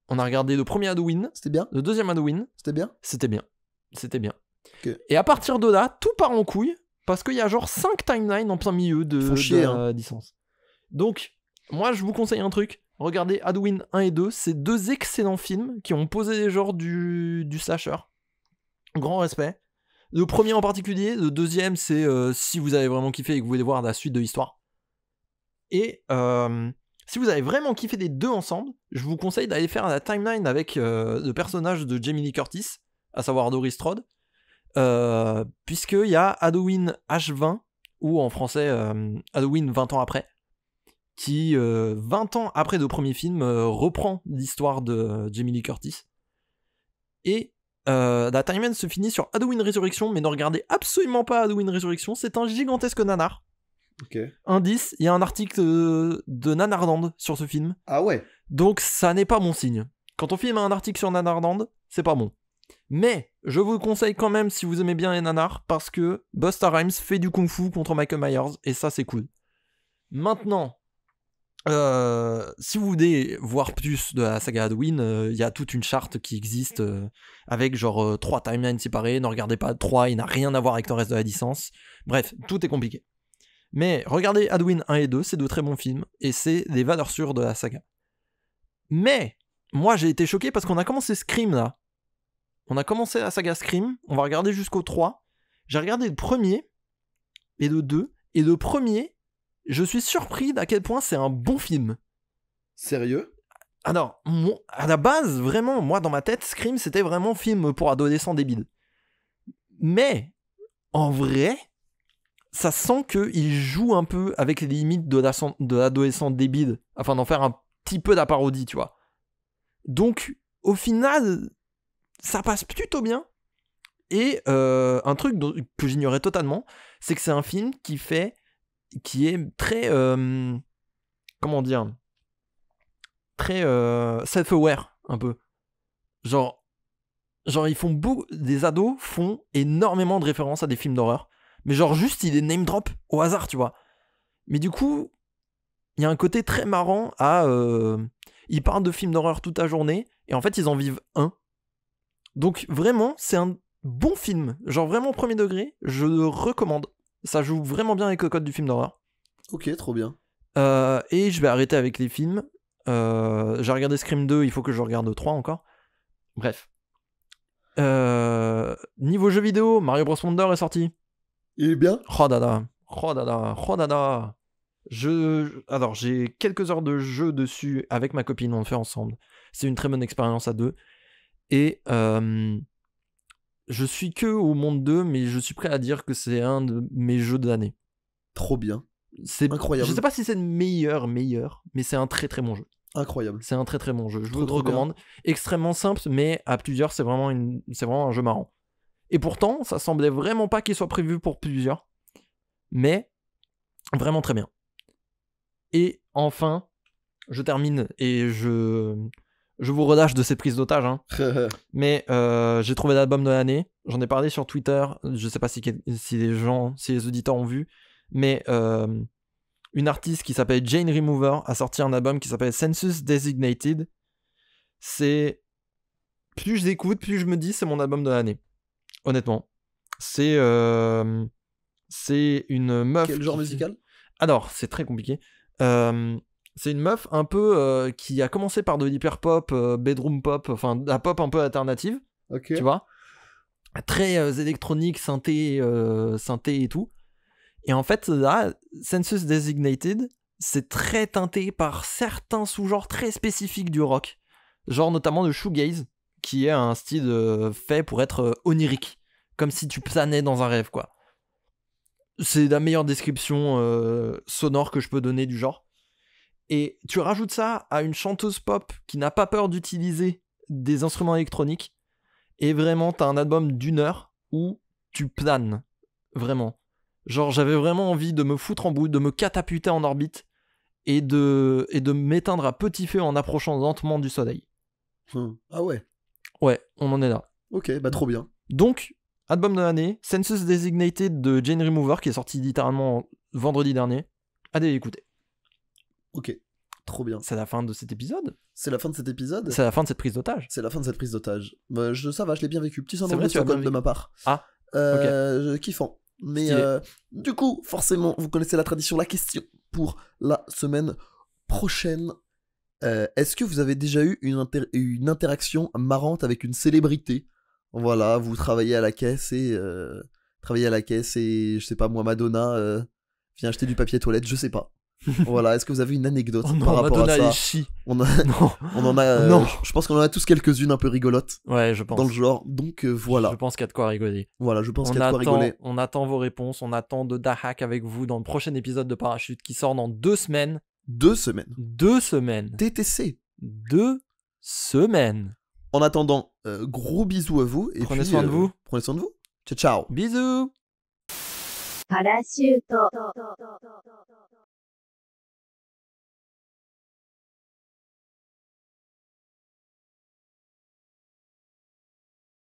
On a regardé le premier Halloween. C'était bien. Le deuxième Halloween. C'était bien. C'était bien. Okay. Et à partir de là, tout part en couille. Parce qu'il y a genre 5 timelines en plein milieu de la licence. Donc, moi, je vous conseille un truc. Regardez Halloween 1 et 2. C'est 2 excellents films qui ont posé les genres du slasher. Grand respect. Le premier en particulier. Le deuxième, c'est si vous avez vraiment kiffé et que vous voulez voir la suite de l'histoire. Et si vous avez vraiment kiffé les deux ensemble, je vous conseille d'aller faire la timeline avec le personnage de Jamie Lee Curtis, à savoir Doris Strode. Puisqu'il y a Halloween H20, ou en français Halloween 20 ans après, qui 20 ans après le premier film reprend l'histoire de Jamie Lee Curtis. Et la timeline se finit sur Halloween Résurrection, mais ne regardez absolument pas Halloween Résurrection, c'est un gigantesque nanar. Okay. Indice, il y a un article de Nanarland sur ce film. Ah ouais. Donc ça n'est pas mon signe. Quand on filme un article sur Nanarland, c'est pas bon. Mais je vous le conseille quand même si vous aimez bien les nanars, parce que Busta Rhymes fait du kung-fu contre Michael Myers, et ça c'est cool. Maintenant, Si vous voulez voir plus de la saga Halloween, il y a toute une charte qui existe avec genre 3 timelines séparées. Ne regardez pas 3, il n'a rien à voir avec le reste de la licence. Bref, tout est compliqué. Mais regardez Halloween 1 et 2, c'est de très bons films et c'est des valeurs sûres de la saga. Mais moi j'ai été choqué parce qu'on a commencé Scream là. On a commencé la saga Scream, on va regarder jusqu'au 3. J'ai regardé le premier et le 2, et le premier, je suis surpris d'à quel point c'est un bon film. Sérieux? Alors, à la base, vraiment, moi dans ma tête, Scream c'était vraiment film pour adolescents débiles. Mais, en vrai, ça sent qu'il joue un peu avec les limites de l'adolescent débile, afin d'en faire un petit peu la parodie, tu vois. Donc, au final, ça passe plutôt bien. Et un truc que j'ignorais totalement, c'est que c'est un film qui est très, comment dire, très self-aware, un peu. Genre ils font des ados font énormément de références à des films d'horreur. Mais genre juste, il est name drop au hasard, tu vois. Mais du coup, il y a un côté très marrant à... ils parlent de films d'horreur toute la journée, et en fait, ils en vivent un. Donc vraiment, c'est un bon film. Genre vraiment premier degré, je le recommande. Ça joue vraiment bien avec le code du film d'horreur. Ok, trop bien. Et je vais arrêter avec les films. J'ai regardé Scream 2, il faut que je regarde le 3 encore. Bref. Niveau jeu vidéo, Mario Bros Wonder est sorti. Il est bien? Oh dada. Alors, j'ai quelques heures de jeu dessus avec ma copine, on le fait ensemble. C'est une très bonne expérience à deux. Et je suis que au monde 2, mais je suis prêt à dire que c'est un de mes jeux de l'année. Trop bien. C'est incroyable. Je sais pas si c'est le meilleur, mais c'est un très très bon jeu. Incroyable. C'est un très très bon jeu. Je vous le recommande. Extrêmement simple, mais à plusieurs, c'est vraiment un jeu marrant. Et pourtant, ça semblait vraiment pas qu'il soit prévu pour plusieurs. Mais vraiment très bien. Et enfin, je termine et je vous relâche de ces prises d'otages. Hein. Mais j'ai trouvé l'album de l'année. J'en ai parlé sur Twitter. Je sais pas si les auditeurs ont vu. Mais une artiste qui s'appelle Jane Remover a sorti un album qui s'appelle Census Designated. C'est... Plus je l'écoute, plus je me dis c'est mon album de l'année. Honnêtement. C'est une meuf... Quel genre musical? Alors, c'est très compliqué. C'est une meuf un peu qui a commencé par de l'hyper pop, bedroom pop, enfin la pop un peu alternative. Okay. Tu vois, très électronique, synthé et tout. Et en fait, là, Census Designated, c'est très teinté par certains sous-genres très spécifiques du rock. Genre notamment le shoegaze, qui est un style fait pour être onirique. Comme si tu planais dans un rêve, quoi. C'est la meilleure description sonore que je peux donner du genre. Et tu rajoutes ça à une chanteuse pop qui n'a pas peur d'utiliser des instruments électroniques. Et vraiment, t'as un album d'1 heure où tu planes. Vraiment. Genre, j'avais vraiment envie de me foutre en bout, de me catapulter en orbite et de m'éteindre à petit feu en approchant lentement du soleil. Ah ouais. Ouais, on en est là. Ok, bah trop bien. Donc, album de l'année, Census Designated de Jane Remover, qui est sorti littéralement vendredi dernier. Allez l'écouter. Ok, trop bien. C'est la fin de cet épisode. C'est la fin de cet épisode. C'est la fin de cette prise d'otage. C'est la fin de cette prise d'otage. Ça va, je l'ai bien vécu. Petit syndrome vrai, de Stockholm de ma part. Ah, ok. Kiffant. Mais du coup, forcément, vous connaissez la tradition, la question pour la semaine prochaine. Est-ce que vous avez déjà eu une interaction marrante avec une célébrité? Voilà, vous travaillez à la caisse et je sais pas moi, Madonna vient acheter du papier toilette, je sais pas. Voilà, est-ce que vous avez une anecdote par rapport Madonna à ça? est chi. On en a. Non. Je pense qu'on en a tous quelques-unes un peu rigolotes. Ouais, je pense. Dans le genre, donc voilà. Je pense qu'il y a de quoi rigoler. Voilà, je pense qu'il y a de quoi rigoler. On attend vos réponses, on attend de Dahak avec vous dans le prochain épisode de Parachute qui sort dans 2 semaines. 2 semaines. 2 semaines. TTC. 2 semaines. En attendant, gros bisous à vous. Et prenez soin de vous. Prenez soin de vous. Ciao, ciao. Bisous. Parachute.